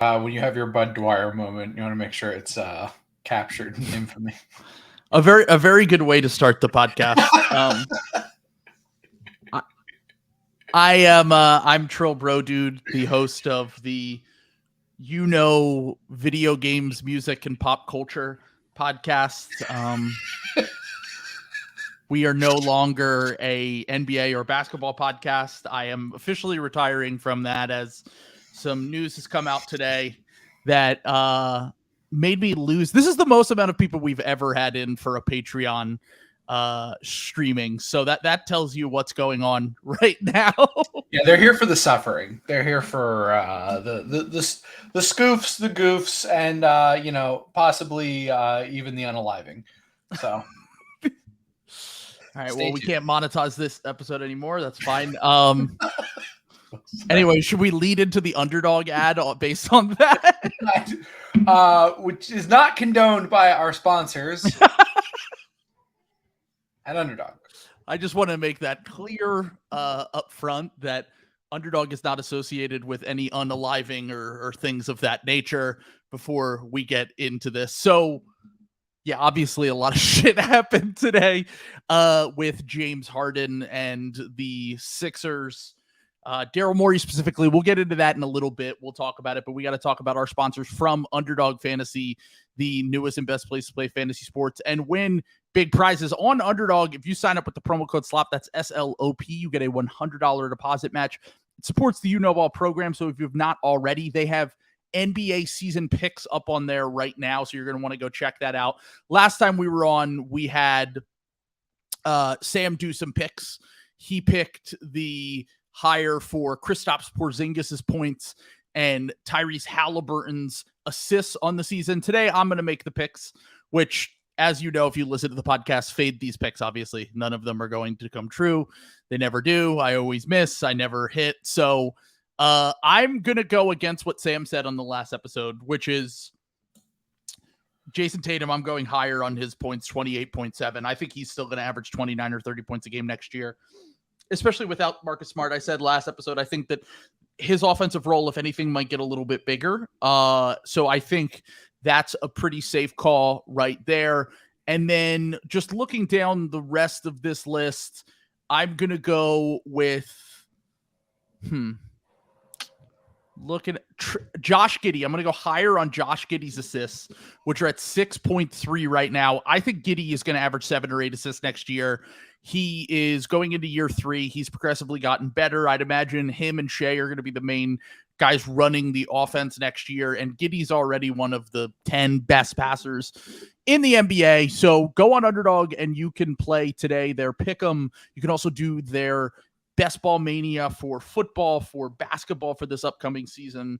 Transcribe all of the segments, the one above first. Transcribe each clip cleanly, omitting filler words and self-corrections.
When you have your Bud Dwyer moment, you want to make sure it's captured in infamy. A very good way to start the podcast. I'm Trill Bro Dude, the host of the video games, music, and pop culture podcast. We are no longer a NBA or basketball podcast. I am officially retiring from that as some news has come out today that made me lose. This is the most amount of people we've ever had in for a Patreon streaming. So that tells you what's going on right now. Yeah, they're here for the suffering. They're here for the scoofs, the goofs, and possibly even the unaliving. So all right, well, we can't monetize this episode anymore. That's fine. Anyway, should we lead into the underdog ad based on that? Which is not condoned by our sponsors at Underdog. I just want to make that clear up front that Underdog is not associated with any unaliving or things of that nature before we get into this. So, yeah, obviously a lot of shit happened today with James Harden and the Sixers. Daryl Morey specifically. We'll get into that in a little bit. We'll talk about it, but we got to talk about our sponsors from Underdog Fantasy, the newest and best place to play fantasy sports and win big prizes on Underdog. If you sign up with the promo code SLOP, that's SLOP, you get a $100 deposit match. It supports the Ball program, so if you've not already, they have NBA season picks up on there right now, so you're going to want to go check that out. Last time we were on, we had Sam do some picks. He picked the higher for Kristaps Porzingis' points and Tyrese Halliburton's assists on the season. Today, I'm going to make the picks, which, as you know, if you listen to the podcast, fade these picks, obviously. None of them are going to come true. They never do. I always miss. I never hit. So I'm going to go against what Sam said on the last episode, which is Jason Tatum. I'm going higher on his points, 28.7. I think he's still going to average 29 or 30 points a game next year, especially without Marcus Smart. I said last episode, I think that his offensive role, if anything, might get a little bit bigger. So I think that's a pretty safe call right there. And then just looking down the rest of this list, I'm going to go with, looking at Josh Giddey. I'm going to go higher on Josh Giddey's assists, which are at 6.3 right now. I think Giddey is going to average 7 or 8 assists next year. He is going into year 3. He's progressively gotten better. I'd imagine him and Shea are going to be the main guys running the offense next year. And Giddey's already one of the 10 best passers in the NBA. So go on Underdog and you can play today their pick'em. You can also do their Best Ball Mania for football, for basketball for this upcoming season.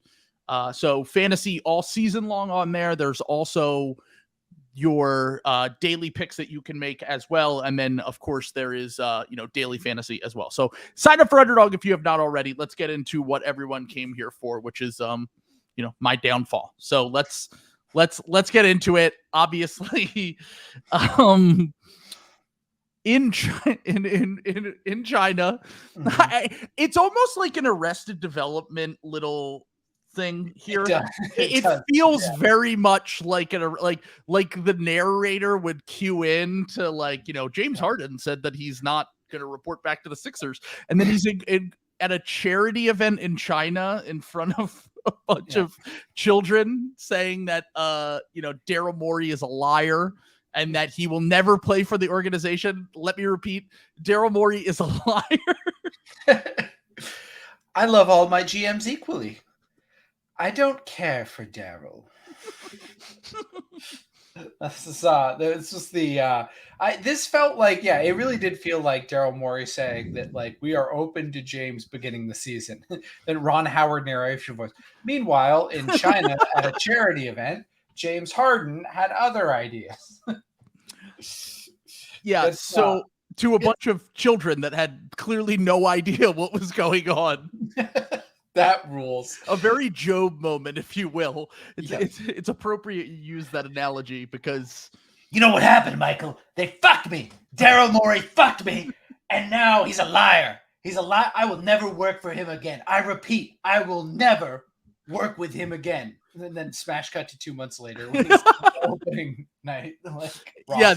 So fantasy all season long on there. There's also your daily picks that you can make as well. And then, of course, there is, daily fantasy as well. So sign up for Underdog if you have not already. Let's get into what everyone came here for, which is, my downfall. So let's get into it. Obviously, in China, it's almost like an Arrested Development little thing here. It feels very much like like the narrator would cue in to James Harden said that he's not going to report back to the Sixers, and then he's at a charity event in China in front of a bunch of children saying that Daryl Morey is a liar and that he will never play for the organization. Let me repeat, Daryl Morey is a liar. I love all my GMs equally. I don't care for Daryl. This felt like, it really did feel like Daryl Morey saying that, we are open to James beginning the season. Then Ron Howard narration voice. Meanwhile, in China at a charity event, James Harden had other ideas. To a bunch of children that had clearly no idea what was going on. That rules. A very Job moment, if you will. It's appropriate you use that analogy because... You know what happened, Michael? They fucked me. Daryl Morey fucked me. And now he's a liar. He's a liar. I will never work for him again. I repeat, I will never work with him again. And then smash cut to 2 months later when he's opening night. Like, yeah,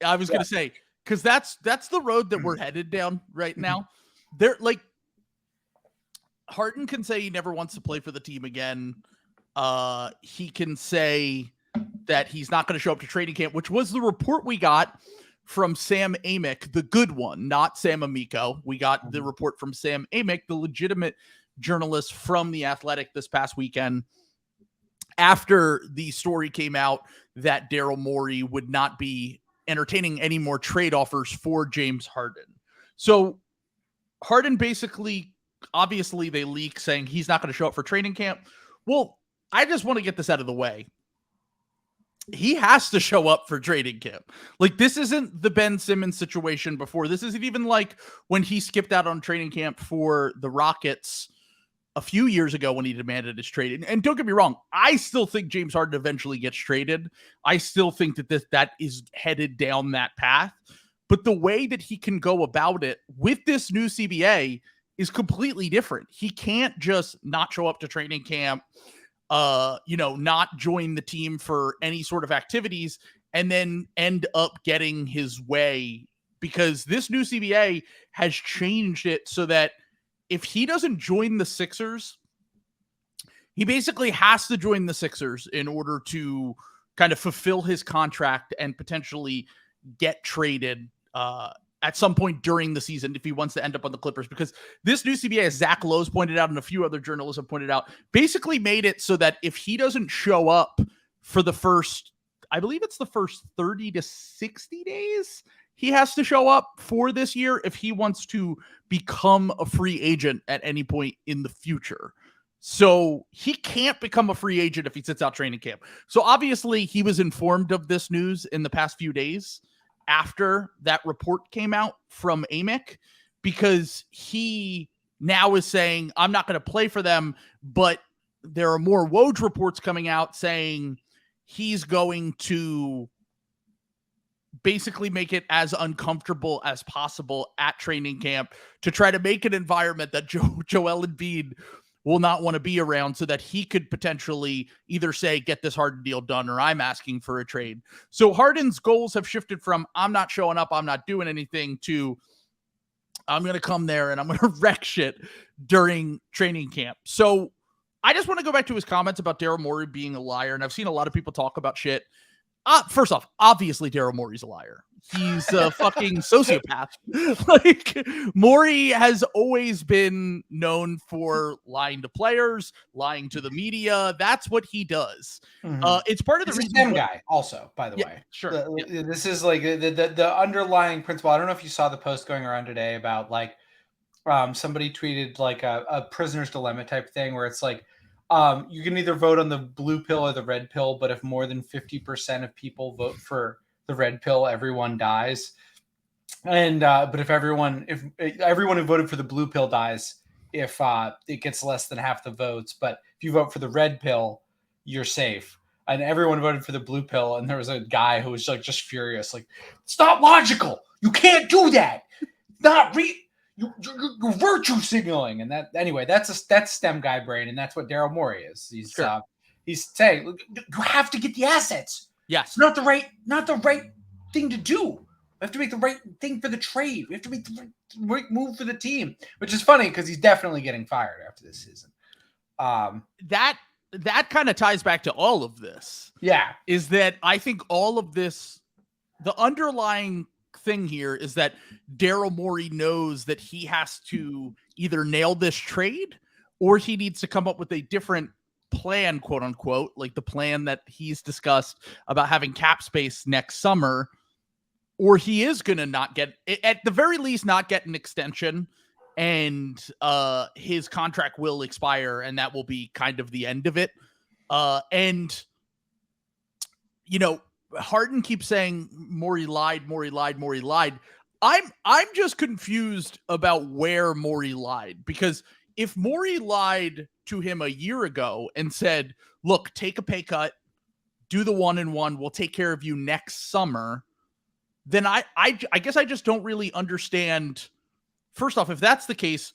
I was gonna say, because that's the road that we're headed down right now. They're like, Harden can say he never wants to play for the team again. He can say that he's not going to show up to training camp, which was the report we got from Sam Amick, the good one, not Sam Amico. We got the report from Sam Amick, the legitimate journalist from The Athletic this past weekend, after the story came out that Daryl Morey would not be entertaining any more trade offers for James Harden. So Harden basically, obviously they leak saying he's not going to show up for training camp. Well, I just want to get this out of the way. He has to show up for training camp. Like, this isn't the Ben Simmons situation before. This isn't even like when he skipped out on training camp for the Rockets a few years ago when he demanded his trade. And don't get me wrong, I still think James Harden eventually gets traded. I still think that is headed down that path. But the way that he can go about it with this new CBA is completely different. He can't just not show up to training camp, not join the team for any sort of activities and then end up getting his way, because this new CBA has changed it so that if he doesn't join the Sixers, he basically has to join the Sixers in order to kind of fulfill his contract and potentially get traded at some point during the season if he wants to end up on the Clippers. Because this new CBA, as Zach Lowe's pointed out and a few other journalists have pointed out, basically made it so that if he doesn't show up for the first, I believe it's the first 30 to 60 days, he has to show up for this year if he wants to become a free agent at any point in the future. So he can't become a free agent if he sits out training camp. So obviously he was informed of this news in the past few days after that report came out from Amick, because he now is saying, I'm not going to play for them, but there are more Woj reports coming out saying he's going to basically make it as uncomfortable as possible at training camp to try to make an environment that Joel Embiid will not want to be around, so that he could potentially either say, get this Harden deal done, or I'm asking for a trade. So Harden's goals have shifted from, I'm not showing up, I'm not doing anything, to I'm going to come there and I'm going to wreck shit during training camp. So I just want to go back to his comments about Daryl Morey being a liar. And I've seen a lot of people talk about shit. First off, obviously Daryl Morey's a liar. He's a fucking sociopath. Like, Morey has always been known for lying to players, lying to the media. That's what he does. It's part of the reason. He's a guy, also, by the way. Sure. This is like the underlying principle. I don't know if you saw the post going around today about like somebody tweeted like a prisoner's dilemma type thing where it's like, you can either vote on the blue pill or the red pill, but if more than 50% of people vote for the red pill, everyone dies. And but if everyone who voted for the blue pill dies, if it gets less than half the votes, but if you vote for the red pill, you're safe. And everyone voted for the blue pill, and there was a guy who was like just furious, like, it's not logical. You can't do that. You're virtue signaling. And that, anyway, that's STEM guy brain, and that's what Daryl Morey is. He's saying, look, you have to get the assets. Yes. It's not the right thing to do. We have to make the right thing for the trade. We have to make the right move for the team, which is funny because he's definitely getting fired after this season. That kind of ties back to all of this. Yeah. Is that I think all of this, the underlying thing here is that Daryl Morey knows that he has to either nail this trade or he needs to come up with a different plan, quote unquote, like the plan that he's discussed about having cap space next summer, or he is going to not get, at the very least, not get an extension, and his contract will expire, and that will be kind of the end of it. And, you know, Harden keeps saying Morey lied. I'm just confused about where Morey lied, because if Morey lied to him a year ago and said, look, take a pay cut, do the 1-1, we'll take care of you next summer, then I guess I just don't really understand. First off, if that's the case,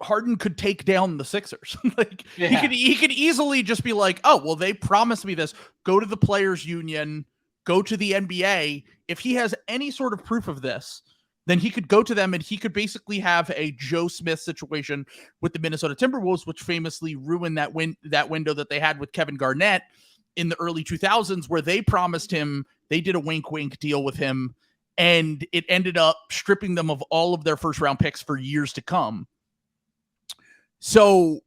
Harden could take down the Sixers. Like Yeah. he could easily just be like, oh, well, they promised me this. Go to the players union, go to the NBA. If he has any sort of proof of this, then he could go to them and he could basically have a Joe Smith situation with the Minnesota Timberwolves, which famously ruined that window that they had with Kevin Garnett in the early 2000s, where they promised him, they did a wink deal with him, and it ended up stripping them of all of their first round picks for years to come. So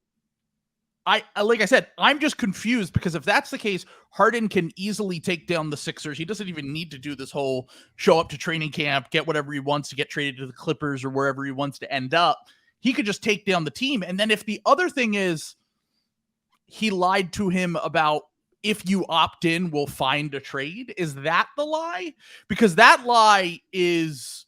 like I said, I'm just confused, because if that's the case, Harden can easily take down the Sixers. He doesn't even need to do this whole show up to training camp, get whatever he wants to get traded to the Clippers or wherever he wants to end up. He could just take down the team. And then if the other thing is he lied to him about, if you opt in, we'll find a trade, is that the lie? Because that lie is,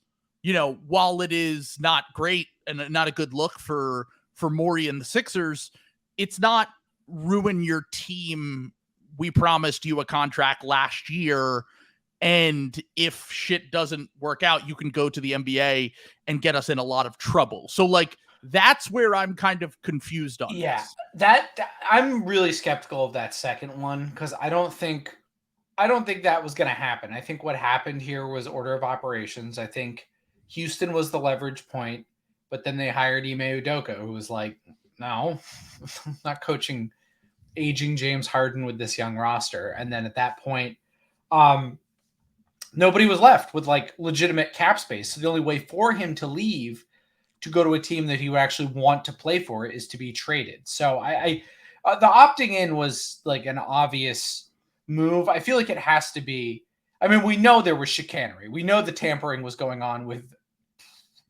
while it is not great and not a good look for Morey and the Sixers, it's not ruin your team. We promised you a contract last year, and if shit doesn't work out, you can go to the NBA and get us in a lot of trouble. So like, that's where I'm kind of confused on. Yeah, this. that I'm really skeptical of that second one, because I don't think that was going to happen. I think what happened here was order of operations. I think Houston was the leverage point, but then they hired Ime Udoka, who was like, no, I'm not coaching aging James Harden with this young roster. And then at that point, nobody was left with like legitimate cap space. So the only way for him to leave to go to a team that he would actually want to play for is to be traded. So the opting in was like an obvious move. I feel like it has to be. I mean, we know there was chicanery. We know the tampering was going on with.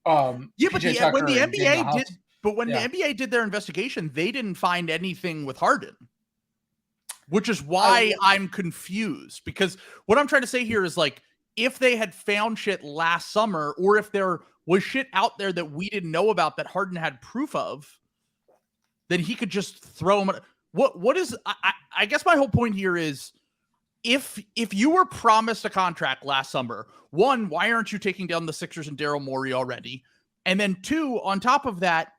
But when the NBA did. But when the NBA did their investigation, they didn't find anything with Harden, which is why I'm confused. Because what I'm trying to say here is, like, if they had found shit last summer, or if there was shit out there that we didn't know about that Harden had proof of, then he could just throw him. What is, I guess my whole point here is, if you were promised a contract last summer, one, why aren't you taking down the Sixers and Daryl Morey already? And then two, on top of that,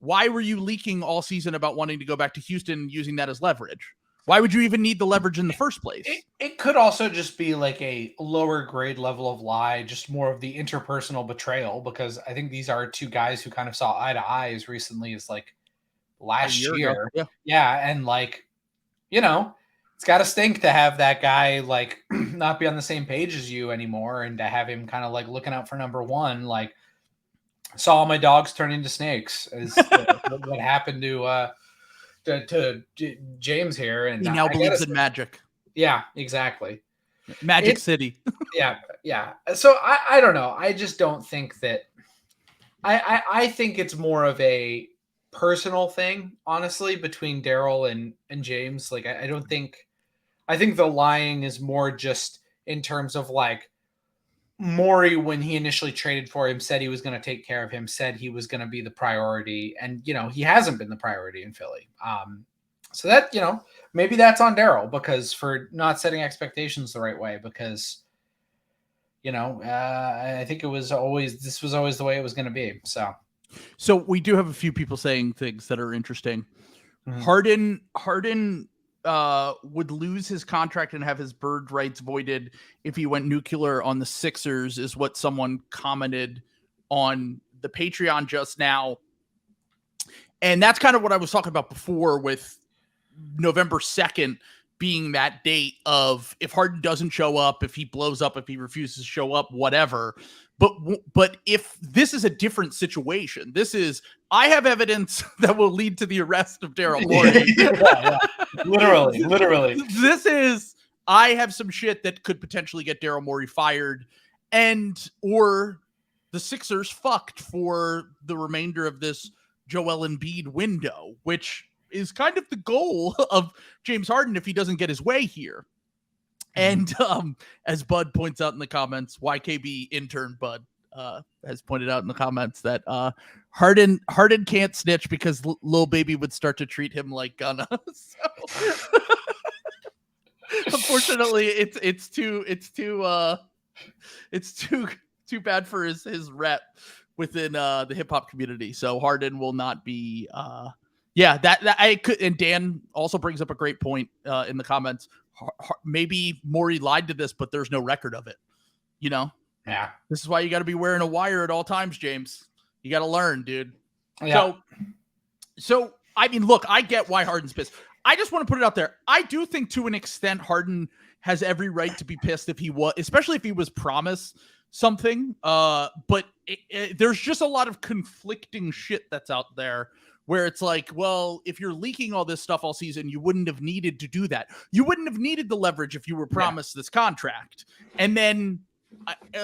why were you leaking all season about wanting to go back to Houston and using that as leverage? Why would you even need the leverage in the first place? It could also just be like a lower grade level of lie, just more of the interpersonal betrayal, because I think these are two guys who kind of saw eye to eye as recently as like last year. Yeah. And like, it's got to stink to have that guy like not be on the same page as you anymore, and to have him kind of like looking out for number one, like, saw all my dogs turn into snakes is what happened to James here. And he now believes in magic. Yeah, exactly. Magic City. Yeah. So I don't know. I just don't think that. I think it's more of a personal thing, honestly, between Daryl and James. Like, I don't think. I think the lying is more just in terms of like, Morey, when he initially traded for him, said he was going to take care of him, said he was going to be the priority. And, he hasn't been the priority in Philly. So that, maybe that's on Daryl, because for not setting expectations the right way, because, I think this was always the way it was going to be. So we do have a few people saying things that are interesting. Mm-hmm. Harden would lose his contract and have his bird rights voided if he went nuclear on the Sixers, is what someone commented on the Patreon just now. And that's kind of what I was talking about before, with November 2nd being that date of, if Harden doesn't show up, if he blows up, if he refuses to show up, whatever. But if this is a different situation, this is, I have evidence that will lead to the arrest of Daryl Morey. Yeah. Literally. This is, I have some shit that could potentially get Daryl Morey fired, or the Sixers fucked for the remainder of this Joel Embiid window, which is kind of the goal of James Harden if he doesn't get his way here. And as Bud points out in the comments, YKB intern Bud has pointed out in the comments that Harden can't snitch because Lil Baby would start to treat him like Gunna. So, unfortunately, it's too bad for his rep. within the hip hop community. So Harden will not be. That I could. And Dan also brings up a great point in the comments. Maybe Morey lied to this, but there's no record of it. You know. Yeah. This is why you got to be wearing a wire at all times, James. You got to learn, dude. Yeah. So I mean, look, I get why Harden's pissed. I just want to put it out there. I do think to an extent Harden has every right to be pissed if he was, especially if he was promised something. But there's just a lot of conflicting shit that's out there where it's like, well, if you're leaking all this stuff all season, you wouldn't have needed to do that. You wouldn't have needed the leverage if you were promised this contract. And then,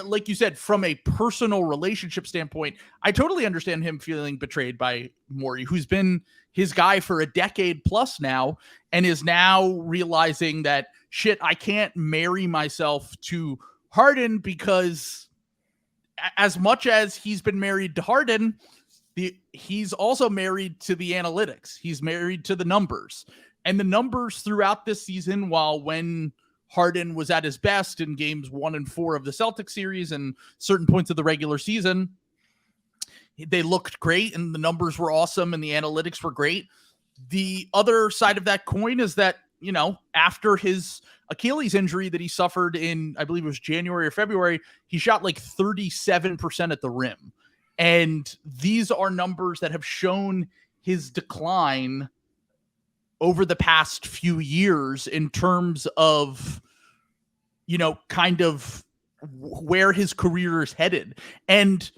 like you said, from a personal relationship standpoint, I totally understand him feeling betrayed by Morey, who's been his guy for a decade plus now, and is now realizing that, shit, I can't marry myself to Harden because as much as he's been married to Harden, he's also married to the analytics. He's married to the numbers. And the numbers throughout this season, when Harden was at his best in games 1 and 4 of the Celtics series and certain points of the regular season, they looked great and the numbers were awesome and the analytics were great. The other side of that coin is that, after his Achilles injury that he suffered in, I believe it was January or February, he shot like 37% at the rim. And these are numbers that have shown his decline over the past few years in terms of, kind of where his career is headed. And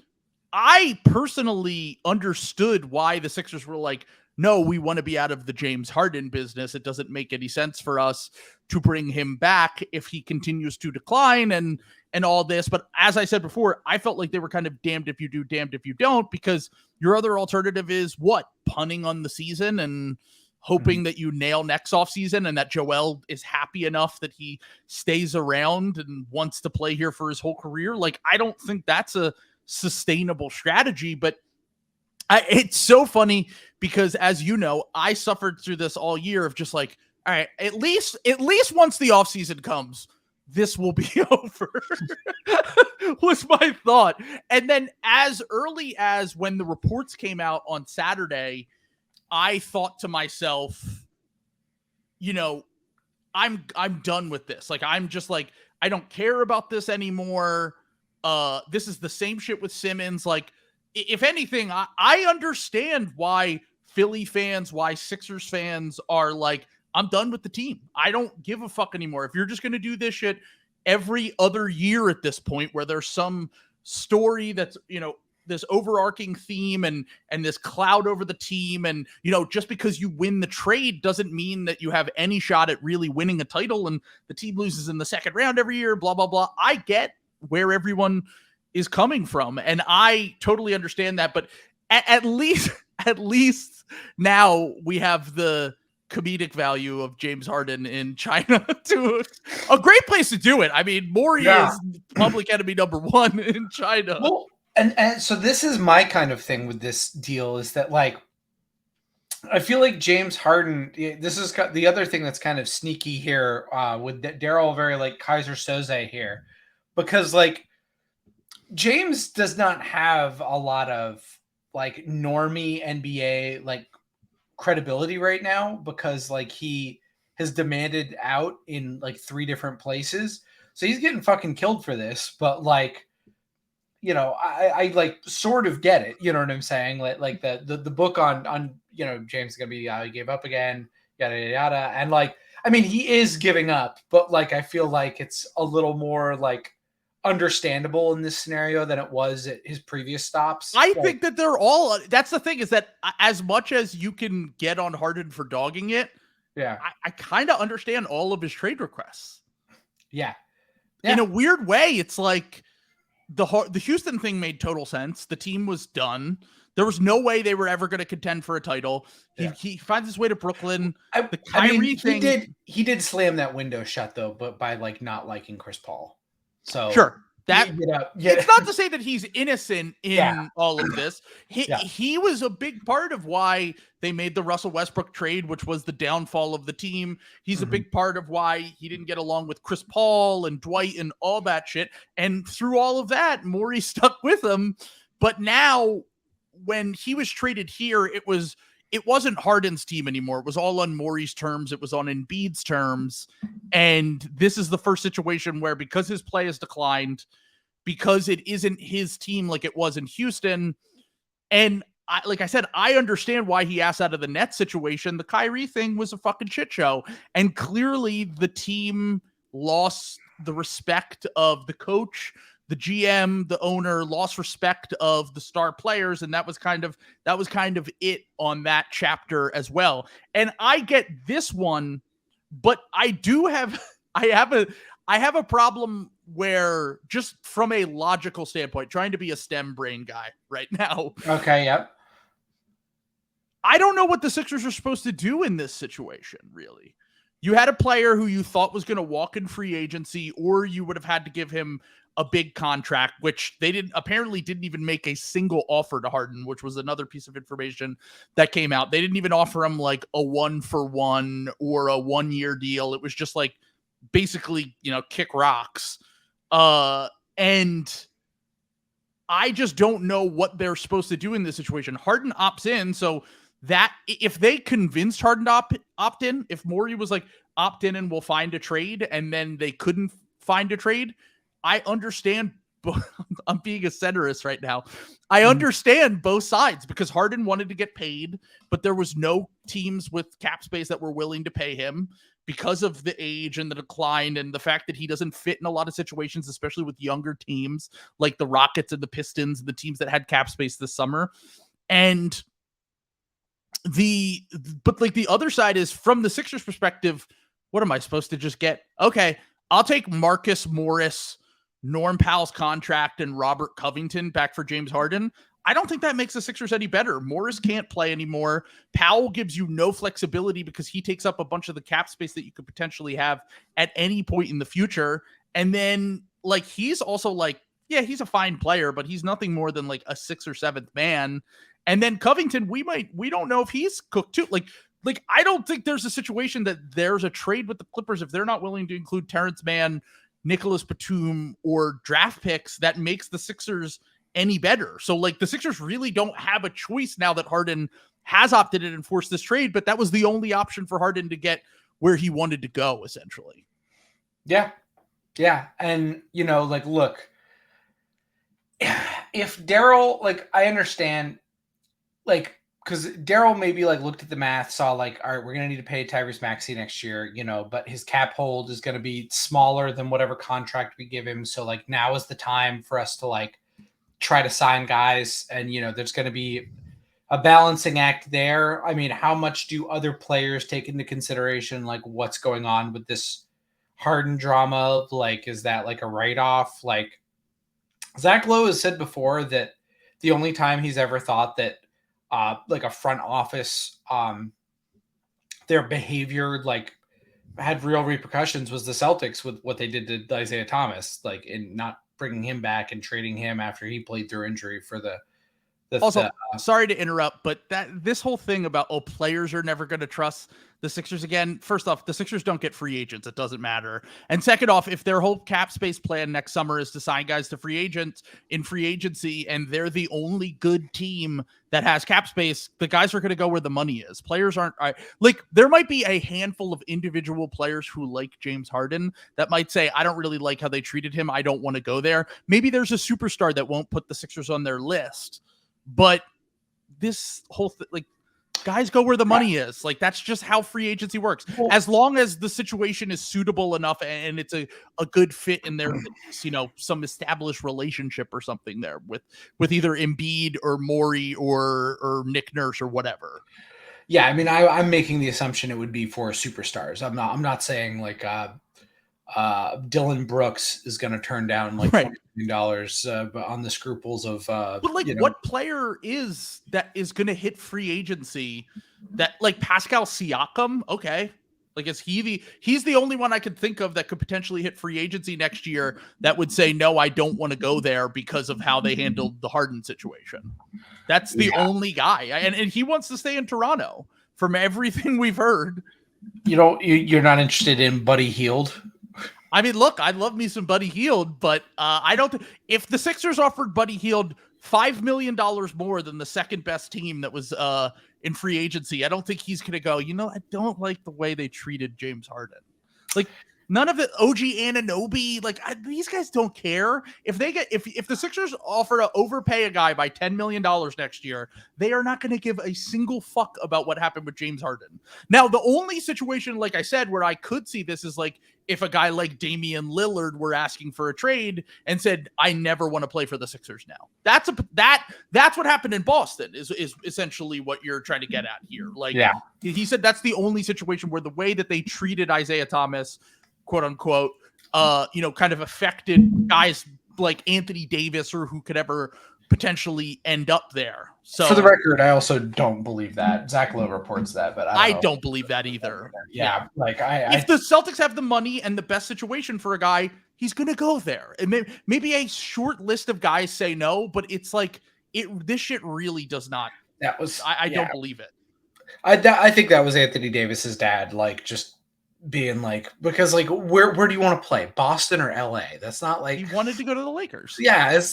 I personally understood why the Sixers were like, no, we want to be out of the James Harden business. It doesn't make any sense for us to bring him back if he continues to decline and all this. But as I said before, I felt like they were kind of damned if you do, damned if you don't, because your other alternative is what? Punning on the season and hoping that you nail next offseason and that Joel is happy enough that he stays around and wants to play here for his whole career. Like, I don't think that's a sustainable strategy, but it's so funny because, as you know, I suffered through this all year of just like, all right, at least once the offseason comes, this will be over was my thought. And then as early as when the reports came out on Saturday, I thought to myself, I'm done with this. Like, I'm just like, I don't care about this anymore. This is the same shit with Simmons. Like, if anything, I understand why Philly fans, why Sixers fans are like, I'm done with the team. I don't give a fuck anymore. If you're just going to do this shit every other year at this point where there's some story that's, this overarching theme and this cloud over the team. And, just because you win the trade doesn't mean that you have any shot at really winning a title and the team loses in the second round every year, blah, blah, blah. I get where everyone is coming from. And I totally understand that. But at least now we have the comedic value of James Harden in China to a great place to do it. I mean, Morey is public enemy number 1 in China. Well, and so this is my kind of thing with this deal is that, like, I feel like James Harden, this is the other thing that's kind of sneaky here with Daryl, very like Kaiser Soze here, because like James does not have a lot of like normie NBA like credibility right now because like he has demanded out in like 3 different places. So he's getting fucking killed for this, but like, I like sort of get it. You know what I'm saying? Like the book on James is gonna be he gave up again, yada yada yada, and like I mean he is giving up, but like I feel like it's a little more like understandable in this scenario than it was at his previous stops. I think that they're all. That's the thing is that as much as you can get on Harden for dogging it, I kind of understand all of his trade requests. Yeah. In a weird way, it's like. The Houston thing made total sense. The team was done. There was no way they were ever going to contend for a title. He finds his way to Brooklyn. The Kyrie thing. He did slam that window shut though, but by like not liking Chris Paul. So sure. It's not to say that he's innocent in all of this. He was a big part of why they made the Russell Westbrook trade, which was the downfall of the team. He's a big part of why he didn't get along with Chris Paul and Dwight and all that shit. And through all of that, Morey stuck with him But now when he was traded here, it wasn't Harden's team anymore. It was all on Morey's terms. It was on Embiid's terms. And this is the first situation where, because his play has declined, because it isn't his team like it was in Houston, and like I said, I understand why he asked out of the Nets situation. The Kyrie thing was a fucking shit show. And clearly the team lost the respect of the coach, the GM, the owner, lost respect of the star players. And that was kind of it on that chapter as well. And I get this one, but I have a problem where, just from a logical standpoint, trying to be a STEM brain guy right now. Okay. Yep. I don't know what the Sixers are supposed to do in this situation, really. You had a player who you thought was going to walk in free agency, or you would have had to give him a big contract, which they apparently didn't even make a single offer to Harden, which was another piece of information that came out. They didn't even offer him like a 1-for-1 or a 1-year deal. It was just like, basically, kick rocks. And I just don't know what they're supposed to do in this situation. Harden opts in, so that if they convinced Harden to opt in, if Morey was like, opt in and we'll find a trade, and then they couldn't find a trade, I understand. I'm being a centrist right now. I understand both sides, because Harden wanted to get paid, but there was no teams with cap space that were willing to pay him because of the age and the decline and the fact that he doesn't fit in a lot of situations, especially with younger teams like the Rockets and the Pistons, the teams that had cap space this summer. And the other side is, from the Sixers perspective, what am I supposed to just get? Okay, I'll take Marcus Morris, Norm Powell's contract, and Robert Covington back for James Harden. I don't think that makes the Sixers any better. Morris can't play anymore. Powell gives you no flexibility because he takes up a bunch of the cap space that you could potentially have at any point in the future. And then, like, he's also like, yeah, he's a fine player, but he's nothing more than like a 6th or 7th man. And then Covington, we don't know if he's cooked too. Like I don't think there's a situation that there's a trade with the Clippers if they're not willing to include Terrence Mann, Nicholas Batum, or draft picks that makes the Sixers any better. So like, the Sixers really don't have a choice now that Harden has opted in and forced this trade, but that was the only option for Harden to get where he wanted to go, essentially. Yeah. Yeah. And, like, look, if Daryl, like, I understand, like, because Daryl maybe like looked at the math, saw like, all right, we're going to need to pay Tyrese Maxey next year, but his cap hold is going to be smaller than whatever contract we give him. So like, now is the time for us to like try to sign guys. And, there's going to be a balancing act there. I mean, how much do other players take into consideration? Like, what's going on with this Harden drama? Like, is that like a write-off? Like, Zach Lowe has said before that the only time he's ever thought that like a front office, their behavior like had real repercussions was the Celtics with what they did to Isaiah Thomas, like in not bringing him back and trading him after he played through injury for the also, sorry to interrupt, but this whole thing about, players are never going to trust the Sixers again. First off, the Sixers don't get free agents. It doesn't matter. And second off, if their whole cap space plan next summer is to sign guys to free agents in free agency, and they're the only good team that has cap space, the guys are going to go where the money is. Players aren't like, there might be a handful of individual players who like James Harden that might say, I don't really like how they treated him, I don't want to go there. Maybe there's a superstar that won't put the Sixers on their list. But this whole thing, like, guys go where the money is. Like, that's just how free agency works. As long as the situation is suitable enough and it's a good fit in there, some established relationship or something there with either Embiid or Morey or Nick Nurse or whatever. Yeah, I mean, I'm making the assumption it would be for superstars. I'm not saying like Dylan Brooks is going to turn down like $20 million on the scruples of. But like, what player is going to hit free agency that, like, Pascal Siakam? Okay, like, he's the only one I could think of that could potentially hit free agency next year that would say, no, I don't want to go there because of how they handled the Harden situation. That's the only guy, and he wants to stay in Toronto. From everything we've heard, you're not interested in Buddy Hield. I mean, look, I love me some Buddy Hield, but I don't. If the Sixers offered Buddy Hield $5 million more than the second best team that was in free agency. I don't think he's going to go, I don't like the way they treated James Harden. Like, none of it, OG Anunoby, these guys don't care. If the Sixers offer to overpay a guy by $10 million next year, they are not going to give a single fuck about what happened with James Harden. Now, the only situation, like I said, where I could see this is like if a guy like Damian Lillard were asking for a trade and said, I never want to play for the Sixers now. That's what happened in Boston is essentially what you're trying to get at here. Like, yeah. He said that's the only situation where the way that they treated Isaiah Thomas, quote unquote, kind of affected guys like Anthony Davis or who could ever potentially end up there. So for the record, I also don't believe that. Zach Lowe reports that, but I don't believe that either. Yeah. Like if the Celtics have the money and the best situation for a guy, he's going to go there. And maybe a short list of guys say no, but it's like this shit really does not. That was, I don't believe it. I think that was Anthony Davis's dad, like just being like, because like where do you want to play, Boston or LA? That's not like he wanted to go to the Lakers. Yeah, it's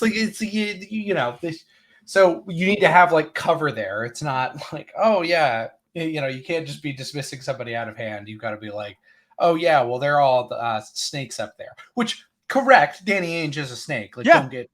so you need to have like cover there. It's not like, oh yeah, you can't just be dismissing somebody out of hand. You've got to be like, oh yeah, well they're all snakes up there. Which correct, Danny Ainge is a snake. Like don't get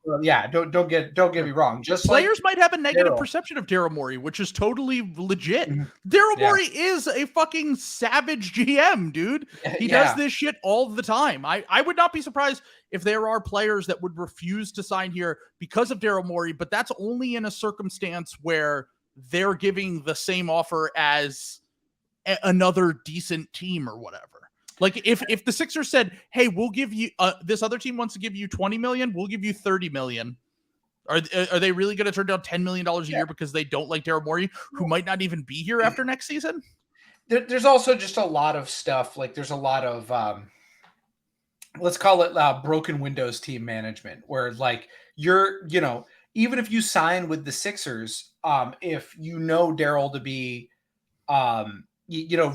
me wrong. Just players might have a negative perception of Daryl Morey, which is totally legit. Mm-hmm. Daryl Morey is a fucking savage GM, dude. He does this shit all the time. I would not be surprised if there are players that would refuse to sign here because of Daryl Morey, but that's only in a circumstance where they're giving the same offer as another decent team or whatever. Like if the Sixers said, "Hey, we'll give you this other team wants to give you $20 million, we'll give you $30 million." Are they really going to turn down $10 million a year because they don't like Daryl Morey, who might not even be here after next season? There's also just a lot of stuff. Like there's a lot of let's call it broken windows team management, where like even if you sign with the Sixers, if Daryl to be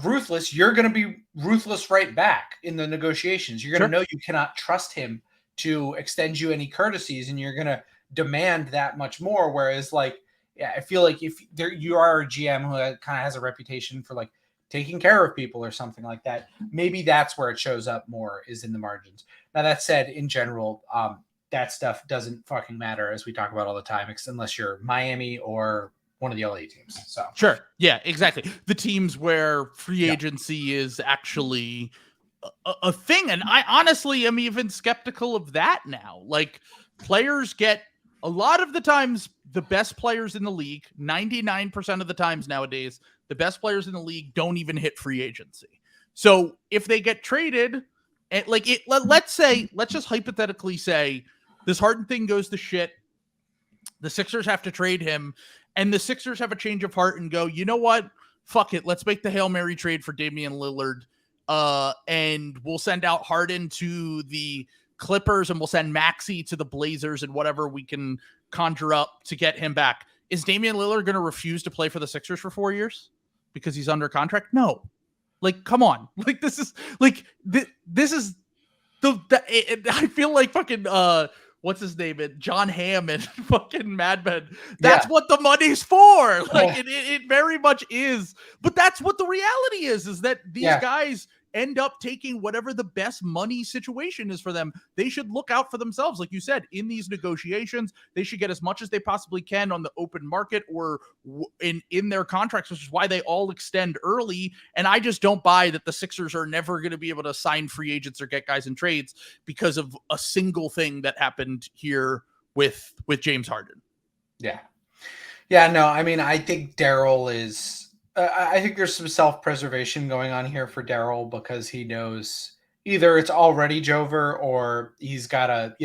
ruthless, you're going to be ruthless right back in the negotiations. You're going to know you cannot trust him to extend you any courtesies, and you're going to demand that much more. Whereas like, I feel like if you are a GM who kind of has a reputation for like taking care of people or something like that, maybe that's where it shows up more, is in the margins. Now that said, in general, that stuff doesn't fucking matter, as we talk about all the time, unless you're Miami or one of the LA teams. So sure. Yeah, exactly. The teams where free agency is actually a thing. And I honestly am even skeptical of that now. Like players get a lot of the times the best players in the league, 99% of the times nowadays, the best players in the league don't even hit free agency. So if they get traded, and let's just hypothetically say this Harden thing goes to shit. The Sixers have to trade him, and the Sixers have a change of heart and go, you know what? Fuck it. Let's make the Hail Mary trade for Damian Lillard. And we'll send out Harden to the Clippers, and we'll send Maxey to the Blazers, and whatever we can conjure up to get him back. Is Damian Lillard going to refuse to play for the Sixers for 4 years because he's under contract? No. Like, come on. Like, this is I feel like fucking, what's his name? John Hamm and fucking Mad Men. That's what the money's for. Like it very much is. But that's what the reality is that these guys end up taking whatever the best money situation is for them. They should look out for themselves. Like you said, in these negotiations, they should get as much as they possibly can on the open market or in their contracts, which is why they all extend early. And I just don't buy that the Sixers are never going to be able to sign free agents or get guys in trades because of a single thing that happened here with James Harden. Yeah. Yeah, no, I mean, I think Daryl is... I think there's some self-preservation going on here for Daryl, because he knows either it's already Jover or he's got to,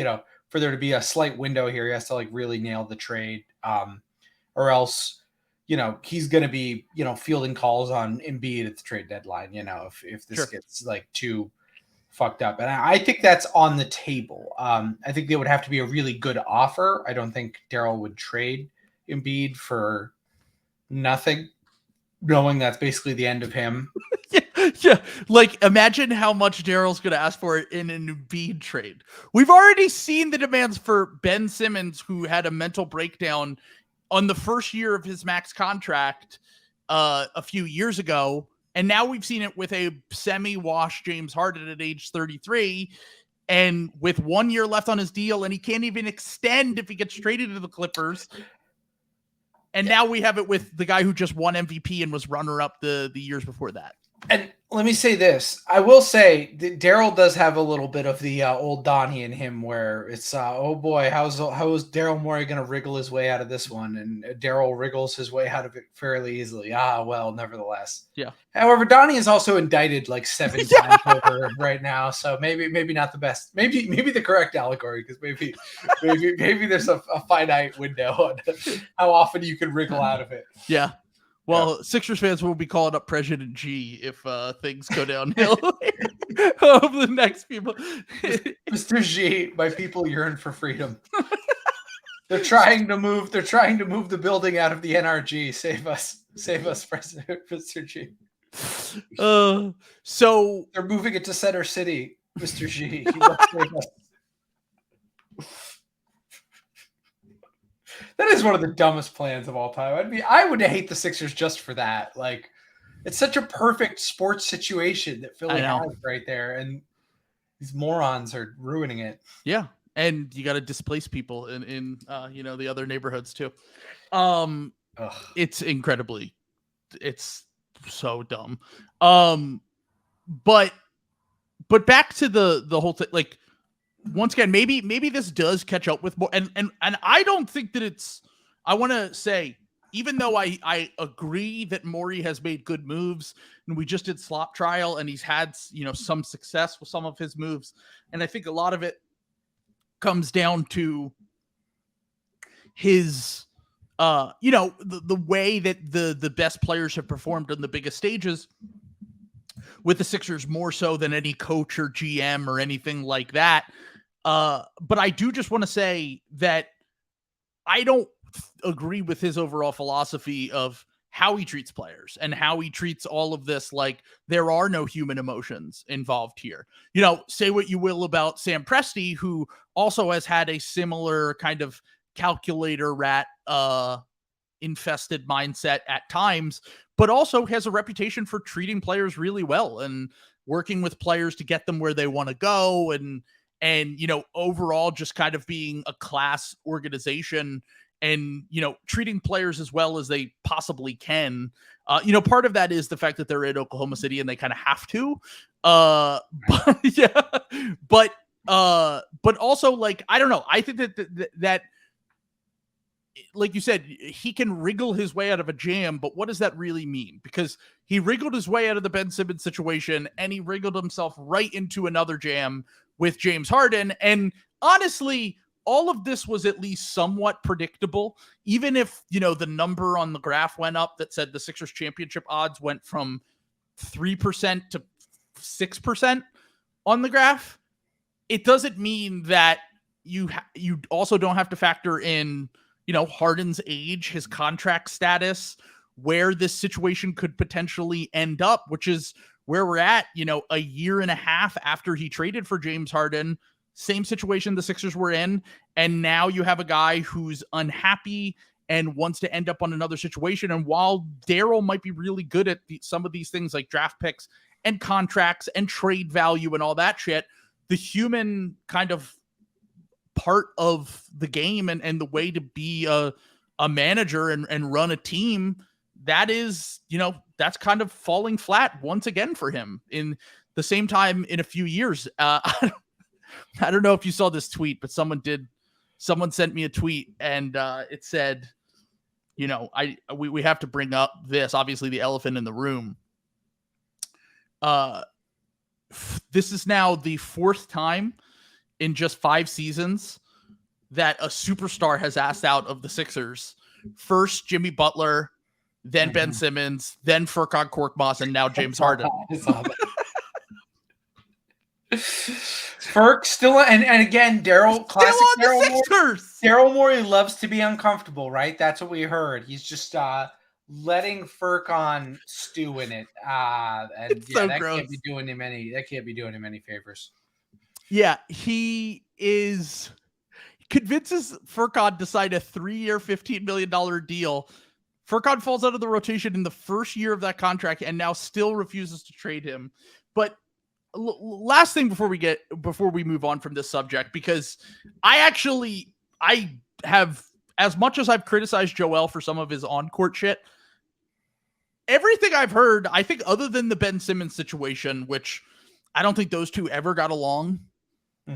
for there to be a slight window here, he has to like really nail the trade, or else, he's going to be, fielding calls on Embiid at the trade deadline, if this gets like too fucked up. And I think that's on the table. I think there would have to be a really good offer. I don't think Daryl would trade Embiid for nothing, knowing that's basically the end of him. Yeah, like imagine how much Daryl's going to ask for it in an Embiid trade. We've already seen the demands for Ben Simmons, who had a mental breakdown on the first year of his max contract a few years ago. And now we've seen it with a semi-washed James Harden at age 33 and with 1 year left on his deal, and he can't even extend if he gets traded to the Clippers. And now we have it with the guy who just won MVP and was runner-up the years before that. And let me say this. I will say that Daryl does have a little bit of the old Donnie in him where it's, oh boy, how is Daryl Morey going to wriggle his way out of this one? And Daryl wriggles his way out of it fairly easily. Well, nevertheless. Yeah. However, Donnie is also indicted like 7 times over right now. So maybe not the best. Maybe the correct allegory, because maybe there's a finite window on how often you can wriggle out of it. Yeah. Well, Sixers fans will be calling up President G if things go downhill of the next people. Mr. G, my people yearn for freedom. They're trying to move the building out of the NRG. Save us, President Mr. G. So they're moving it to Center City, Mr. G. You must save us. That is one of the dumbest plans of all time. I would hate the Sixers just for that. Like, it's such a perfect sports situation that Philly has right there, and these morons are ruining it. Yeah, and you got to displace people in the other neighborhoods too. It's so dumb. But back to the whole thing, like. Once again, maybe this does catch up with more, and I don't think that it's. I want to say, even though I agree that Morey has made good moves, and we just did slop trial, and he's had some success with some of his moves, and I think a lot of it comes down to his, the way that the best players have performed on the biggest stages. With the Sixers more so than any coach or GM or anything like that. But I do just want to say that I don't agree with his overall philosophy of how he treats players and how he treats all of this. Like, there are no human emotions involved here. Say what you will about Sam Presti, who also has had a similar kind of calculator rat infested mindset at times, but also has a reputation for treating players really well and working with players to get them where they want to go. And overall just kind of being a class organization and, treating players as well as they possibly can. Part of that is the fact that they're in Oklahoma City and they kind of have to, but also, like, I don't know. I think that like you said, he can wriggle his way out of a jam, but what does that really mean? Because he wriggled his way out of the Ben Simmons situation, and he wriggled himself right into another jam with James Harden. And honestly, all of this was at least somewhat predictable, even if, the number on the graph went up that said the Sixers championship odds went from 3% to 6% on the graph. It doesn't mean that you also don't have to factor in Harden's age, his contract status, where this situation could potentially end up, which is where we're at, a year and a half after he traded for James Harden, same situation the Sixers were in. And now you have a guy who's unhappy and wants to end up on another situation. And while Daryl might be really good at some of these things like draft picks and contracts and trade value and all that shit, the human kind of part of the game and the way to be a manager and run a team, that is, that's kind of falling flat once again for him. In the same time, in a few years, I don't know if you saw this tweet, but someone sent me a tweet, and it said, we have to bring up this, obviously the elephant in the room. This is now the 4th time in just 5 seasons that a superstar has asked out of the Sixers. First Jimmy Butler, then Ben Simmons, then Furkan Korkmaz, and now James Harden. Furk still, and again, Daryl, classic Daryl Morey. Sixers. Daryl Morey loves to be uncomfortable, right? That's what we heard. He's just letting Furkan stew in it. And It's yeah, so that gross. can't be doing him any favors. Yeah, he convinces Furkan to sign a 3-year, $15 million deal. Furkan falls out of the rotation in the first year of that contract and now still refuses to trade him. But last thing before we move on from this subject, because I have, as much as I've criticized Joel for some of his on-court shit, everything I've heard, I think other than the Ben Simmons situation, which I don't think those two ever got along.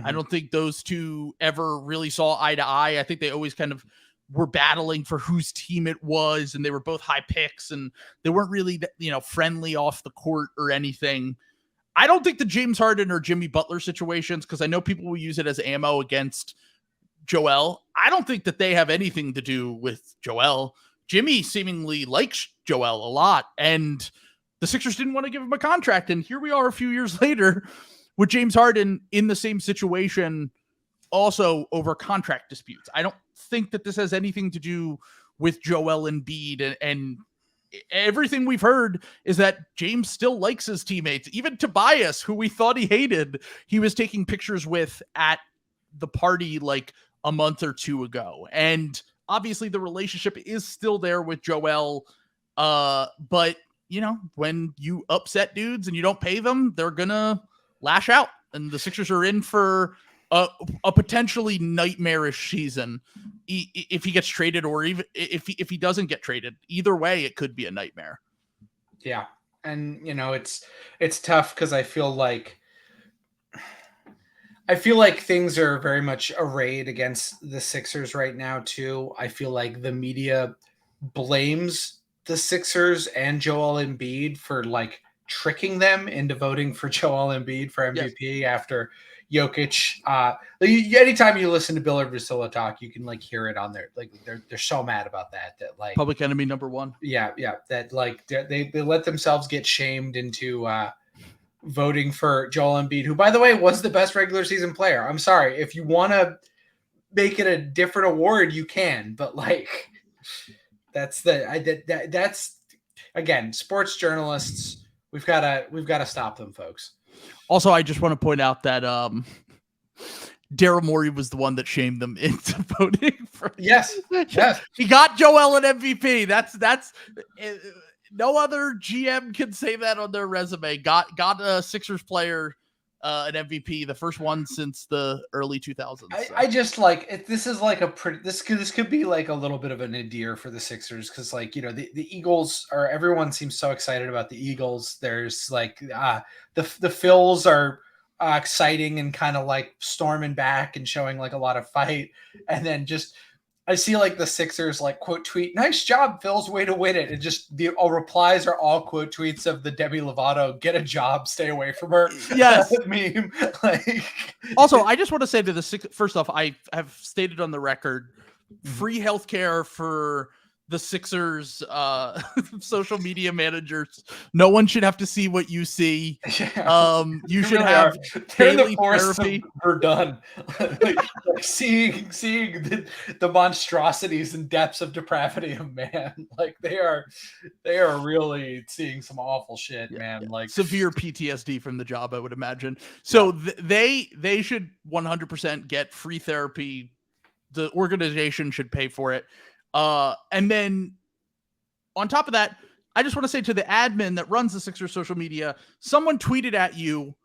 I don't think those two ever really saw eye to eye. I think they always kind of were battling for whose team it was, and they were both high picks, and they weren't really, friendly off the court or anything. I don't think the James Harden or Jimmy Butler situations, because I know people will use it as ammo against Joel. I don't think that they have anything to do with Joel. Jimmy seemingly likes Joel a lot, and the Sixers didn't want to give him a contract. And here we are a few years later with James Harden in the same situation, also over contract disputes. I don't think that this has anything to do with Joel Embiid, and everything we've heard is that James still likes his teammates. Even Tobias, who we thought he hated, he was taking pictures with at the party like a month or two ago. And obviously the relationship is still there with Joel. But when you upset dudes and you don't pay them, they're gonna lash out. And the Sixers are in for a potentially nightmarish season if he gets traded, or even if he doesn't get traded. Either way, it could be a nightmare. Yeah. And it's tough because I feel like things are very much arrayed against the Sixers right now too. I feel like the media blames the Sixers and Joel Embiid for like tricking them into voting for Joel Embiid for MVP. Yes. After Jokic. Anytime you listen to Bill or Vasilla talk, you can like hear it on there. Like they're so mad about that like public enemy number one. Yeah. That like they let themselves get shamed into voting for Joel Embiid, who by the way was the best regular season player. I'm sorry, if you want to make it a different award, you can, but like that's again, sports journalists. We've got to stop them, folks. Also, I just want to point out that Daryl Morey was the one that shamed them into voting for. Yes. He got Joel an MVP. That's no other GM can say that on their resume. Got a Sixers player an MVP, the first one since the early 2000s. I just like it. This is like this could be like a little bit of a nadir for the Sixers, because like the Eagles are, everyone seems so excited about the Eagles. There's like the Phils are exciting and kind of like storming back and showing like a lot of fight, and then just I see like the Sixers like quote tweet, "Nice job, Phil's way to win it." And just the replies are all quote tweets of the Demi Lovato "Get a job, stay away from her." Yes. Meme. Like, also, I just want to say to the first off, I have stated on the record, free healthcare for the Sixers social media managers. No one should have to see what you see. Yeah. You should have daily therapy. We're done. like seeing the monstrosities and depths of depravity of man. Like they are really seeing some awful shit, man. Like severe PTSD from the job, I would imagine. So they should 100% get free therapy. The organization should pay for it. And then on top of that, I just want to say to the admin that runs the Sixers social media, someone tweeted at you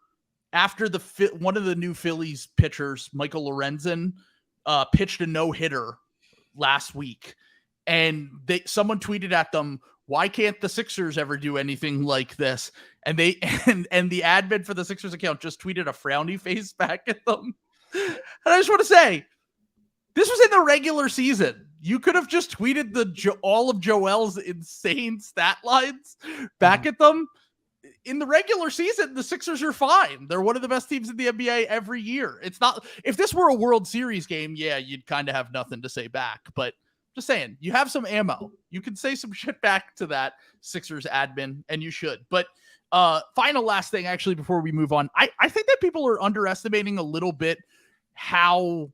after one of the new Phillies pitchers, Michael Lorenzen, pitched a no-hitter last week. And someone tweeted at them, "Why can't the Sixers ever do anything like this?" And and the admin for the Sixers account just tweeted a frowny face back at them. And I just want to say, this was in the regular season. You could have just tweeted all of Joel's insane stat lines back at them. In the regular season, the Sixers are fine. They're one of the best teams in the NBA every year. It's not, if this were a World Series game, yeah, you'd kind of have nothing to say back. But just saying, you have some ammo. You can say some shit back to that Sixers admin, and you should. But last thing, actually, before we move on, I think that people are underestimating a little bit how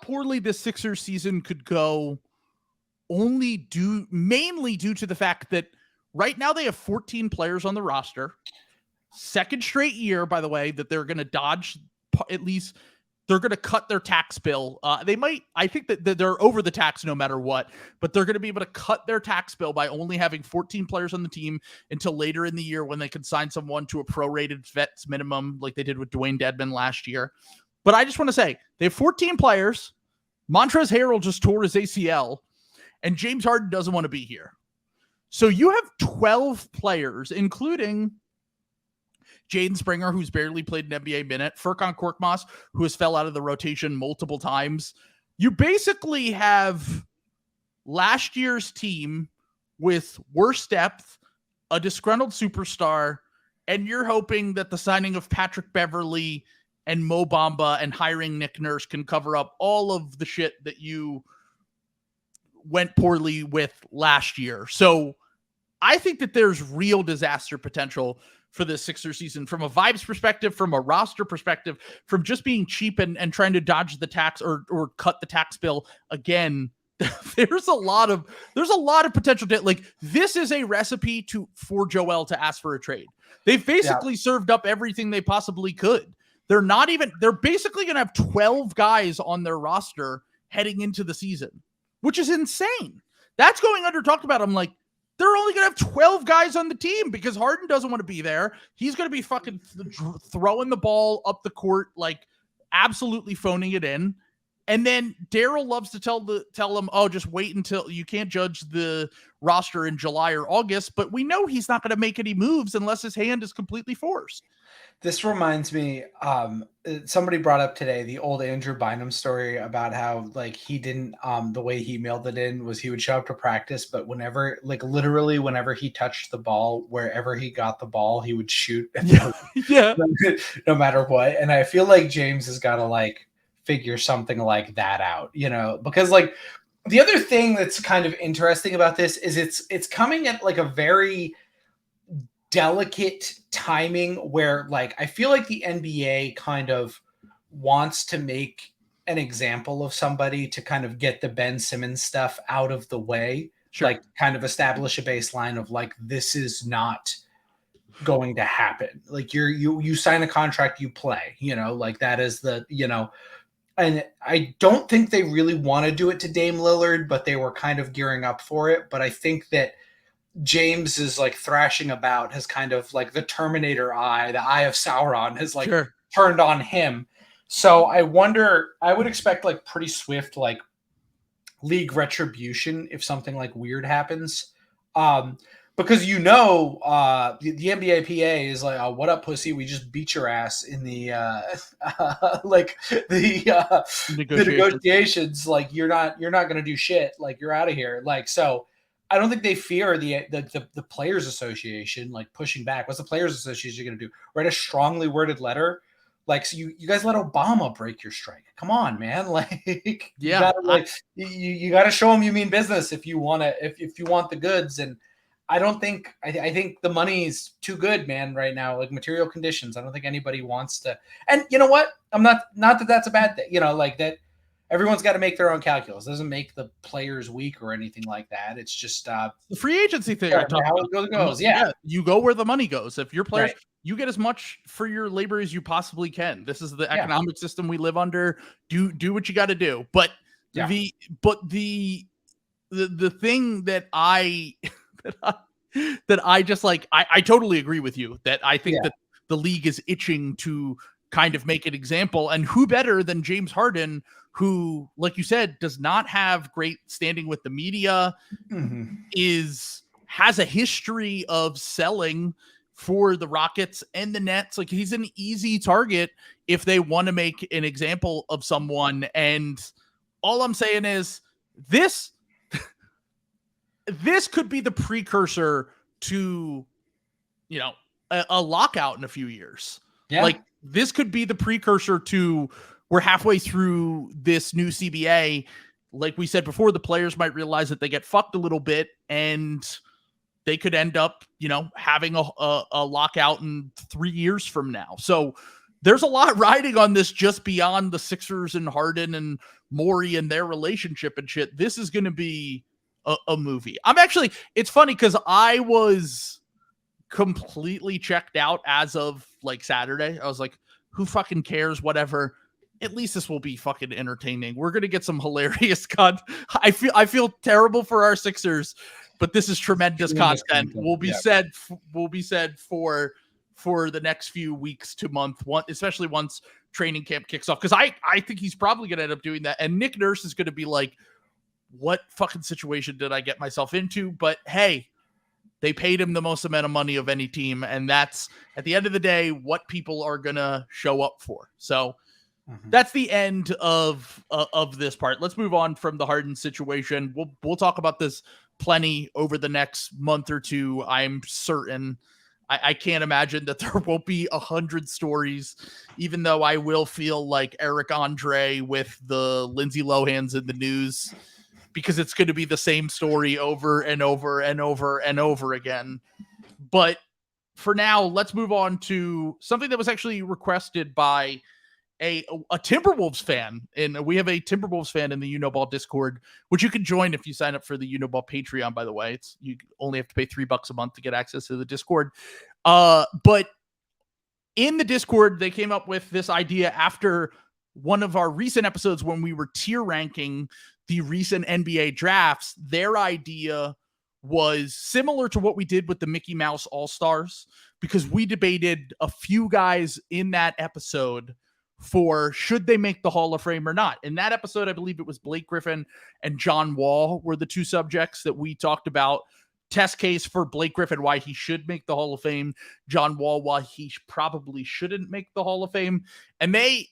poorly this Sixers season could go mainly due to the fact that right now they have 14 players on the roster. Second straight year, by the way, that they're going to dodge at least. They're going to cut their tax bill. I think that they're over the tax no matter what, but they're going to be able to cut their tax bill by only having 14 players on the team until later in the year when they can sign someone to a prorated vets minimum like they did with Dwayne Dedmon last year. But I just want to say they have 14 players. Montrezl Harrell just tore his ACL, and James Harden doesn't want to be here. So you have 12 players, including Jaden Springer, who's barely played an NBA minute, Furkan Korkmaz, who has fell out of the rotation multiple times. You basically have last year's team with worse depth, a disgruntled superstar, and you're hoping that the signing of Patrick Beverley and Mo Bamba and hiring Nick Nurse can cover up all of the shit that you went poorly with last year. So I think that there's real disaster potential for the Sixers season from a vibes perspective, from a roster perspective, from just being cheap and trying to dodge the tax or cut the tax bill again. There's a lot of potential to, like, this is a recipe for Joel to ask for a trade. They've basically served up everything they possibly could. They're basically going to have 12 guys on their roster heading into the season, which is insane. That's going under talked about. I'm like, they're only going to have 12 guys on the team because Harden doesn't want to be there. He's going to be fucking throwing the ball up the court, like absolutely phoning it in. And then Daryl loves to tell them, oh, just wait until you can't judge the roster in July or August. But we know he's not going to make any moves unless his hand is completely forced. This reminds me, somebody brought up today the old Andrew Bynum story about how, like, he didn't, the way he mailed it in was he would show up to practice, but whenever, like, literally whenever he touched the ball, wherever he got the ball, he would shoot. Yeah. No matter what. And I feel like James has got to, like, figure something like that out, you know, because, like, the other thing that's kind of interesting about this is it's coming at, like, a very delicate timing where, like, I feel like the NBA kind of wants to make an example of somebody to kind of get the Ben Simmons stuff out of the way. Sure. Like, kind of establish a baseline of, like, this is not going to happen. Like, you sign a contract, you play, you know, like, that is the, you know, and I don't think they really want to do it to Dame Lillard, but they were kind of gearing up for it. But I think that James is, like, thrashing about has kind of, like, the Terminator eye, the eye of Sauron has, like, turned on him. So I wonder, I would expect, like, pretty swift, like, league retribution if something, like, weird happens. Because, you know, the NBA PA is like, oh, what up, pussy? We just beat your ass in the, the negotiations. Like, you're not going to do shit. Like, you're out of here. Like, so I don't think they fear the Players Association, like, pushing back. What's the Players Association going to do? Write a strongly worded letter? Like, so you guys let Obama break your strike. Come on, man. Like, yeah, you got to show them you mean business if you want to, if you want the goods. And I don't think, I think the money is too good, man, right now. Like, material conditions. I don't think anybody wants to. And you know what? I'm not that that's a bad thing. You know, like, that everyone's got to make their own calculus. It doesn't make the players weak or anything like that. It's just the free agency thing. How it goes. Yeah. You go where the money goes. If your players, you get as much for your labor as you possibly can. This is the economic system we live under. Do what you got to do. But the thing that I just, like, I totally agree with you that I think that the league is itching to kind of make an example. And who better than James Harden, who, like you said, does not have great standing with the media, has a history of selling for the Rockets and the Nets. Like, he's an easy target if they want to make an example of someone. And all I'm saying is this could be the precursor to, you know, a lockout in a few years. Yeah. Like, this could be the precursor to, we're halfway through this new CBA. Like we said before, the players might realize that they get fucked a little bit and they could end up, you know, having a lockout in 3 years from now. So there's a lot riding on this just beyond the Sixers and Harden and Morey and their relationship and shit. This is going to be a movie. It's funny because I was completely checked out as of like Saturday. I was like, who fucking cares? Whatever. At least this will be fucking entertaining. We're gonna get some hilarious content. I feel terrible for our Sixers, but this is tremendous content. Will be said for the next few weeks to month one, especially once training camp kicks off. Because I think he's probably gonna end up doing that, and Nick Nurse is gonna be like, what fucking situation did I get myself into? But hey, they paid him the most amount of money of any team, and that's at the end of the day what people are gonna show up for. So that's the end of this part. Let's move on from the Harden situation. We'll talk about this plenty over the next month or two. I'm certain. I can't imagine that there won't be 100 stories, even though I will feel like Eric Andre with the Lindsay Lohans in the news, because it's going to be the same story over and over and over and over again. But for now, let's move on to something that was actually requested by a Timberwolves fan. And we have a Timberwolves fan in the Unoball Discord, which you can join if you sign up for the Unoball Patreon, by the way. You only have to pay $3 a month to get access to the Discord. But in the Discord, they came up with this idea after one of our recent episodes when we were tier ranking the recent NBA drafts. Their idea was similar to what we did with the Mickey Mouse All-Stars, because we debated a few guys in that episode for should they make the Hall of Fame or not. In that episode, I believe it was Blake Griffin and John Wall were the two subjects that we talked about. Test case for Blake Griffin, why he should make the Hall of Fame. John Wall, why he probably shouldn't make the Hall of Fame. And they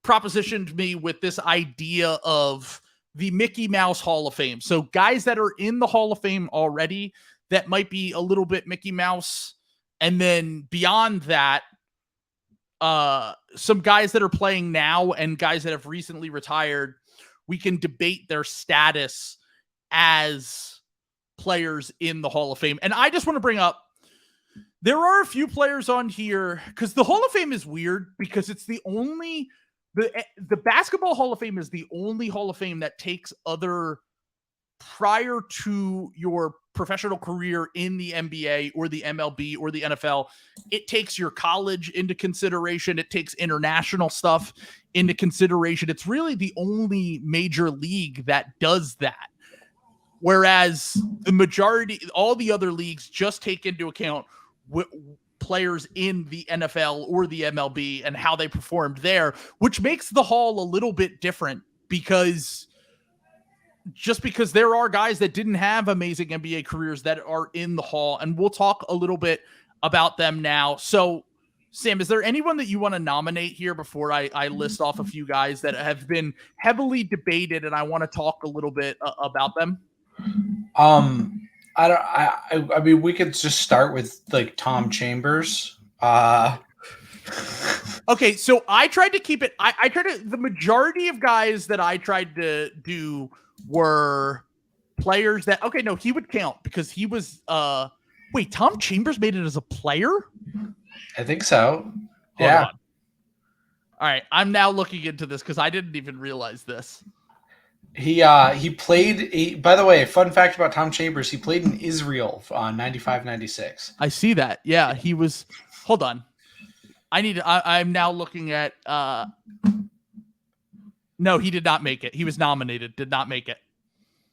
propositioned me with this idea of the Mickey Mouse Hall of Fame. So guys that are in the Hall of Fame already that might be a little bit Mickey Mouse. And then beyond that, some guys that are playing now and guys that have recently retired, we can debate their status as players in the Hall of Fame. And I just want to bring up, there are a few players on here because the Hall of Fame is weird because it's the only, the Basketball Hall of Fame is the only Hall of Fame that takes other prior to your professional career in the NBA or the MLB or the NFL. It takes your college into consideration. It takes international stuff into consideration. It's really the only major league that does that. Whereas the majority, all the other leagues just take into account players in the NFL or the MLB and how they performed there, which makes the Hall a little bit different because there are guys that didn't have amazing NBA careers that are in the Hall, and we'll talk a little bit about them now. So, Sam, is there anyone that you want to nominate here before I list off a few guys that have been heavily debated and I want to talk a little bit about them? I mean, we could just start with like Tom Chambers. Okay, so I tried to keep it. I tried to. The majority of guys that I tried to do were players that. Okay, no, he would count because he was. Wait, Tom Chambers made it as a player? I think so. Hold on. All right, I'm now looking into this because I didn't even realize this. He played. By the way, fun fact about Tom Chambers: he played in Israel on 95-96. I see that. Yeah, he was. Hold on. I'm now looking at. No, he did not make it. He was nominated. Did not make it.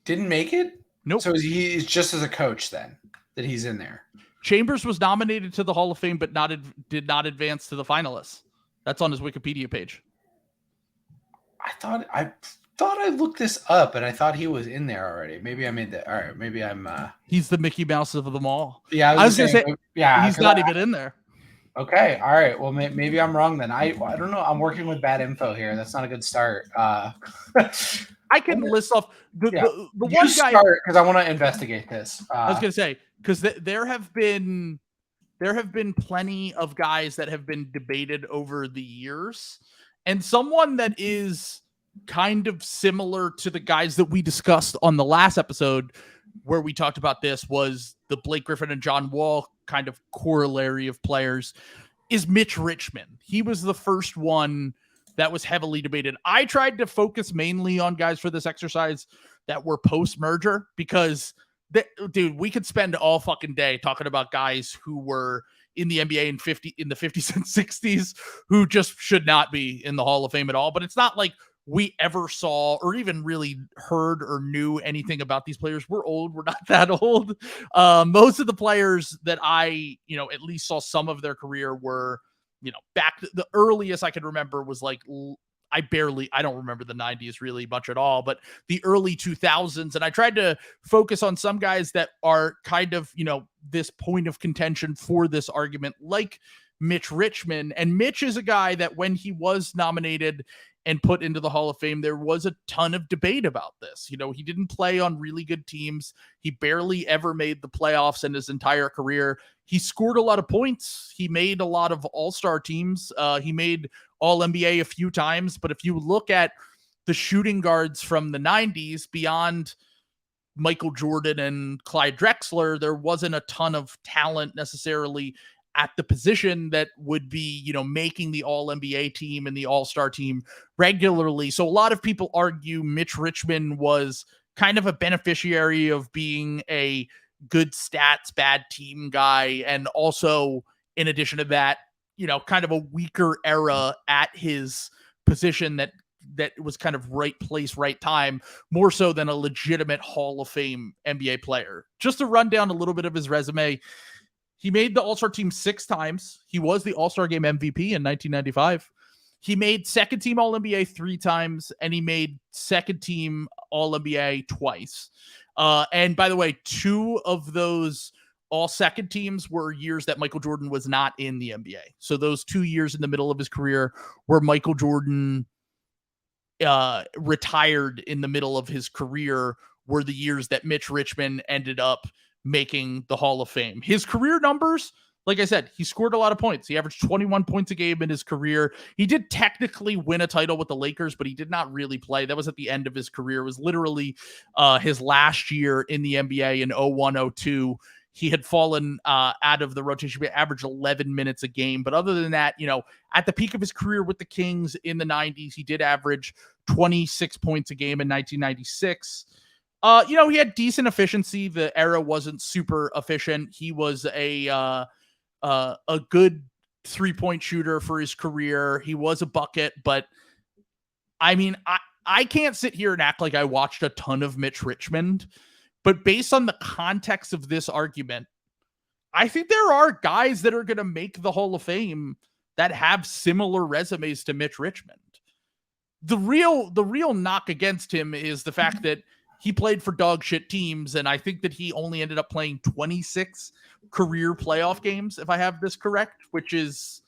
Didn't make it? Nope. So he's just as a coach then that he's in there. Chambers was nominated to the Hall of Fame, but did not advance to the finalists. That's on his Wikipedia page. I thought I looked this up and I thought he was in there already. Maybe I made that. All right. Maybe I'm. He's the Mickey Mouse of them all. Yeah, I was going to say. Yeah, he's not even in there. Okay. All right. Well, maybe I'm wrong then. I don't know. I'm working with bad info here. That's not a good start. I can list off the one guy because I want to investigate this. I was going to say because there have been plenty of guys that have been debated over the years, and someone that is kind of similar to the guys that we discussed on the last episode where we talked about this was the Blake Griffin and John Wall kind of corollary of players is Mitch Richmond. He was the first one that was heavily debated. I tried to focus mainly on guys for this exercise that were post-merger because, dude, we could spend all fucking day talking about guys who were in the NBA in the 50s and 60s who just should not be in the Hall of Fame at all. But it's not like we ever saw or even really heard or knew anything about these players. We're old. We're not that old. Most of the players that I, at least saw some of their career were, back the earliest I could remember was like, I don't remember the 90s really much at all, but the early 2000s. And I tried to focus on some guys that are kind of, this point of contention for this argument, like Mitch Richmond. And Mitch is a guy that when he was nominated and put into the Hall of Fame, there was a ton of debate about this. He didn't play on really good teams. He barely ever made the playoffs in his entire career. He scored a lot of points. He made a lot of all-star teams. He made All-NBA a few times. But if you look at the shooting guards from the 90s, beyond Michael Jordan and Clyde Drexler, there wasn't a ton of talent necessarily at the position that would be, making the All-NBA team and the All-Star team regularly. So a lot of people argue Mitch Richmond was kind of a beneficiary of being a good stats, bad team guy. And also, in addition to that, kind of a weaker era at his position that was kind of right place, right time, more so than a legitimate Hall of Fame NBA player. Just to run down a little bit of his resume, he made the All-Star team 6 times. He was the All-Star Game MVP in 1995. He made second team All-NBA 3 times, and he made second team All-NBA twice. And by the way, 2 of those all-second teams were years that Michael Jordan was not in the NBA. So those 2 years in the middle of his career where Michael Jordan retired in the middle of his career were the years that Mitch Richmond ended up making the Hall of Fame. His career numbers, like I said, he scored a lot of points. He averaged 21 points a game in his career. He did technically win a title with the Lakers, but he did not really play. That was at the end of his career. It was literally his last year in the NBA in 01-02. He had fallen out of the rotation, but averaged 11 minutes a game. But other than that, at the peak of his career with the Kings in the 90s, he did average 26 points a game in 1996. He had decent efficiency. The era wasn't super efficient. He was a good 3-point shooter for his career. He was a bucket, but I mean, I can't sit here and act like I watched a ton of Mitch Richmond, but based on the context of this argument, I think there are guys that are going to make the Hall of Fame that have similar resumes to Mitch Richmond. The real knock against him is the fact that he played for dog shit teams, and I think that he only ended up playing 26 career playoff games, if I have this correct, which is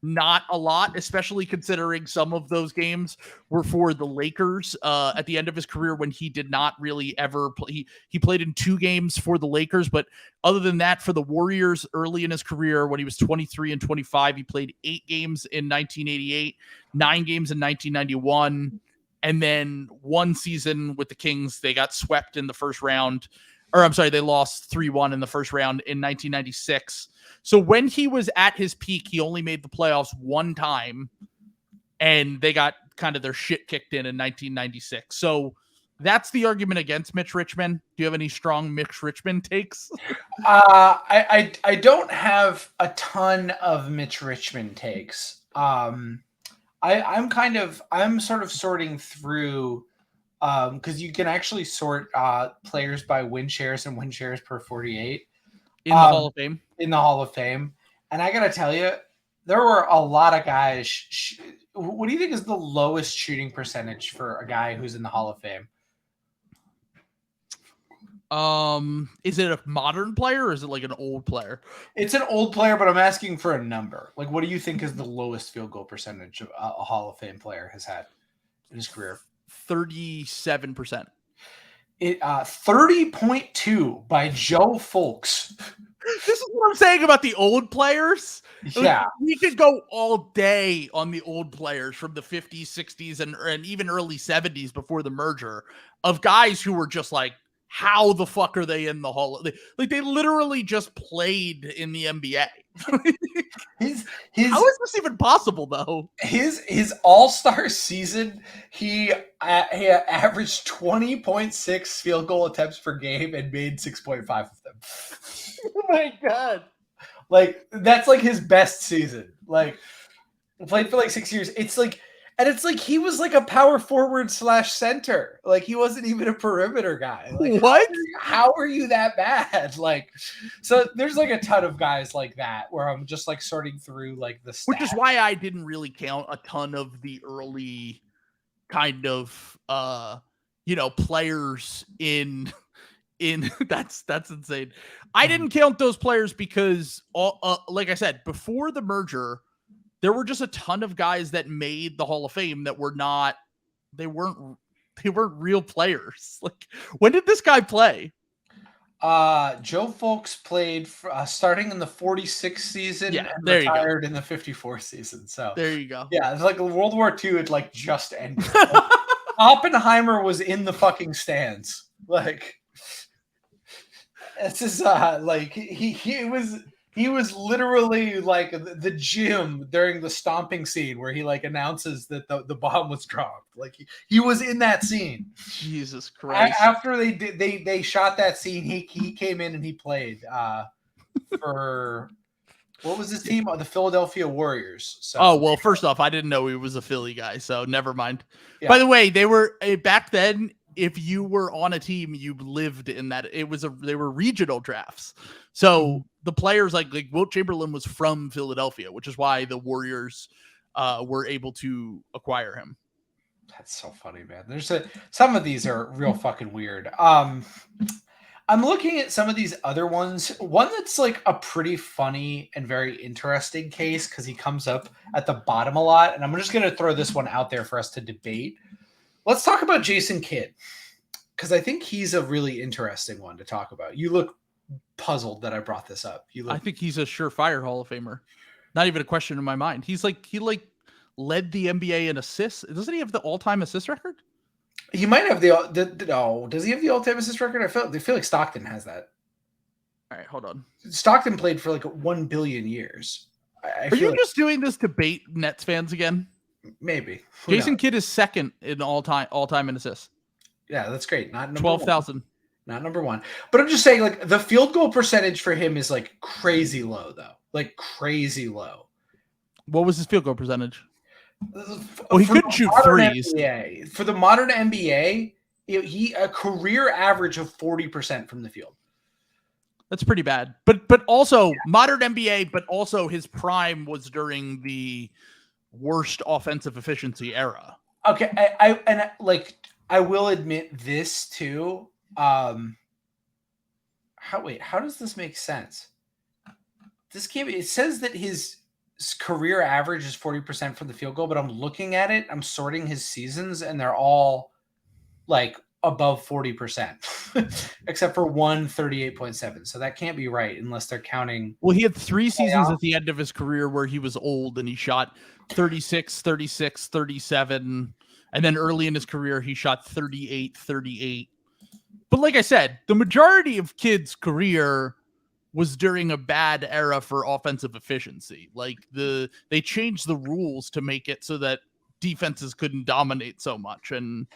not a lot, especially considering some of those games were for the Lakers at the end of his career when he did not really ever play. He played in 2 games for the Lakers, but other than that, for the Warriors early in his career, when he was 23 and 25, he played 8 games in 1988, 9 games in 1991, and then 1 season with the Kings. They got swept in the first round, they lost 3-1 in the first round in 1996. So when he was at his peak, he only made the playoffs 1 time, and they got kind of their shit kicked in 1996. So that's the argument against Mitch Richmond. Do you have any strong Mitch Richmond takes? I don't have a ton of Mitch Richmond takes. I'm sort of sorting through because you can actually sort players by win shares and win shares per 48 in the Hall of Fame. In the Hall of Fame, and I gotta tell you, there were a lot of guys. What do you think is the lowest shooting percentage for a guy who's in the Hall of Fame? Is it a modern player or is it like an old player? It's an old player, but I'm asking for a number. Like, what do you think is the lowest field goal percentage a Hall of Fame player has had in his career? 37%. 30.2 by Joe Fulks. This is what I'm saying about the old players. Yeah. We could go all day on the old players from the 50s, 60s, and even early 70s before the merger of guys who were just like how the fuck are they in the Hall? Like they literally just played in the NBA. his How is this even possible, though? His All-Star season, he averaged 20.6 field goal attempts per game and made 6.5 of them. Oh my God. Like, that's like his best season. Like, played for like 6 years. It's like he was like a power forward / center. Like, he wasn't even a perimeter guy. Like, what? How are you that bad? Like, so there's like a ton of guys like that where I'm just like sorting through like the stats. Which is why I didn't really count a ton of the early kind of players in that's insane. I didn't count those players because like I said, before the merger, there were just a ton of guys that made the Hall of Fame that were not, they weren't real players. Like, when did this guy play? Joe Folks played starting in the 46th season and retired in the 54th season. So there you go. Yeah, it's like World War II had like just ended. Like, Oppenheimer was in the fucking stands. Like, this is like he was literally like the gym during the stomping scene where he like announces that the bomb was dropped. Like he was in that scene. Jesus Christ! After they shot that scene, he came in and he played for what was his team? The Philadelphia Warriors. So. Oh well, first off, I didn't know he was a Philly guy, so never mind. Yeah. By the way, they were back then. If you were on a team, you lived in that. They were regional drafts. So the players like Wilt Chamberlain was from Philadelphia, which is why the Warriors were able to acquire him. That's so funny, man. There's some of these are real fucking weird. I'm looking at some of these other ones. One that's like a pretty funny and very interesting case because he comes up at the bottom a lot. And I'm just going to throw this one out there for us to debate. Let's talk about Jason Kidd, because I think he's a really interesting one to talk about. You look puzzled that I brought this up. I think he's a surefire Hall of Famer. Not even a question in my mind. He led the NBA in assists. Doesn't he have the all-time assist record? He might have does he have the all-time assist record? I feel like Stockton has that. All right, hold on. Stockton played for like 1 billion years. Are you just doing this to bait Nets fans again? Maybe. Jason Kidd is second in all time in assists. Yeah, that's great. Not number 12,000. Not number one. But I'm just saying, like, the field goal percentage for him is like crazy low, though. Like crazy low. What was his field goal percentage? Well, he couldn't shoot threes. NBA, for the modern NBA, he a career average of 40% from the field. That's pretty bad. But also modern NBA, but also his prime was during the worst offensive efficiency era. Okay, I will admit this too. How does this make sense? It says that his career average is 40% from the field goal, but I'm looking at it, I'm sorting his seasons, and they're all like above 40%, except for 38.7. So that can't be right unless they're counting. Well, he had 3 seasons at the end of his career where he was old and he shot 36, 36, 37. And then early in his career, he shot 38, 38. But like I said, the majority of Kidd's career was during a bad era for offensive efficiency. Like they changed the rules to make it so that defenses couldn't dominate so much. And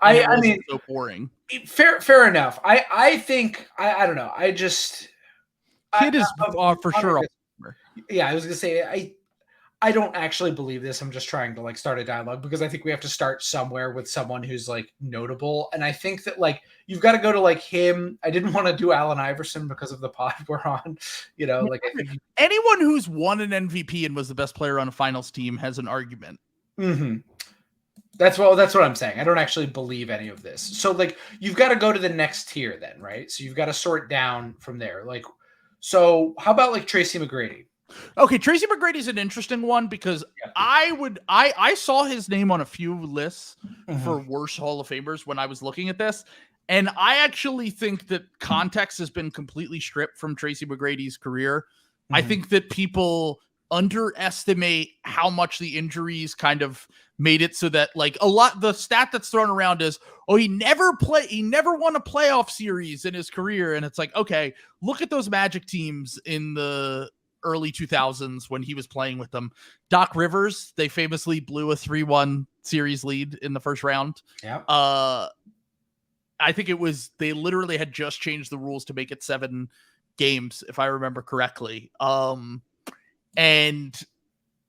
I mean, so boring. Fair enough. I think I don't know. I just Kidd is for sure. Yeah, I was gonna say I don't actually believe this. I'm just trying to like start a dialogue because I think we have to start somewhere with someone who's like notable. And I think that like you've got to go to like him. I didn't want to do Allen Iverson because of the pod we're on. You know, like I think anyone who's won an MVP and was the best player on a finals team has an argument. Mm-hmm. That's what I'm saying. I don't actually believe any of this. So like you've got to go to the next tier then, right? So you've got to sort down from there. Like, so how about like Tracy McGrady? Okay, Tracy McGrady's an interesting one because I saw his name on a few lists for worst Hall of Famers when I was looking at this. And I actually think that context has been completely stripped from Tracy McGrady's career. I think that people underestimate how much the injuries kind of made it so that like the stat that's thrown around is, oh, he never won a playoff series in his career. And it's like, okay, look at those Magic teams in the early 2000s when he was playing with them. Doc Rivers, they famously blew a 3-1 series lead in the first round. Yeah. I think they literally had just changed the rules to make it 7 games, if I remember correctly. And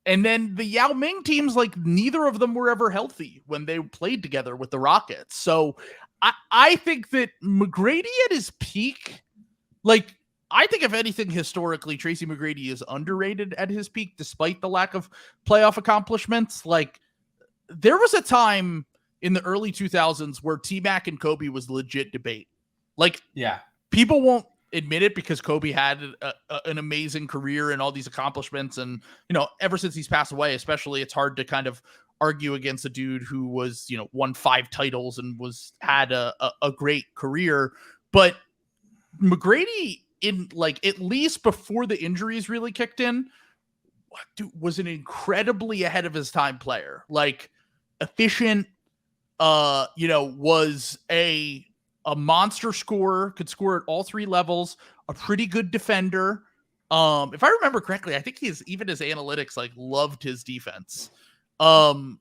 then the Yao Ming teams, like neither of them were ever healthy when they played together with the Rockets. So I think that McGrady at his peak, like I think if anything historically, Tracy McGrady is underrated at his peak, despite the lack of playoff accomplishments. Like there was a time in the early 2000s where T-Mac and Kobe was legit debate. Like, yeah, people won't admit it because Kobe had an amazing career and all these accomplishments. And, ever since he's passed away, especially, it's hard to kind of argue against a dude who was, won 5 titles and had a great career. But McGrady, in like, at least before the injuries really kicked in, was an incredibly ahead of his time player, like efficient, was a monster scorer, could score at all 3 levels, a pretty good defender. If I remember correctly, I think even his analytics like loved his defense. And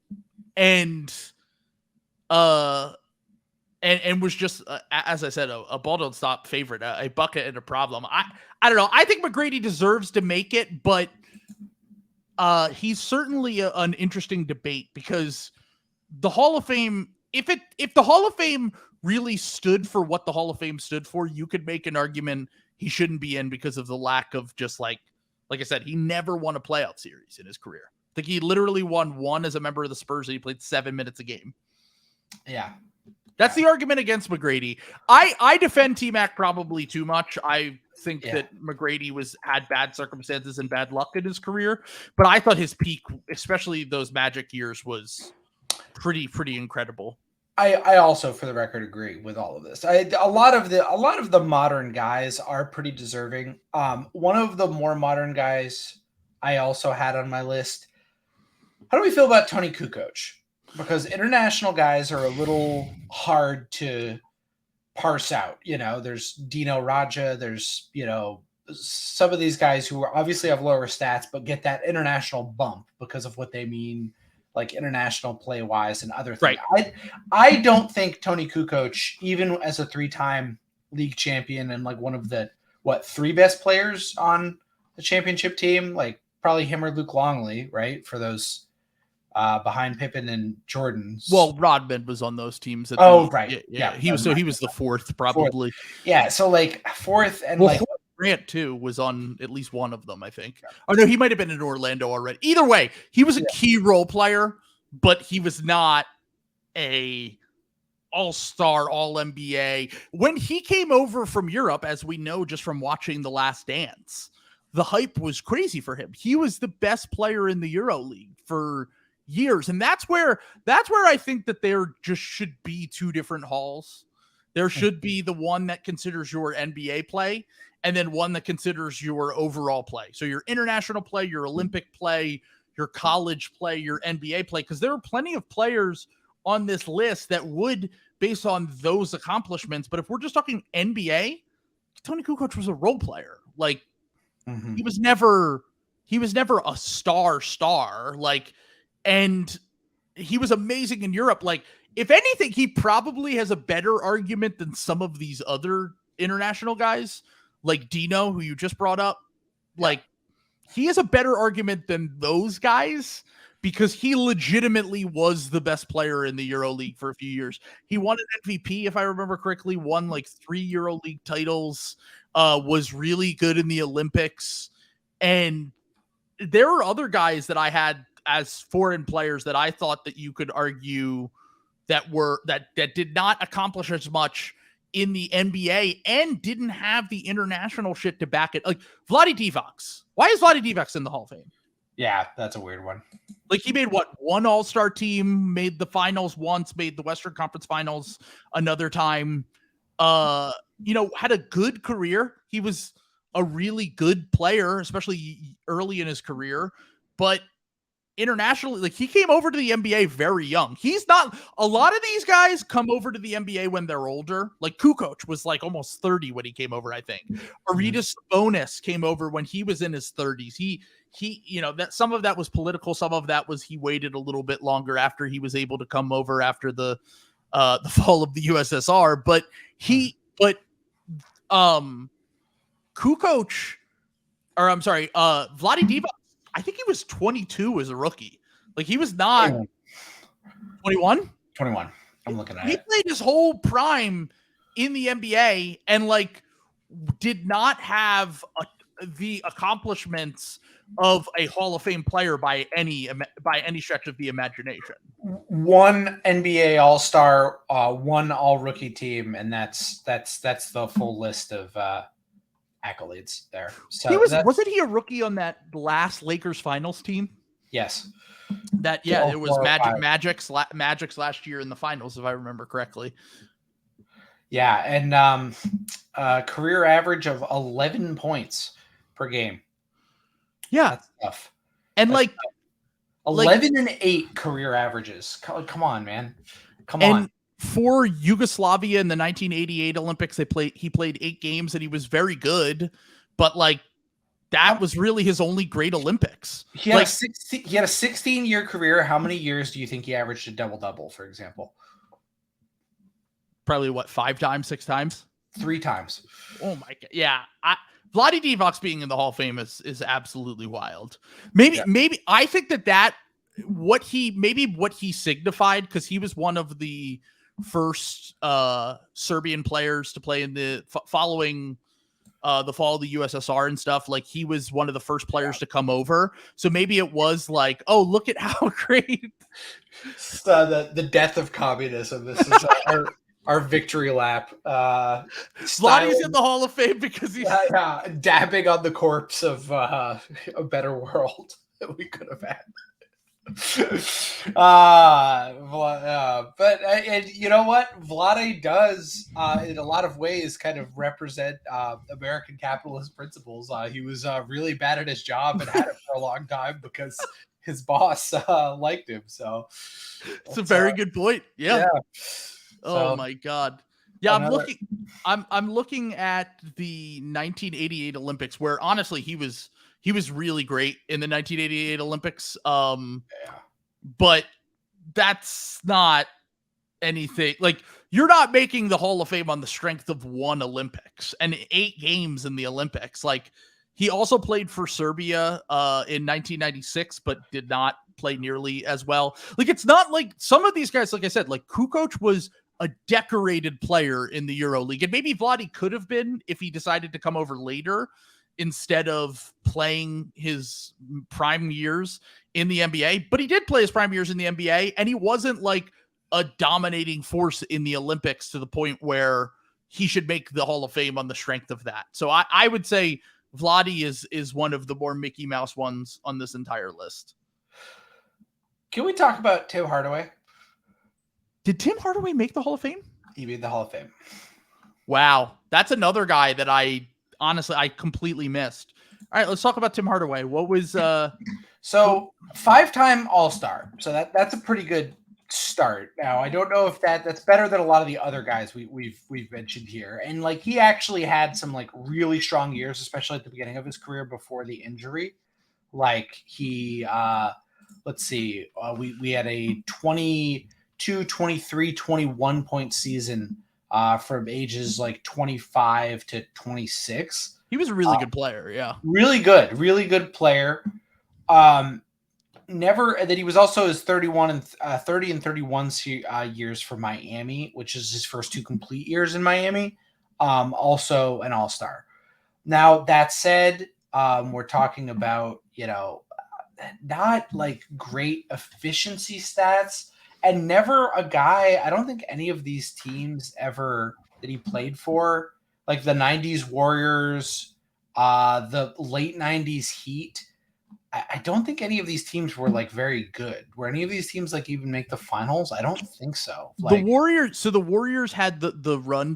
was just, as I said, a ball don't stop favorite, a bucket and a problem. I don't know. I think McGrady deserves to make it, but he's certainly an interesting debate because the Hall of Fame, if the Hall of Fame really stood for what the Hall of Fame stood for, you could make an argument he shouldn't be in because of the lack of just like I said, he never won a playoff series in his career. I think he literally won 1 as a member of the Spurs and he played 7 minutes a game. Yeah. That's the argument against McGrady. I defend T-Mac probably too much. I think that McGrady had bad circumstances and bad luck in his career, but I thought his peak, especially those Magic years, was pretty incredible. I also, for the record, agree with all of this. A lot of the modern guys are pretty deserving. One of the more modern guys I also had on my list. How do we feel about Tony Kukoc? Because international guys are a little hard to parse out. There's Dino Raja. There's some of these guys who obviously have lower stats, but get that international bump because of what they mean, like international play wise and other things. Right. I don't think Tony Kukoc, even as a 3-time league champion and like one of the 3 best players on the championship team, like probably him or Luke Longley, right? For those behind Pippen and Jordan. Well, Rodman was on those teams. Right. Yeah. He was the 4th probably. 4th. Yeah. So like 4th and Grant too was on at least one of them, I think. Oh no, he might have been in Orlando already. Either way, he was a key role player, but he was not a all-star, all-NBA. When he came over from Europe, as we know just from watching The Last Dance, the hype was crazy for him. He was the best player in the Euro League for years, and that's where I think that there just should be 2 different halls. There should be the one that considers your NBA play, and then one that considers your overall play. So your international play, your Olympic play, your college play, your NBA play, because there are plenty of players on this list that would, based on those accomplishments. But if we're just talking NBA, Tony Kukoc was a role player. Like he was never a star. Like, and he was amazing in Europe. Like, if anything, he probably has a better argument than some of these other international guys, like Dino, who you just brought up. Like, he has a better argument than those guys because he legitimately was the best player in the EuroLeague for a few years. He won an MVP, if I remember correctly, won like 3 EuroLeague titles, was really good in the Olympics. And there are other guys that I had as foreign players that I thought that you could argue that did not accomplish as much in the NBA and didn't have the international shit to back it. Like Vlade Divac. Why is Vlade Divac in the Hall of Fame? Yeah, that's a weird one. Like he made one all-star team, made the finals once, made the Western Conference Finals another time. Had a good career. He was a really good player, especially early in his career, but internationally, like he came over to the NBA very young. He's not, a lot of these guys come over to the NBA when they're older. Like Kukoc was like almost 30 when he came over, I think. Aretas Sabonis came over when he was in his 30s. He, you know, that some of that was political, some of that was he waited a little bit longer after he was able to come over after the fall of the USSR. But Kukoc, or I'm sorry, Vlade Divac, I think he was 22 as a rookie. Like he was not 21. 21. I'm looking at it. He played his whole prime in the NBA and like did not have the accomplishments of a Hall of Fame player by any stretch of the imagination. One NBA All-Star, one All-Rookie team, and that's the full list of accolades there. So wasn't he a rookie on that last Lakers finals team? Yes. That it was Magic's last year in the finals, if I remember correctly. Yeah, and career average of 11 points per game. Yeah, that's tough. And that's tough. 11 and 8 career averages. Come on, man. Come on. For Yugoslavia in the 1988 Olympics, he played 8 games and he was very good, but like that was really his only great Olympics. He had a 16-year career. How many years do you think he averaged a double-double, for example? Probably 5 times, 6 times? 3 times. Oh my God. Yeah. Vlade Divac being in the Hall of Fame is absolutely wild. Maybe I think that what he signified, because he was one of the first Serbian players to play in the following the fall of the USSR and stuff. Like he was one of the first players to come over. So maybe it was like, oh, look at how great the death of communism. This is our victory lap. Vlade's in the Hall of Fame because he's dabbing on the corpse of a better world that we could have had. But you know what, Vlade does in a lot of ways kind of represent American capitalist principles. He was really bad at his job and had it for a long time because his boss liked him. So it's a very good point. Yeah. Oh so, my God. Yeah, I'm looking at the 1988 Olympics, where honestly he was really great in the 1988 Olympics. But that's not anything. Like, you're not making the Hall of Fame on the strength of one Olympics and 8 games in the Olympics. Like, he also played for Serbia in 1996, but did not play nearly as well. Like, it's not like some of these guys, like I said, like Kukoc was a decorated player in the EuroLeague, and maybe Vlade could have been if he decided to come over later instead of playing his prime years in the NBA. But he did play his prime years in the NBA, and he wasn't like a dominating force in the Olympics to the point where he should make the Hall of Fame on the strength of that. So I would say Vlade is one of the more Mickey Mouse ones on this entire list. Can we talk about Tim Hardaway? Did Tim Hardaway make the Hall of Fame? He made the Hall of Fame. Wow. That's another guy that I completely missed. All right, let's talk about Tim Hardaway. What was so 5-time All-Star. So that's a pretty good start. Now, I don't know if that's better than a lot of the other guys we've mentioned here. And like he actually had some like really strong years, especially at the beginning of his career before the injury. Like he let's see, we had a 22, 23, 21 point season from ages like 25 to 26. He was a really good player. Yeah. Really good player. That he was also his 30 and 31 years for Miami, which is his first 2 complete years in Miami. Also an all-star. Now that said, we're talking about, not like great efficiency stats, and never a guy. I don't think any of these teams ever that he played for, like the 90s Warriors, the late 90s Heat. I don't think any of these teams were like very good. Were any of these teams like even make the finals? I don't think so. Like, the Warriors. So the Warriors had the run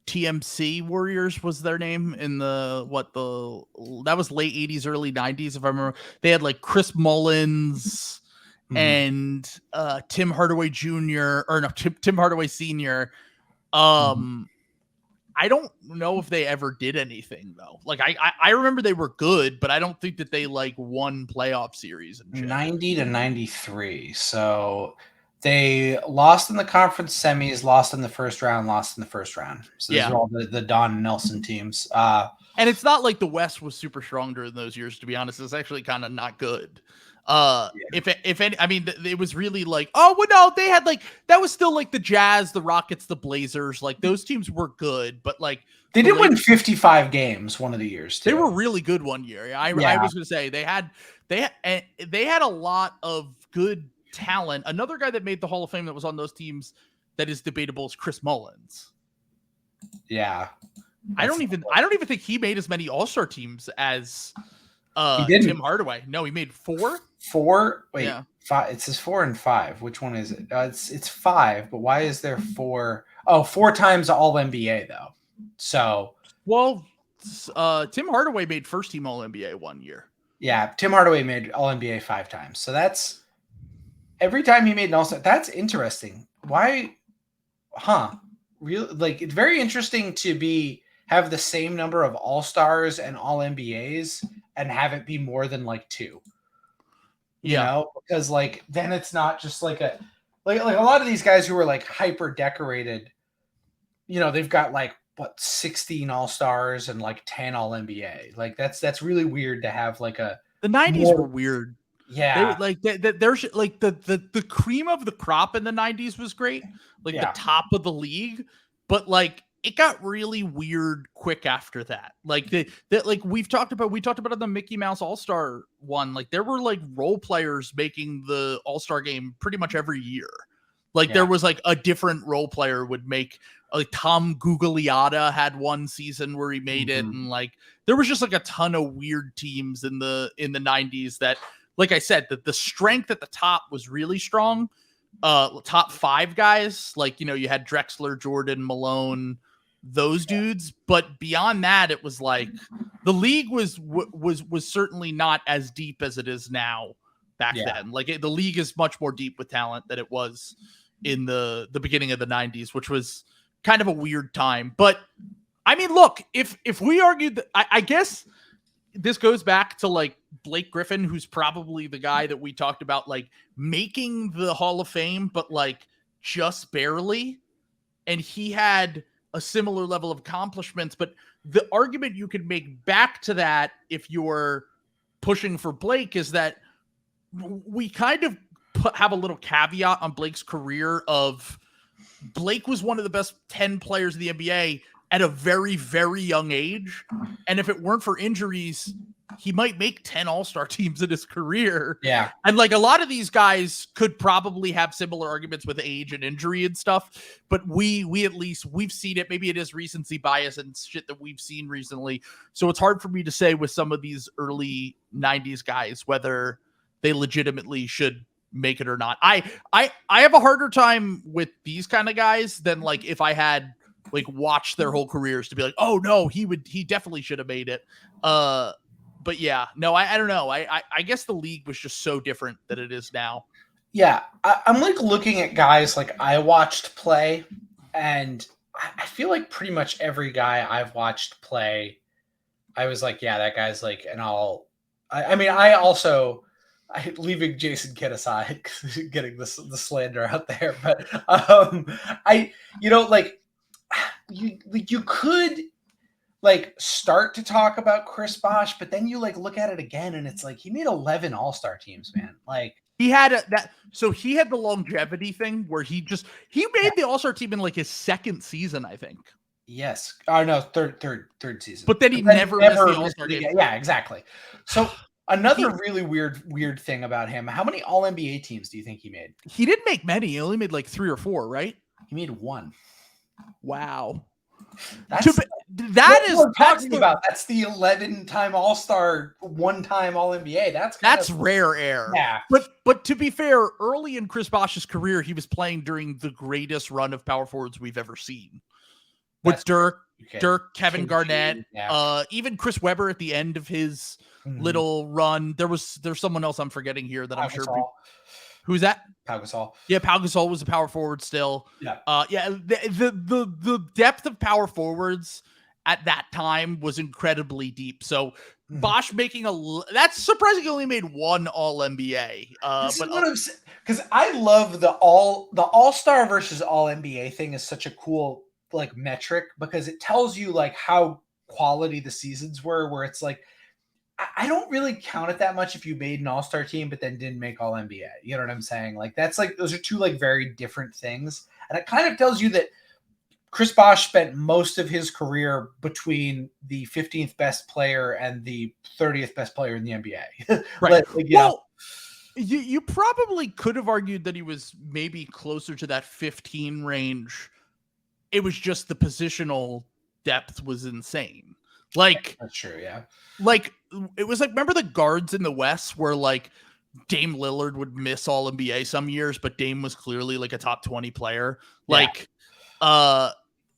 TMC Warriors was their name in that was late 80s, early 90s, if I remember. They had like Chris Mullins and Tim Hardaway Jr. or no, Tim Hardaway Sr. I don't know if they ever did anything though. Like I remember they were good, but I don't think that they like won playoff series and shit. 90 to 93. So they lost in the conference semis, lost in the first round, lost in the first round. So these are all the Don Nelson teams. And it's not like the West was super strong during those years, to be honest. It's actually kind of not good. If any, I mean, it was really like, oh, well, no, they had like, that was still like the Jazz, the Rockets, the Blazers. Like those teams were good, but like they did win 55 games one of the years too. They were really good one year. I was going to say they had a lot of good talent. Another guy that made the Hall of Fame that was on those teams that is debatable is Chris Mullins. Yeah. I don't even think he made as many All-Star teams as Tim Hardaway. No, he made 4. 4? Wait, yeah. 5. It says 4 and 5. Which one is it? It's 5, but why is there 4? Oh, 4 times All NBA though. So, well, Tim Hardaway made first team All NBA one year. Yeah, Tim Hardaway made All NBA 5 times. So that's every time he made an All-Star. That's interesting. Why? Really? Like, it's very interesting to have the same number of All-Stars and All NBAs and have it be more than like 2. You know, because like then it's not just like a lot of these guys who are like hyper decorated. You know, they've got like 16 All-Stars and like 10 All NBA. Like that's really weird to have like a. The 90s were weird. Yeah, there's like the cream of the crop in the 90s was great, like the top of the league, but like it got really weird quick after that. Like we talked about on the Mickey Mouse All-Star one. Like there were like role players making the All-Star game pretty much every year. Like there was like a different role player would make. Like Tom Gugliotta had one season where he made it, and like there was just like a ton of weird teams in the 90s that, like I said, that the strength at the top was really strong. Top 5 guys, like, you know, you had Drexler, Jordan, Malone, those dudes, but beyond that, it was like the league was certainly not as deep as it is now back then. Like the league is much more deep with talent than it was in the beginning of the 90s, which was kind of a weird time. But I mean, look, if we argued that, I guess this goes back to like Blake Griffin, who's probably the guy that we talked about, like making the Hall of Fame, but like just barely. And he had a similar level of accomplishments. But the argument you could make back to that, if you're pushing for Blake, is that we kind of have a little caveat on Blake's career of Blake was one of the best 10 players in the NBA at a very, very young age. And if it weren't for injuries, he might make 10 All-Star teams in his career. Yeah. And like a lot of these guys could probably have similar arguments with age and injury and stuff. But we've seen it. Maybe it is recency bias and shit that we've seen recently. So it's hard for me to say with some of these early 90s guys whether they legitimately should make it or not. I have a harder time with these kind of guys than like if I had like watched their whole careers to be like, oh no, he definitely should have made it. But yeah, no, I don't know. I guess the league was just so different than it is now. Yeah, I'm like looking at guys like I watched play, and I feel like pretty much every guy I've watched play, I was like, yeah, that guy's like an all. I mean, leaving Jason Kidd aside, getting the slander out there, but you could like start to talk about Chris Bosh, but then you like look at it again and it's like he made 11 All-Star teams, man. Like he had so he had the longevity thing where he made the All-Star team in like his second season, I think. Yes. Oh no, third season. But then he never missed the All-Star game. Yeah, exactly. So another really weird thing about him. How many All NBA teams do you think he made? He didn't make many. He only made like 3 or 4, right? He made 1. Wow. That's the 11-time All-Star, 1-time All NBA. That's rare air. Yeah. But to be fair, early in Chris Bosh's career, he was playing during the greatest run of power forwards we've ever seen. with Dirk, Okay. Kevin Garnett, Yeah. even Chris Webber at the end of his little run. There's someone else I'm forgetting here that I'm sure. Who's that? Pau Gasol. Yeah, Pau Gasol was a power forward still. Yeah. The depth of power forwards at that time was incredibly deep. So Bosch making that's surprising. He only made one All NBA. This is what I'm saying, because I love the All-Star versus All NBA thing is such a cool like metric because it tells you like how quality the seasons were. Where it's like I don't really count it that much if you made an All-Star team but then didn't make All NBA. You know what I'm saying? Like that's like those are two like very different things, and it kind of tells you that Chris Bosh spent most of his career between the 15th best player and the 30th best player in the NBA. Right. You probably could have argued that he was maybe closer to that 15 range. It was just the positional depth was insane. Like that's true, yeah. Like it was like, remember the guards in the West where like Dame Lillard would miss All NBA some years, but Dame was clearly like a top 20 player. Like,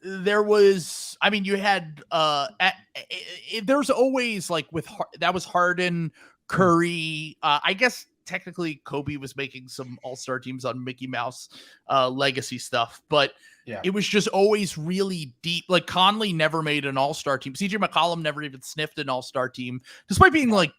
there was, I mean, you had, there's always like that was Harden, Curry. I guess technically Kobe was making some all-star teams on Mickey Mouse legacy stuff, but it was just always really deep. Like Conley never made an all-star team. CJ McCollum never even sniffed an all-star team, despite being like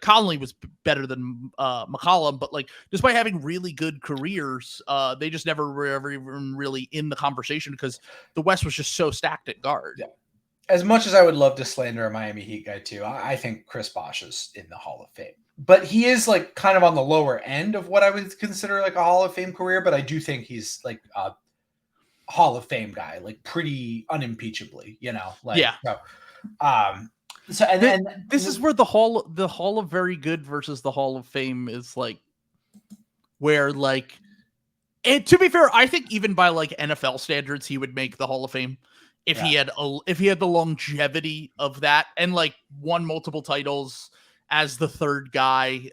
Conley was better than McCollum, but like despite having really good careers, they just never were ever even really in the conversation because the West was just so stacked at guard. Yeah. As much as I would love to slander a Miami Heat guy too, I think Chris Bosh is in the Hall of Fame. But he is like kind of on the lower end of what I would consider like a Hall of Fame career. But I do think he's like a Hall of Fame guy, like pretty unimpeachably, you know. Like, yeah. So and this is where the Hall of Very Good versus the Hall of Fame is like, where like, and to be fair, I think even by like NFL standards, he would make the Hall of Fame if he had the longevity of that and like won multiple titles as the third guy.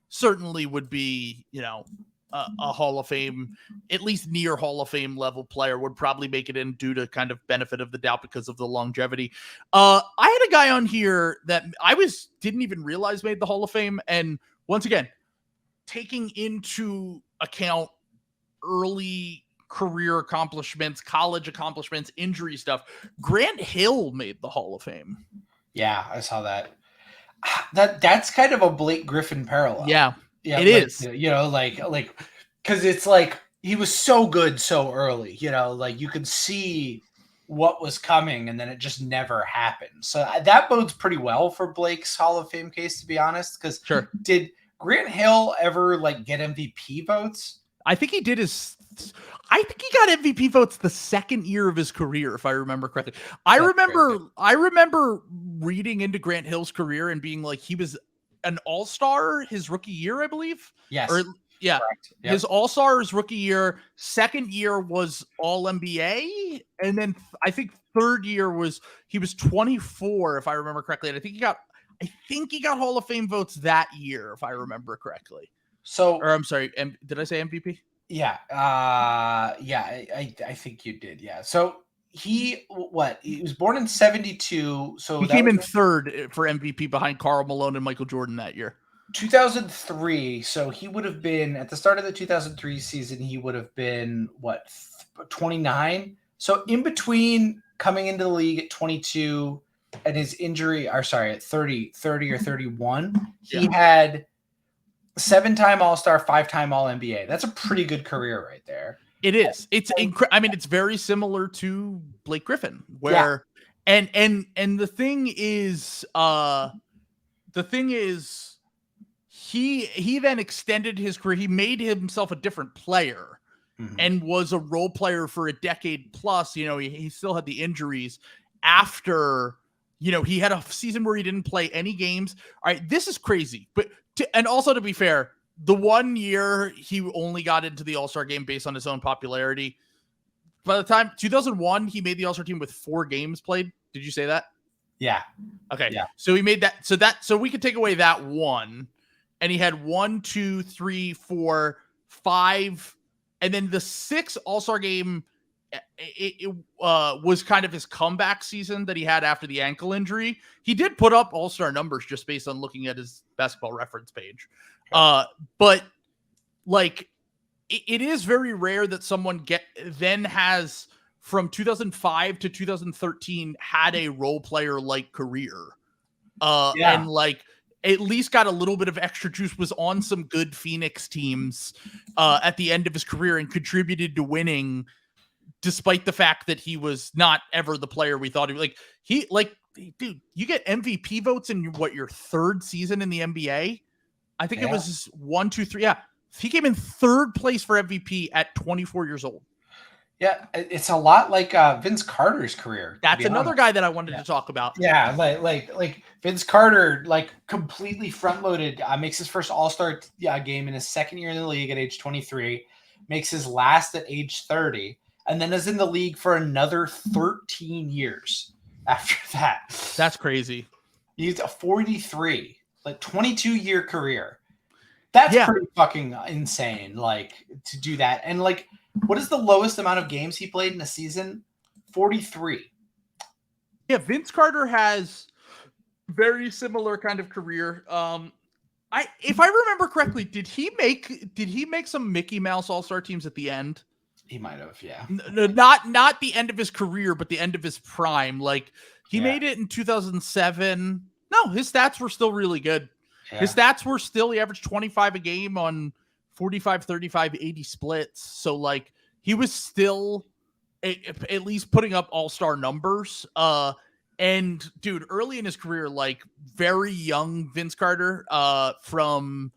Certainly would be, you know, a Hall of Fame, at least near Hall of Fame level player, would probably make it in due to kind of benefit of the doubt because of the longevity. I had a guy on here that I didn't even realize made the Hall of Fame. And once again, taking into account early career accomplishments, college accomplishments, injury stuff, Grant Hill made the Hall of Fame. Yeah, I saw that. That's kind of a Blake Griffin parallel. Yeah, it is. You know, like because it's like he was so good so early. You know, like you could see what was coming, and then it just never happened. So that bodes pretty well for Blake's Hall of Fame case, to be honest. Because did Grant Hill ever like get MVP votes? I think he did I think he got MVP votes the second year of his career, if I remember correctly. I remember reading into Grant Hill's career and being like, he was an all-star his rookie year, I believe. Yes. Yep. His all-star his rookie year. Second year was all NBA. And then I think third year he was 24, if I remember correctly. And I think he got Hall of Fame votes that year, if I remember correctly. Or I'm sorry, did I say MVP? Yeah. I think you did. Yeah. So he was born in 1972. So he came in third for MVP behind Karl Malone and Michael Jordan that year. 2003. So he would have been at the start of the 2003 season. He would have been 29. So in between coming into the league at 22 and his injury, at 30 or 31, he had 7-time All-Star, 5-time All-NBA. That's a pretty good career right there. It is. It's I mean, it's very similar to Blake Griffin, where and the thing is he then extended his career. He made himself a different player and was a role player for a decade plus. You know, he still had the injuries after, you know, he had a season where he didn't play any games. All right, this is crazy, but and also, to be fair, the 1 year he only got into the All-Star game based on his own popularity. By the time 2001, he made the All-Star team with 4 games played. Did you say that? Yeah. Okay. Yeah. So he made that. So we could take away that one, and he had 1, 2, 3, 4, 5, and then the 6th All-Star game was kind of his comeback season that he had after the ankle injury. He did put up all-star numbers just based on looking at his basketball reference page. But like it is very rare that someone has from 2005 to 2013 had a role player like career. And like at least got a little bit of extra juice, was on some good Phoenix teams at the end of his career and contributed to winning, despite the fact that he was not ever the player we thought he was. Dude, you get MVP votes in your third season in the NBA. I think it was 1, 2, 3. Yeah. He came in third place for MVP at 24 years old. Yeah, it's a lot like Vince Carter's career. That's another guy that I wanted to talk about. Yeah, like Vince Carter, like completely front loaded. Makes his first All-Star game in his second year in the league at age 23. Makes his last at age 30, and then is in the league for another 13 years after that. That's crazy. He's a 43, like 22-year career. That's pretty fucking insane. Like to do that, and like. What is the lowest amount of games he played in a season? 43. Yeah, Vince Carter has very similar kind of career. If I remember correctly, did he make some Mickey Mouse All-Star teams at the end? He might have, yeah. Not the end of his career, but the end of his prime. Like he made it in 2007. No, his stats were still really good. Yeah. His stats were still, he averaged 25 a game on 45, 35, 80 splits. So like he was still at least putting up all-star numbers. And dude, early in his career, like very young Vince Carter, from,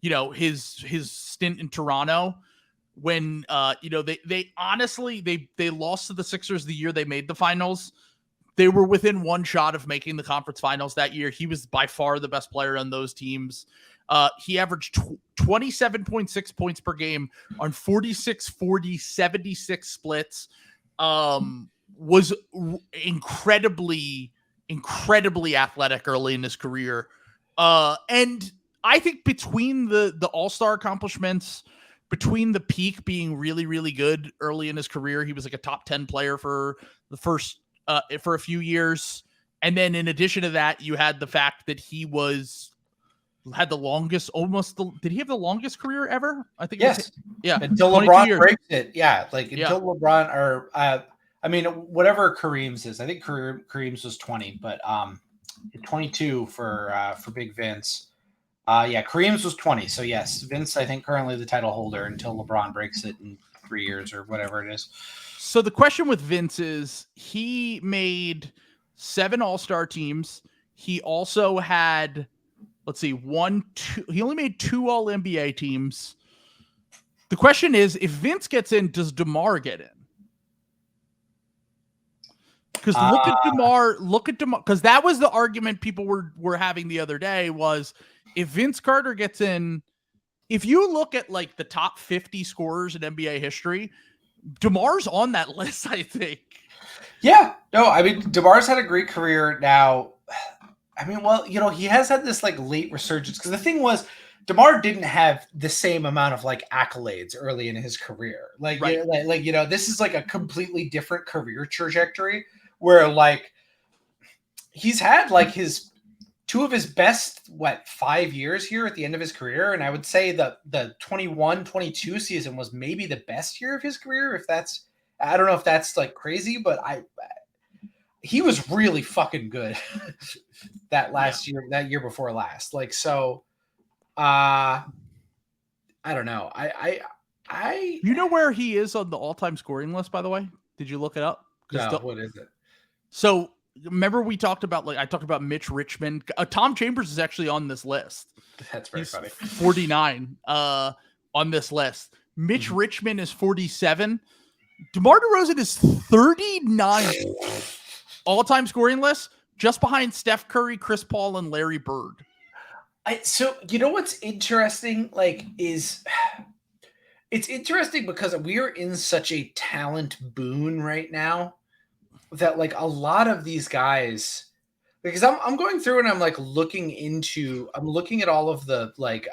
his stint in Toronto when, they honestly, they lost to the Sixers the year they made the finals. They were within one shot of making the conference finals that year. He was by far the best player on those teams. He averaged 27.6 points per game on 46, 40, 76 splits. Was incredibly athletic early in his career. And I think between the all-star accomplishments, between the peak being really, really good early in his career, he was like a top 10 player for the first, for a few years. And then in addition to that, you had the fact that he had the longest, did he have the longest career ever? I think. Yes. Yeah. Until LeBron breaks it. Yeah. Like until LeBron whatever Kareem's is. I think Kareem's was 20, but 22 for Big Vince. Kareem's was 20. So yes, Vince, I think currently the title holder until LeBron breaks it in 3 years or whatever it is. So the question with Vince is he made 7 all-star teams. He also had, let's see, he only made 2 all-NBA teams. The question is, if Vince gets in, does DeMar get in? Because look at DeMar, because that was the argument people were having the other day was if Vince Carter gets in, if you look at like the top 50 scorers in NBA history, DeMar's on that list, I think. Yeah. No, I mean, DeMar's had a great career now. I mean, well, he has had this like late resurgence because the thing was DeMar didn't have the same amount of like accolades early in his career. Like, right. This is like a completely different career trajectory where like he's had like his 2 of his best, 5 years here at the end of his career. And I would say the 21-22 season was maybe the best year of his career. If that's, I don't know if that's like crazy, but he was really fucking good that year before last. Like, so, I don't know. You know where he is on the all-time scoring list, by the way? Did you look it up? No, what is it? So remember I talked about Mitch Richmond. Tom Chambers is actually on this list. That's very funny. 49 on this list. Mitch Richmond is 47. DeMar DeRozan is 39 all-time scoring list, just behind Steph Curry, Chris Paul, and Larry Bird. So you know what's interesting? Like, it's interesting because we are in such a talent boon right now that like a lot of these guys, because I'm going through and I'm like looking at all of the like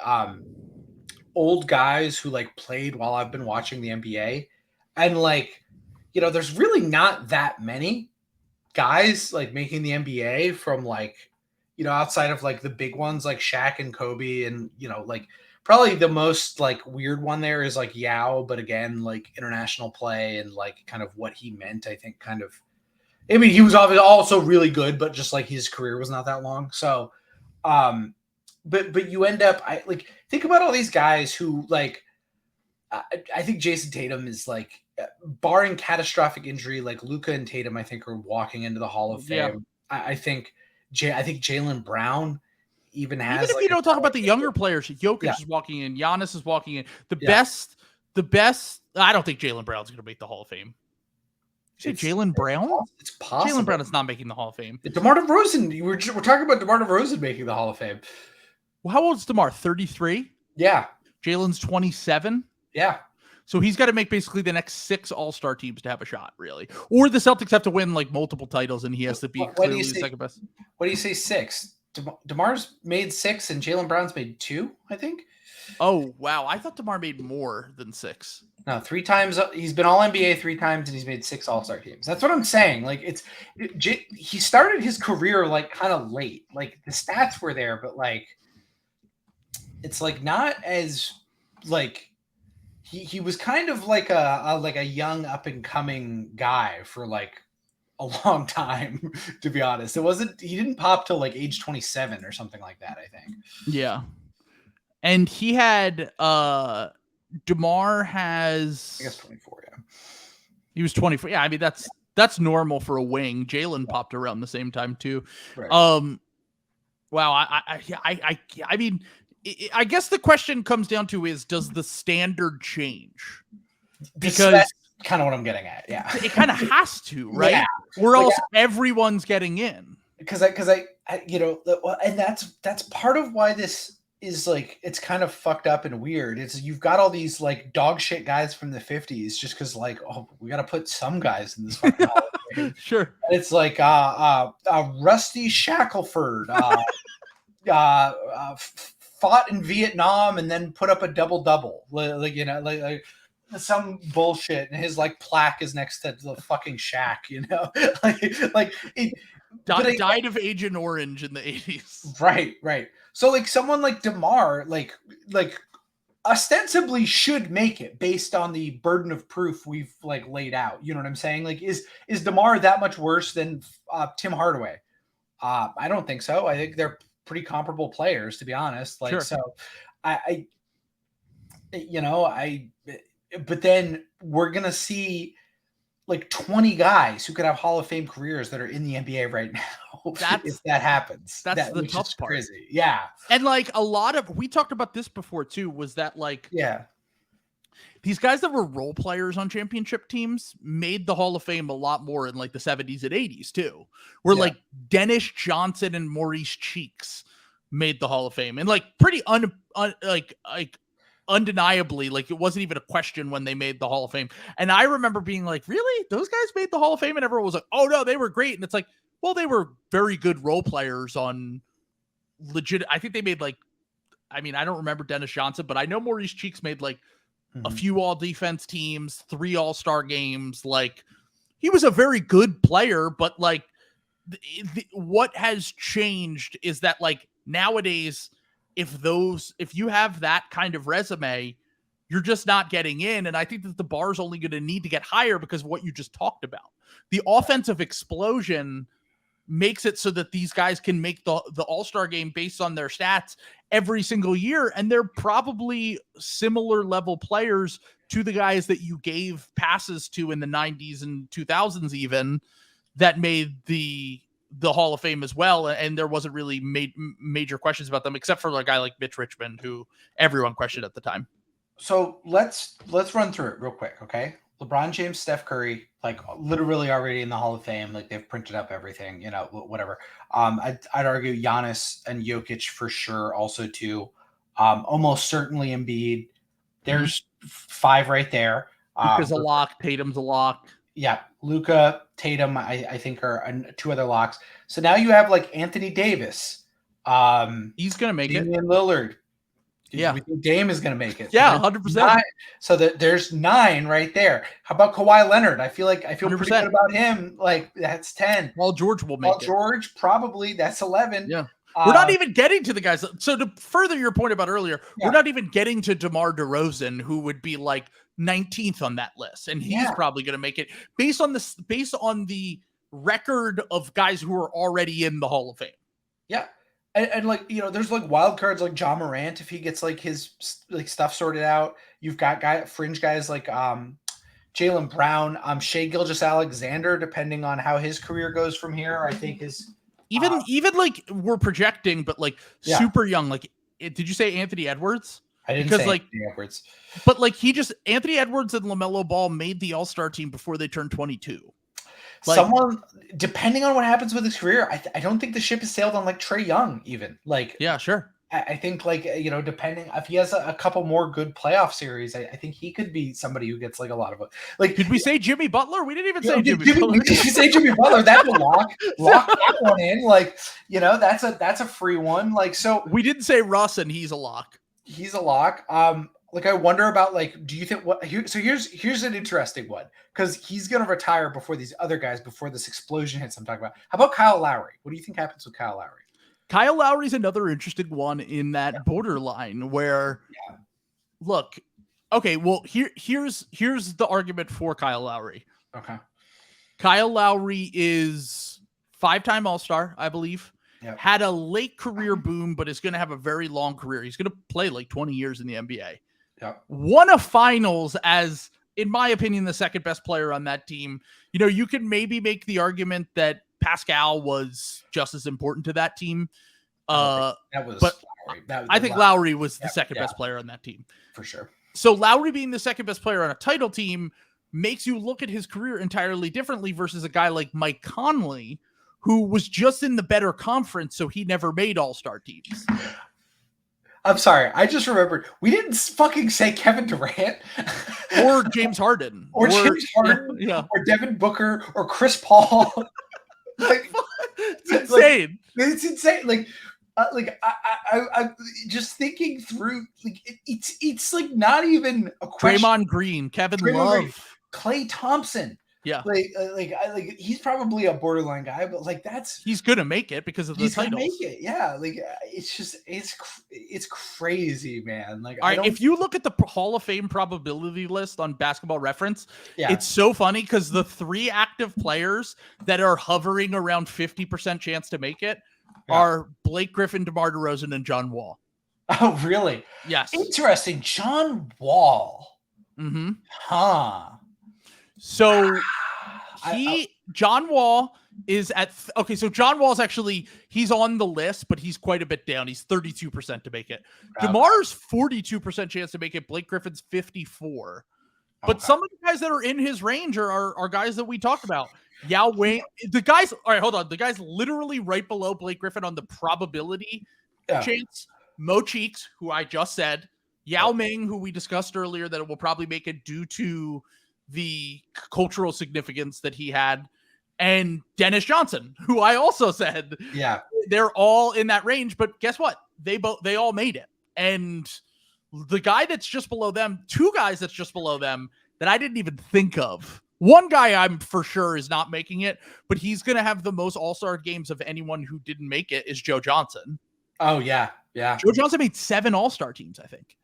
old guys who like played while I've been watching the NBA, and like there's really not that many guys like making the NBA from like, outside of like the big ones like Shaq and Kobe, and like probably the most like weird one there is like Yao, but again, like international play and like kind of what he meant, I think kind of, I mean, he was obviously also really good, but just like his career was not that long. So, but you end up, I like think about all these guys who like, I think Jason Tatum is like, barring catastrophic injury, like Luka and Tatum, I think are walking into the Hall of Fame. Yeah. I think Jaylen Brown even has. Even if like you don't talk about the younger players, Jokic Yeah. is walking in, Giannis is walking in. The best. I don't think Jaylen Brown's going to make the Hall of Fame. Say Jaylen Brown? It's possible. Jaylen Brown is not making the Hall of Fame. DeMar DeRozan. We're talking about DeMar DeRozan making the Hall of Fame. Well, how old is DeMar? 33? Yeah. Jalen's 27? Yeah. So he's got to make basically the next 6 all-star teams to have a shot, really. Or the Celtics have to win like multiple titles, and he has to be clearly the second best. What do you say 6? DeMar's made 6, and Jaylen Brown's made 2, I think. Oh, wow. I thought DeMar made more than 6. No, 3 times. He's been All-NBA 3 times, and he's made 6 All-Star teams. That's what I'm saying. Like, he started his career like kind of late. Like the stats were there, but like it's like not as like he was kind of like a young up and coming guy for like a long time, to be honest. He didn't pop till like age 27 or something like that, I think. Yeah. And he had DeMar has, I guess 24, yeah. He was 24. Yeah, I mean that's normal for a wing. Jalen popped around the same time too. Right. Wow, I mean, I guess the question comes down to is, does the standard change? Because that's kind of what I'm getting at. Yeah, it kind of has to, right? Yeah. Or else everyone's getting in. Because I and that's part of why this is like, it's kind of fucked up and weird. It's you've got all these like dog shit guys from the 50s just because like, oh, we got to put some guys in this fucking Hall of Fame. Sure. And it's like Rusty Shackelford fought in Vietnam and then put up a double-double, like some bullshit, and his like plaque is next to the fucking Shaq, died of Agent Orange in the 80s. Right. So like someone like DeMar, like ostensibly should make it based on the burden of proof we've like laid out. You know what I'm saying? Like, is DeMar that much worse than Tim Hardaway? I don't think so. I think they're pretty comparable players, to be honest. Like, sure. So but then we're going to see like 20 guys who could have Hall of Fame careers that are in the NBA right now. If that happens. That's the tough part. Crazy. Yeah. And like we talked about this before too, was that like, yeah, these guys that were role players on championship teams made the Hall of Fame a lot more in like the 70s and 80s too. Where like Dennis Johnson and Maurice Cheeks made the Hall of Fame, and like pretty undeniably, like it wasn't even a question when they made the Hall of Fame. And I remember being like, really? Those guys made the Hall of Fame? And everyone was like, oh no, they were great. And it's like, well, they were very good role players on legit. I think they made like, I mean, I don't remember Dennis Johnson, but I know Maurice Cheeks made like a few all defense teams, 3 all-star games. Like, he was a very good player, but like what has changed is that like nowadays, if you have that kind of resume, you're just not getting in. And I think that the bar is only going to need to get higher because of what you just talked about. The offensive explosion makes it so that these guys can make the all-star game based on their stats every single year. And they're probably similar level players to the guys that you gave passes to in the 90s and 2000s, even, that made the Hall of Fame as well. And there wasn't really major questions about them, except for a guy like Mitch Richmond, who everyone questioned at the time. So let's run through it real quick. Okay. LeBron James, Steph Curry, like literally already in the Hall of Fame. Like, they've printed up everything, whatever. I'd argue Giannis and Jokic for sure. Also too, almost certainly Embiid. There's 5 right there. Luka's a lock. Tatum's a lock. Yeah. Luka, Tatum, I think are 2 other locks. So now you have like Anthony Davis. He's going to make Damian Lillard. Yeah. We think Dame is going to make it. Yeah, So 100%. So there's 9 right there. How about Kawhi Leonard? I feel pretty 100%. good about him. Like that's 10. Paul George will make Paul George, probably that's 11. Yeah. We're not even getting to the guys. So to further your point about earlier, Yeah. we're not even getting to DeMar DeRozan, who would be like 19th on that list, and he's probably going to make it based on the record of guys who are already in the Hall of Fame. Yeah. And like, you know, there's like wild cards like John Morant if he gets like his like stuff sorted out. You've got fringe guys like Jaylen Brown, Shai Gilgeous-Alexander, depending on how his career goes from here, I think is even like we're projecting, but like super young. Like, did you say Anthony Edwards? I didn't say Anthony Edwards, but like Anthony Edwards and LaMelo Ball made the All-Star team before they turned 22. Like, someone, depending on what happens with his career, I don't think the ship has sailed on like Trae Young even. Like, yeah, sure. I think like, you know, depending if he has a couple more good playoff series, I think he could be somebody who gets like a lot of like. Did we say Jimmy Butler? We didn't even say Jimmy Butler. Did you say Jimmy Butler? That's a lock that one in. Like, you know, that's a free one. Like, so we didn't say Russ, and he's a lock. He's a lock. Like I wonder about like, do you think here's an interesting one because he's gonna retire before these other guys before this explosion hits I'm talking about. How about Kyle Lowry? What do you think happens with Kyle Lowry? Kyle Lowry's another interesting one in that borderline where look, okay, well here's the argument for Kyle Lowry. Okay. Kyle Lowry is 5-time All-Star, I believe. Yep. Had a late career boom, but is going to have a very long career. He's going to play like 20 years in the NBA. Yep. Won a finals as, in my opinion, the second best player on that team. You know, you can maybe make the argument that Pascal was just as important to that team. I think Lowry was the second best player on that team. For sure. So Lowry being the second best player on a title team makes you look at his career entirely differently versus a guy like Mike Conley, who was just in the better conference, so he never made all-star teams. I'm sorry. I just remembered. We didn't fucking say Kevin Durant. Or James Harden. Or James Harden. Yeah. Or Devin Booker. Or Chris Paul. Like, it's insane. Like, it's insane. Like I'm just thinking through. Like it's like not even a question. Draymond Green, Kevin Love, Klay Thompson. Yeah, like he's probably a borderline guy, but like he's gonna make it because of the titles. Make it, yeah. Like it's crazy, man. Like, all right, if you look at the Hall of Fame probability list on Basketball Reference, yeah, it's so funny because the 3 active players that are hovering around 50% chance to make it are Blake Griffin, DeMar DeRozan, and John Wall. Oh, really? Yes. Interesting, John Wall. Mm-hmm. Huh. So John Wall is at so John Wall's actually he's on the list, but he's quite a bit down. He's 32% to make it. DeMar's 42% chance to make it. Blake Griffin's 54. But some of the guys that are in his range are guys that we talked about. Yao Wing, the guys. All right, hold on. The guys literally right below Blake Griffin on the probability chance. Mo Cheeks, who I just said. Yao Ming, who we discussed earlier, that it will probably make it due to the cultural significance that he had, and Dennis Johnson, who I also said, they're all in that range. But guess what? They all made it. And the guy that's just below them, 2 guys that's just below them that I didn't even think of. One guy I'm for sure is not making it, but he's going to have the most all-star games of anyone who didn't make it is Joe Johnson. Oh yeah. Yeah. Joe Johnson made 7 all-star teams, I think.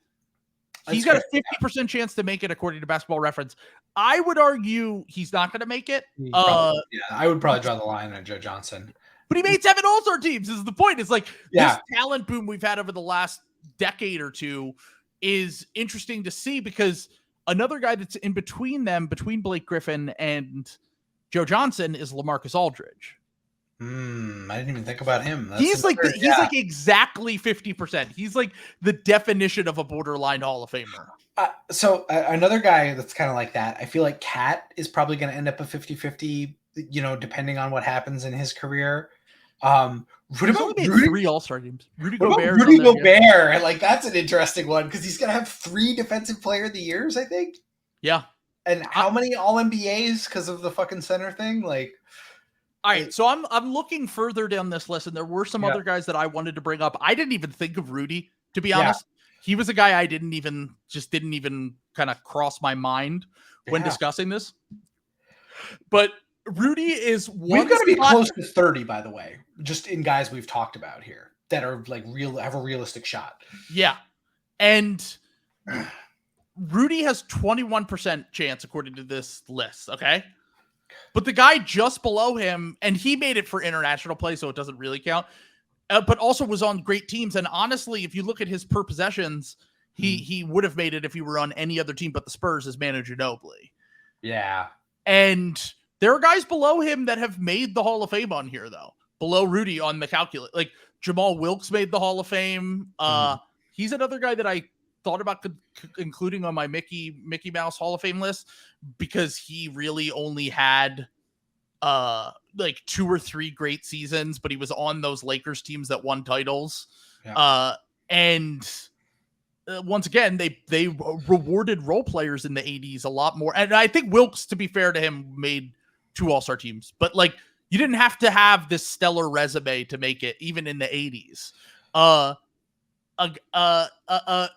He's got a 50% chance to make it according to Basketball Reference. I would argue he's not going to make it. I would probably draw the line on Joe Johnson. But he made 7 all-star teams is the point. It's like this talent boom we've had over the last decade or two is interesting to see because another guy that's in between them, between Blake Griffin and Joe Johnson, is LaMarcus Aldridge. I didn't even think about him. He's like exactly 50%. He's like the definition of a borderline Hall of Famer. So another guy that's kind of like that, I feel like Cat is probably going to end up a 50-50, you know, depending on what happens in his career. He's only made 3 All-Star games. Rudy Gobert. Like that's an interesting one because he's going to have 3 Defensive Player of the Years, I think. Yeah. And how many All-NBAs because of the fucking center thing? Like, all right, so I'm looking further down this list, and there were some other guys that I wanted to bring up. I didn't even think of Rudy, to be honest. He was a guy I didn't even kind of cross my mind when discussing this. But Rudy is one. We've got to be close to 30, by the way, just in guys we've talked about here that are like have a realistic shot. Yeah. And Rudy has 21% chance according to this list. Okay. But the guy just below him, and he made it for international play, so it doesn't really count, but also was on great teams. And honestly, if you look at his per possessions, he would have made it if he were on any other team but the Spurs as Manu Ginobili. Yeah. And there are guys below him that have made the Hall of Fame on here, though. Below Rudy on the calculate. Like Jamal Wilkes made the Hall of Fame. He's another guy that I thought about including on my Mickey Mouse Hall of Fame list because he really only had like 2 or 3 great seasons, but he was on those Lakers teams that won titles. Yeah. Once again, they rewarded role players in the 80s a lot more. And I think Wilkes, to be fair to him, made 2 All-Star teams, but like you didn't have to have this stellar resume to make it even in the 80s.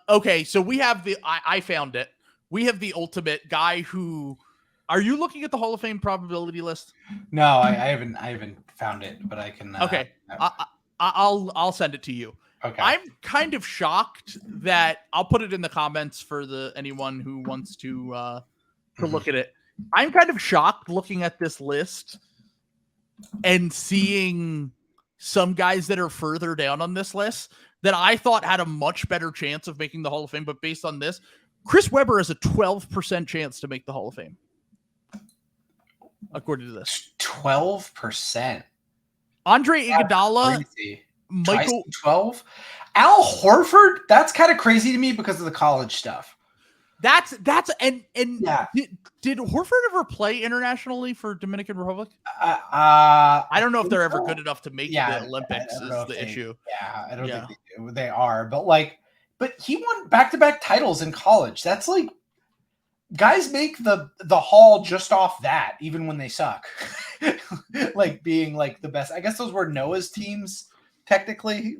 Okay, so we have I found it. We have the ultimate guy who. Are you looking at the Hall of Fame probability list? No, I haven't found it, but I can. Okay, I'll send it to you. Okay. I'm kind of shocked that I'll put it in the comments for anyone who wants to look at it. I'm kind of shocked looking at this list and seeing some guys that are further down on this list that I thought had a much better chance of making the Hall of Fame. But based on this, Chris Webber has a 12% chance to make the Hall of Fame. According to this. 12%. Andre Iguodala, Michael 12. Al Horford, that's kind of crazy to me because of the college stuff. That's and yeah. Did Horford ever play internationally for Dominican Republic? I don't know if they're ever good enough to make the Olympics is the issue. Yeah, I don't think they are. But he won back-to-back titles in college. That's like guys make the hall just off that, even when they suck. Like being like the best. I guess those were Noah's teams technically.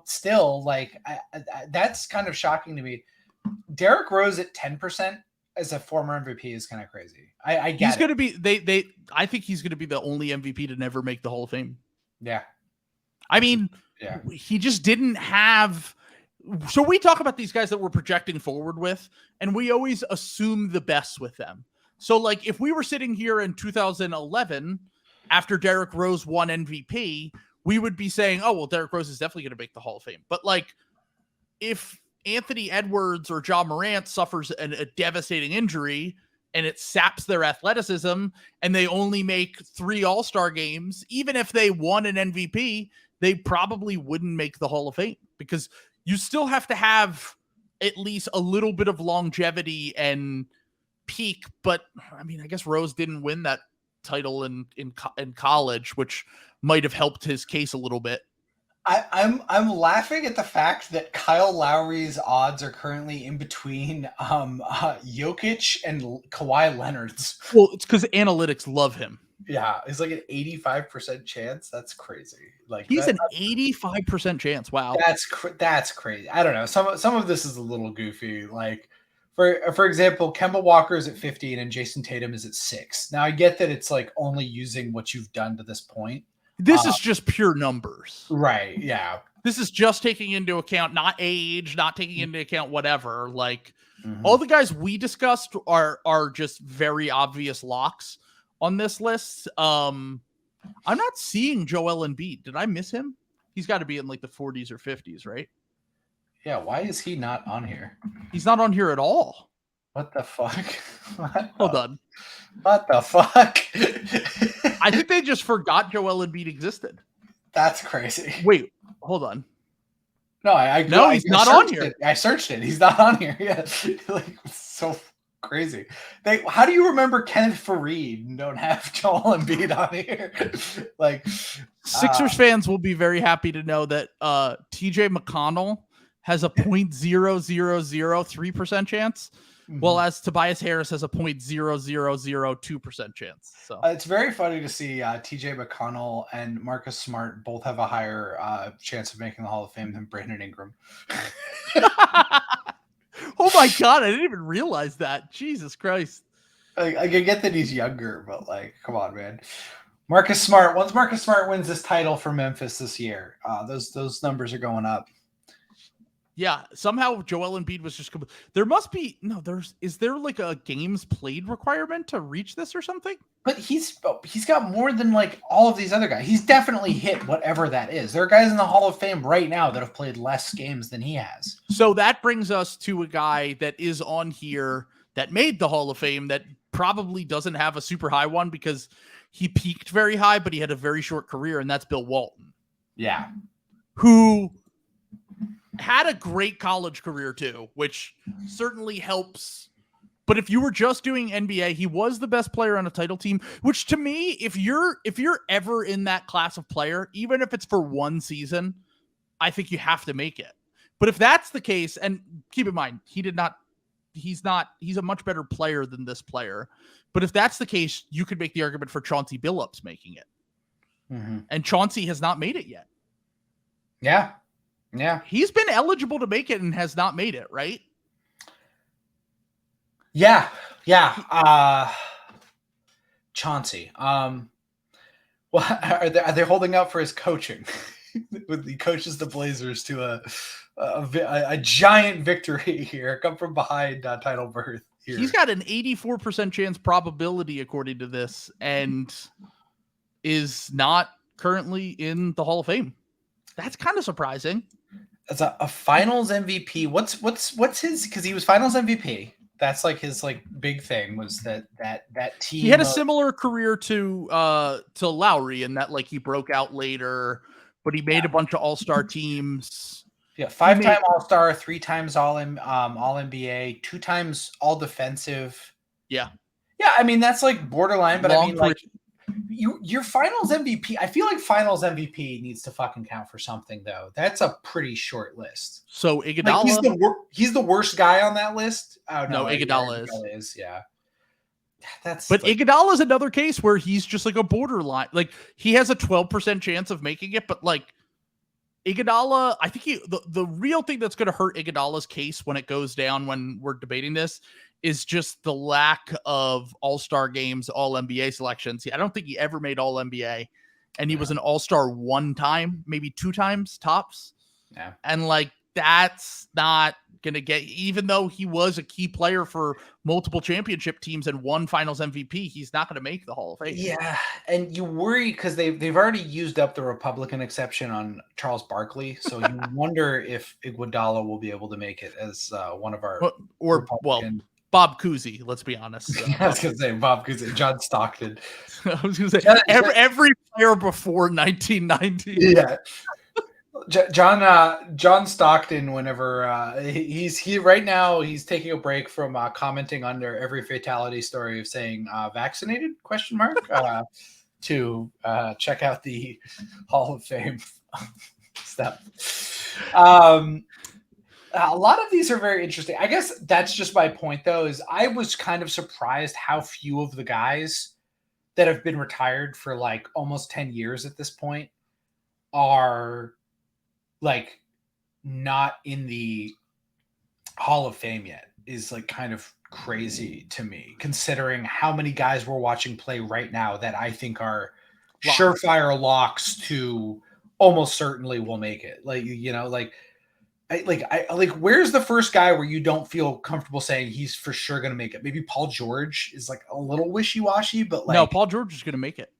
Still like that's kind of shocking to me. Derrick Rose at 10% as a former MVP is kind of crazy. I get he's going to be I think he's going to be the only MVP to never make the Hall of Fame. Yeah. I mean, he just didn't have. So we talk about these guys that we're projecting forward with, and we always assume the best with them. So like if we were sitting here in 2011 after Derrick Rose won MVP, we would be saying, oh, well, Derrick Rose is definitely going to make the Hall of Fame. But like if Anthony Edwards or Ja Morant suffers a devastating injury and it saps their athleticism and they only make 3 All-Star games, even if they won an MVP, they probably wouldn't make the Hall of Fame because you still have to have at least a little bit of longevity and peak. But I mean, I guess Rose didn't win that title in college, which might have helped his case a little bit. I'm laughing at the fact that Kyle Lowry's odds are currently in between Jokic and Kawhi Leonard's. Well, it's because analytics love him. Yeah, it's like an 85% chance. That's crazy. Like he's an 85% chance. Wow, that's crazy. I don't know. Some of this is a little goofy. Like for example, Kemba Walker is at 15 and Jason Tatum is at 6. Now I get that it's like only using what you've done to this point. This is just pure numbers. Right. Yeah. This is just taking into account not age, not taking into account whatever. Like all the guys we discussed are just very obvious locks on this list. I'm not seeing Joel Embiid. Did I miss him? He's got to be in like the 40s or 50s, right? Yeah. Why is he not on here? He's not on here at all. What the fuck? Hold on. What the fuck? I think they just forgot Joel Embiid existed. That's crazy. Wait, hold on. No, he's not on here. I searched it. He's not on here. Yeah, like so crazy. How do you remember Kenneth Faried and don't have Joel Embiid on here? Like Sixers fans will be very happy to know that TJ McConnell has a 0.0003% chance. Well, as Tobias Harris has a 0.0002% chance. So it's very funny to see TJ McConnell and Marcus Smart both have a higher chance of making the Hall of Fame than Brandon Ingram. Oh my God, I didn't even realize that. Jesus Christ. I get that he's younger, but like, come on, man. Marcus Smart, once Marcus Smart wins this title for Memphis this year, those numbers are going up. Yeah, somehow Joel Embiid was just there must be is there like a games played requirement to reach this or something? But he's got more than like all of these other guys. He's definitely hit whatever that is. There are guys in the Hall of Fame right now that have played less games than he has. So that brings us to a guy that is on here that made the Hall of Fame that probably doesn't have a super high one because he peaked very high, but he had a very short career, and that's Bill Walton. Yeah. Who had a great college career too, which certainly helps. But if you were just doing NBA, he was the best player on a title team, which to me, if you're ever in that class of player, even if it's for one season, I think you have to make it. But if that's the case, and keep in mind, he's a much better player than this player. But if that's the case, you could make the argument for Chauncey Billups making it. Mm-hmm. And Chauncey has not made it yet. Yeah. Yeah. He's been eligible to make it and has not made it, right? Yeah. Yeah. Chauncey. Well, are they holding out for his coaching? He coaches the Blazers to a giant victory here, come from behind title berth here. He's got an 84% chance probability according to this, and is not currently in the Hall of Fame. That's kind of surprising. As a Finals MVP, what's his? Because he was Finals MVP. That's like his big thing was that team. He had a similar career to Lowry in that he broke out later, but he made a bunch of All-Star teams. Yeah, 5-time All-Star, 3 times All NBA, 2 times All Defensive. Yeah. Yeah, I mean that's borderline, but your Finals MVP. I feel like Finals MVP needs to fucking count for something though. That's a pretty short list. So Iguodala, he's the worst guy on that list. Oh no, Iguodala is. Yeah. But Iguodala is another case where he's just a borderline. He has a 12% chance of making it, but Iguodala, I think the real thing that's going to hurt Iguodala's case when it goes down when we're debating this is just the lack of All-Star games, All-NBA selections. I don't think he ever made All-NBA, and he was an All-Star 1 time, maybe 2 times tops. Yeah. And that's not going to get, even though he was a key player for multiple championship teams and won Finals MVP, he's not going to make the Hall of Fame. Yeah, and you worry because they've already used up the Republican exception on Charles Barkley, so you wonder if Iguodala will be able to make it as one of our Bob Cousy, let's be honest. I was going to say Bob Cousy, John Stockton. I was going to say every player before 1990. Yeah. John Stockton, whenever he right now he's taking a break from commenting under every fatality story of saying vaccinated ? To check out the Hall of Fame stuff. A lot of these are very interesting. I guess that's just my point, though, is I was kind of surprised how few of the guys that have been retired for almost 10 years at this point are not in the Hall of Fame yet is kind of crazy to me, considering how many guys we're watching play right now that I think are surefire locks to almost certainly will make it. Where's the first guy where you don't feel comfortable saying he's for sure going to make it? Maybe Paul George is a little wishy-washy, but no, Paul George is going to make it.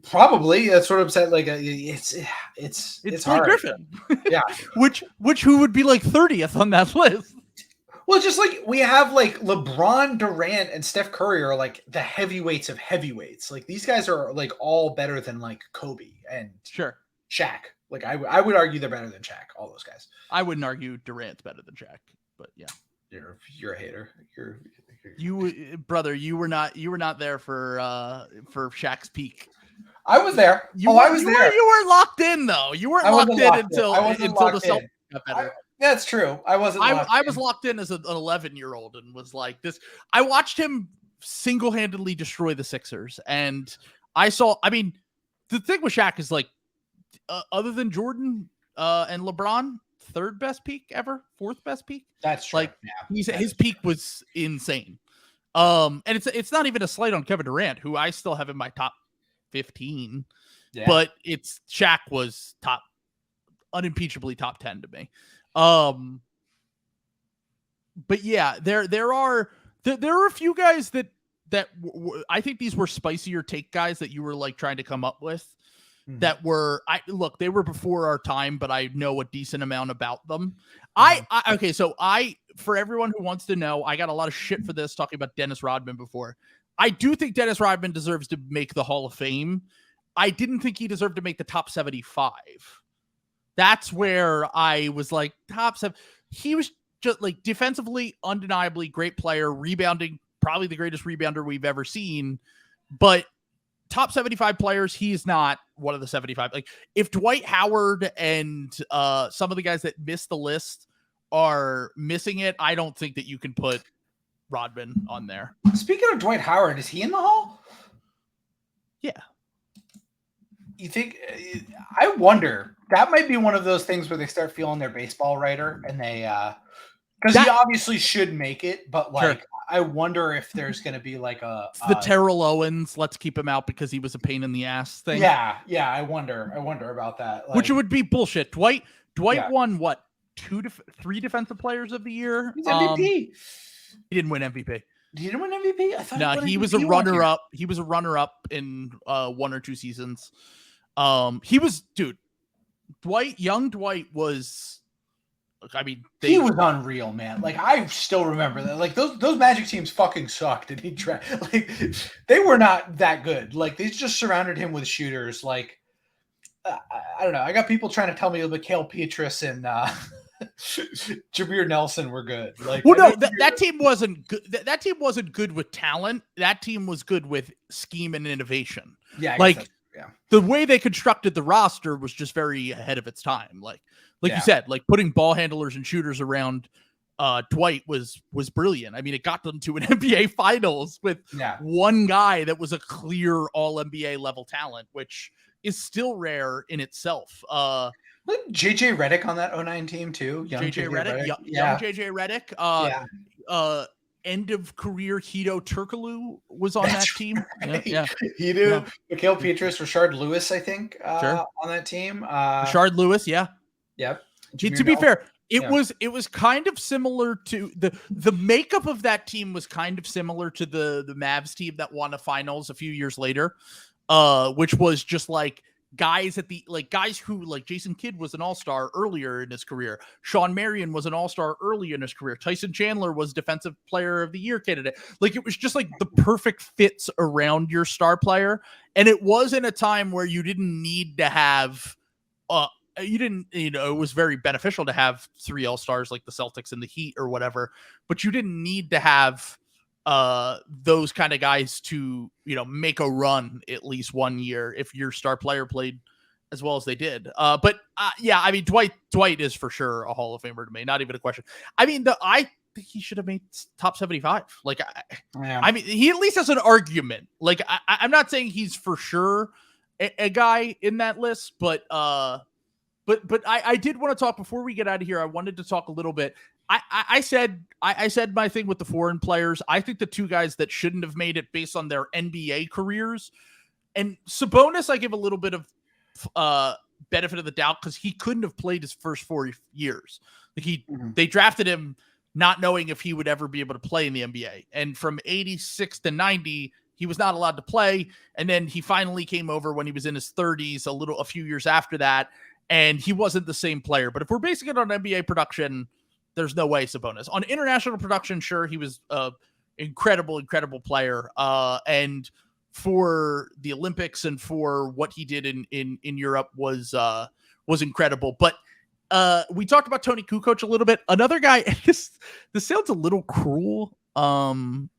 Probably that's what I'm saying. It's Blake hard. Griffin. Yeah. which who would be 30th on that list? Well, just we have LeBron, Durant, and Steph Curry are the heavyweights of heavyweights. These guys are all better than Kobe and sure Shaq. I would argue they're better than Shaq. All those guys. I wouldn't argue Durant's better than Shaq, but yeah. You're a hater. You brother, you were not there for Shaq's peak. I was there. I was there. You weren't locked in though. You weren't locked in until the Celtics got better. That's true. I wasn't. I was locked in as an 11-year-old and was like this. I watched him single-handedly destroy the Sixers, and I saw. I mean, the thing with Shaq is like, other than Jordan and LeBron, third best peak ever, fourth best peak. That's true. Like, his peak was insane. And it's not even a slight on Kevin Durant, who I still have in my top 15. Yeah. But Shaq was unimpeachably top 10 to me. But yeah, there are a few guys that I think these were spicier take guys that you were like trying to come up with. That were they were before our time, but I know a decent amount about them. Okay, so for everyone who wants to know, I got a lot of shit for this talking about Dennis Rodman before. I do think Dennis Rodman deserves to make the Hall of Fame. I didn't think he deserved to make the top 75. That's where I was like, top 7. He was just like defensively, undeniably great player, rebounding, probably the greatest rebounder we've ever seen, but top 75 players, he's not one of the 75. Like, if Dwight Howard and some of the guys that missed the list are missing it, I don't think that you can put Rodman on there. Speaking of Dwight Howard, is he in the Hall? Yeah. You think? I wonder. That might be one of those things where they start feeling their baseball writer, and they because he obviously should make it, but like. Sure. I wonder if there's going to be like the Terrell Owens, let's keep him out because he was a pain in the ass thing. Yeah. I wonder about that. Like, which would be bullshit. Dwight won what? 3 defensive players of the year. He's MVP. He didn't win MVP. He didn't win MVP. I thought no, he was a runner-up. He was a runner-up in 1 or 2 seasons. He was Young Dwight was. I mean, he was unreal, man. Like, I still remember that. Like, those Magic teams fucking sucked, and like they were not that good. Like, they just surrounded him with shooters. Like, I don't know. I got people trying to tell me Mikhail Petrus and Jameer Nelson were good. Like, well, no, that team wasn't good. That team wasn't good with talent. That team was good with scheme and innovation. Yeah, like the way they constructed the roster was just very ahead of its time. Like you said, like putting ball handlers and shooters around Dwight was brilliant. I mean, it got them to an NBA Finals with one guy that was a clear all NBA level talent, which is still rare in itself. JJ Redick on that 09 team too. Young JJ Redick. Young JJ Redick. End of career Hito Turkoglu was on that team. Right. Yeah. Hito, Mikhail Petrus, Rashard Lewis, I think, on that team. Rashard Lewis, yeah. Yep. To be fair, it was kind of similar to the makeup of that team was kind of similar to the Mavs team that won the finals a few years later, which was just like guys guys who like Jason Kidd was an all-star earlier in his career. Sean Marion was an all-star early in his career. Tyson Chandler was defensive player of the year candidate. Like, it was just like the perfect fits around your star player. And it was in a time where you didn't need to have, it was very beneficial to have 3 all-stars like the Celtics and the Heat or whatever, but you didn't need to have those kind of guys to, make a run at least 1 year if your star player played as well as they did. But I mean, Dwight is for sure a Hall of Famer to me. Not even a question. I mean, I think he should have made top 75. Like, I mean, he at least has an argument. Like, I'm not saying he's for sure a guy in that list, but I did want to talk before we get out of here. I wanted to talk a little bit. I said my thing with the foreign players. I think the 2 guys that shouldn't have made it based on their NBA careers, and Sabonis, I give a little bit of benefit of the doubt because he couldn't have played his first 4 years. Like they drafted him not knowing if he would ever be able to play in the NBA, and from 86 to 90, he was not allowed to play. And then he finally came over when he was in his 30s, a few years after that, and he wasn't the same player. But if we're basing it on NBA production, there's no way Sabonis. On international production, sure, he was an incredible player. And for the Olympics and for what he did in Europe was incredible. But we talked about Tony Kukoc a little bit. Another guy, this sounds a little cruel, but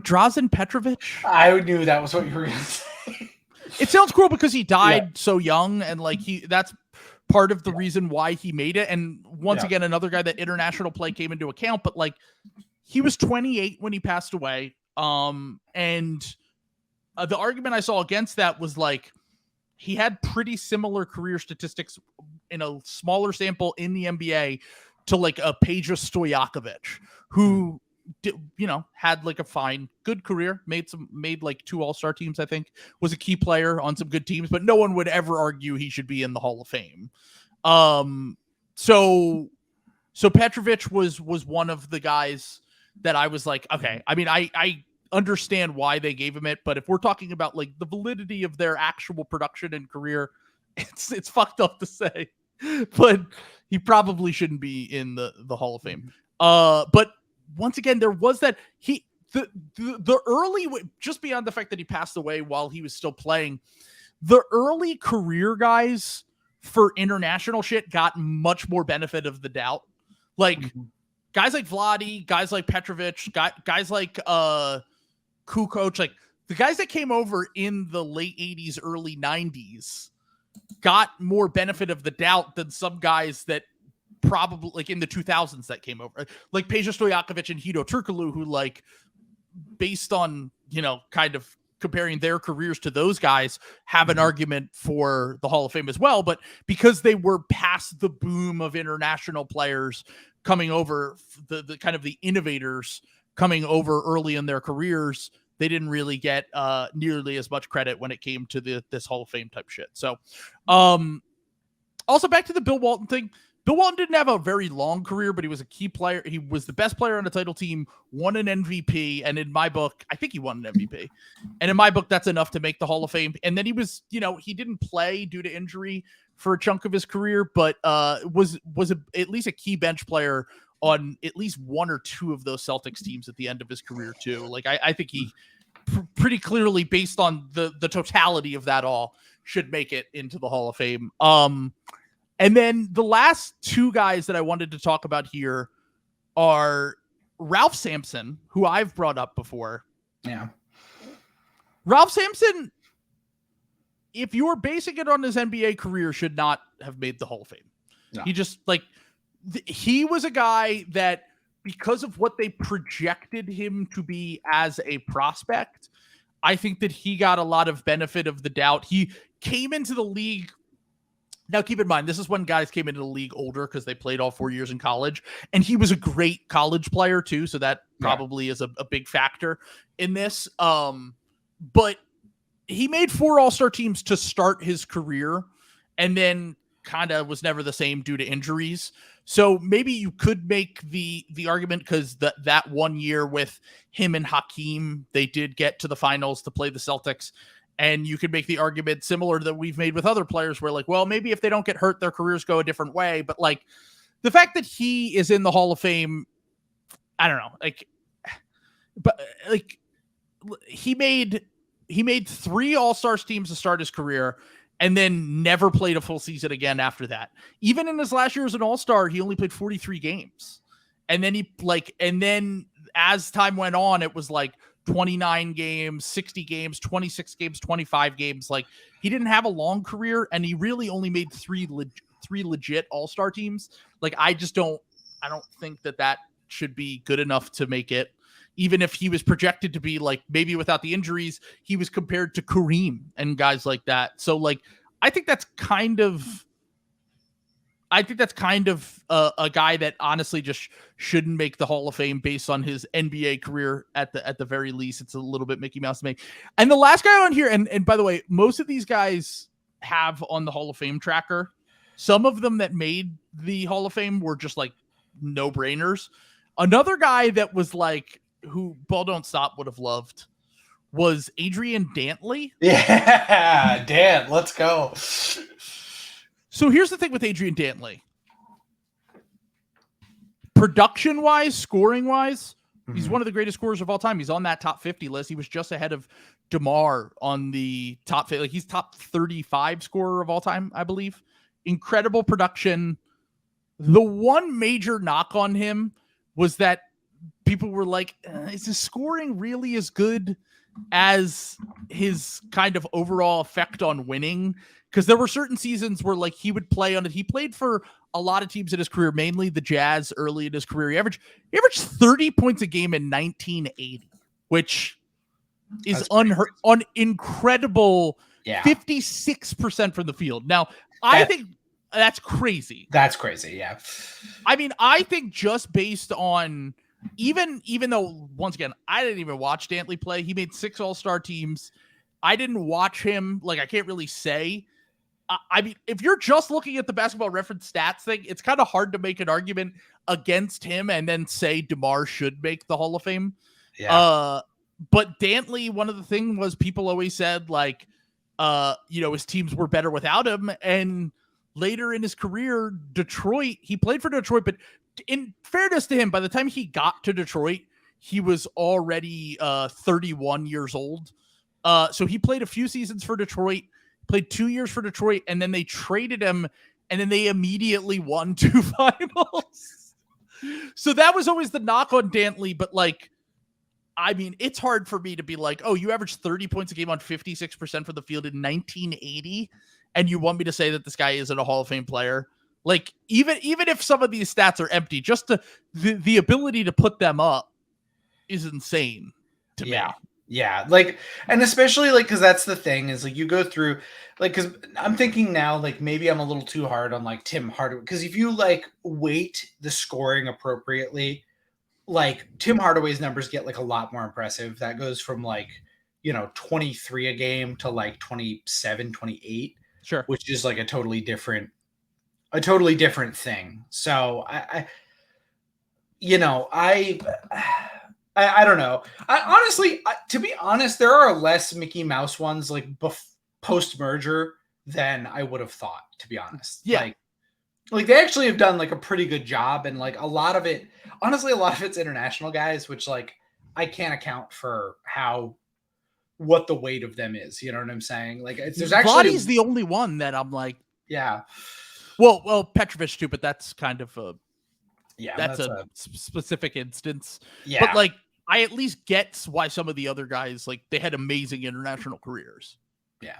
Drazen Petrovic. I knew that was what you were going to say. It sounds cruel because he died so young, and like that's part of the reason why he made it. And once again, another guy that international play came into account, but like he was 28 when he passed away. And the argument I saw against that was like, he had pretty similar career statistics in a smaller sample in the NBA to like a Peja Stojakovic, who had like a fine, good career, made like 2 All-Star teams, I think, was a key player on some good teams, but no one would ever argue he should be in the Hall of Fame. So Petrovic was one of the guys that I was like, okay, I mean, I understand why they gave him it, but if we're talking about like the validity of their actual production and career, it's fucked up to say, but he probably shouldn't be in the Hall of Fame. But once again, there was that the early, just beyond the fact that he passed away while he was still playing, the early career guys for international shit got much more benefit of the doubt. Like guys like Vladi, guys like Petrovic, guys like Kukoc, like the guys that came over in the late 80s, early 90s got more benefit of the doubt than some guys that probably like in the 2000s that came over, like Peja Stojakovic and Hito Turkoglu, who like based on, kind of comparing their careers to those guys, have an argument for the Hall of Fame as well. But because they were past the boom of international players coming over, the kind of the innovators coming over early in their careers, they didn't really get nearly as much credit when it came to this Hall of Fame type shit. So also back to the Bill Walton thing. Bill Walton didn't have a very long career, but he was a key player. He was the best player on the title team, won an MVP. And in my book, I think he won an MVP. And in my book, that's enough to make the Hall of Fame. And then he was, he didn't play due to injury for a chunk of his career, but was at least a key bench player on at least 1 or 2 of those Celtics teams at the end of his career too. Like I think he pretty clearly, based on the totality of that all, should make it into the Hall of Fame. And then the last 2 guys that I wanted to talk about here are Ralph Sampson, who I've brought up before. Yeah. Ralph Sampson, if you're basing it on his NBA career, should not have made the Hall of Fame. No. He just he was a guy that, because of what they projected him to be as a prospect, I think that he got a lot of benefit of the doubt. He came into the league. Now, keep in mind, this is when guys came into the league older because they played all 4 years in college, and he was a great college player too. So that probably is a big factor in this. But he made 4 All-Star teams to start his career, and then kind of was never the same due to injuries. So maybe you could make the argument, because that 1 year with him and Hakeem, they did get to the finals to play the Celtics. And you could make the argument similar that we've made with other players where like, well, maybe if they don't get hurt, their careers go a different way. But like the fact that he is in the Hall of Fame, I don't know, but he made 3 All-Stars teams to start his career and then never played a full season again after that. Even in his last year as an All-Star, he only played 43 games. And then as time went on, it was like 29 games, 60 games, 26 games, 25 games. Like he didn't have a long career, and he really only made 3 legit All-Star teams. Like I don't think that should be good enough to make it. Even if he was projected to be like, maybe without the injuries, he was compared to Kareem and guys like that. So like, I think that's kind of a guy that honestly just shouldn't make the Hall of Fame based on his NBA career at the very least. It's a little bit Mickey Mouse to me. And the last guy on here, and by the way, most of these guys have on the Hall of Fame tracker. Some of them that made the Hall of Fame were just like no-brainers. Another guy that was like, who Ball Don't Stop would have loved, was Adrian Dantley. Yeah, Dan, let's go. So here's the thing with Adrian Dantley. Production-wise, scoring-wise, he's one of the greatest scorers of all time. He's on that top 50 list. He was just ahead of DeMar on the top 50. Like he's top 35 scorer of all time, I believe. Incredible production. The one major knock on him was that people were like, is his scoring really as good as his kind of overall effect on winning. Because there were certain seasons where like he would play on it. He played for a lot of teams in his career, mainly the Jazz early in his career. He averaged 30 points a game in 1980, which is incredible. Yeah. 56% from the field. Now, I think that's crazy. That's crazy, yeah. I mean, I think just based on even though, once again, I didn't even watch Dantley play. He made 6 all-star teams. I didn't watch him. Like, I can't really say. I mean, if you're just looking at the Basketball Reference stats thing, it's kind of hard to make an argument against him and then say DeMar should make the Hall of Fame. Yeah. But Dantley, one of the things was people always said, like, his teams were better without him. And later in his career, Detroit, he played for Detroit, but in fairness to him, by the time he got to Detroit, he was already 31 years old. So he played a few seasons for Detroit, played 2 years for Detroit, and then they traded him, and then they immediately won 2 finals. So that was always the knock on Dantley, but like, I mean, it's hard for me to be like, oh, you averaged 30 points a game on 56% from the field in 1980, and you want me to say that this guy isn't a Hall of Fame player? Like, even if some of these stats are empty, just the ability to put them up is insane to me. Yeah, like, and especially like, because that's the thing is like you go through, like, because I'm thinking now, like maybe I'm a little too hard on like Tim Hardaway, because if you like weight the scoring appropriately, like Tim Hardaway's numbers get like a lot more impressive. That goes from like, 23 a game to like 27, 28, sure, which is like a totally different thing. So I don't know. Honestly, to be honest, there are less Mickey Mouse ones like post merger than I would have thought, to be honest. Yeah. Like they actually have done like a pretty good job. And like a lot of it's international guys, which like I can't account for what the weight of them is. You know what I'm saying? Like there's actually Vladi's the only one that I'm like, yeah. Well, Petrovic too, but that's kind of that's a specific instance. Yeah. But like, I at least get why some of the other guys, like, they had amazing international careers. Yeah.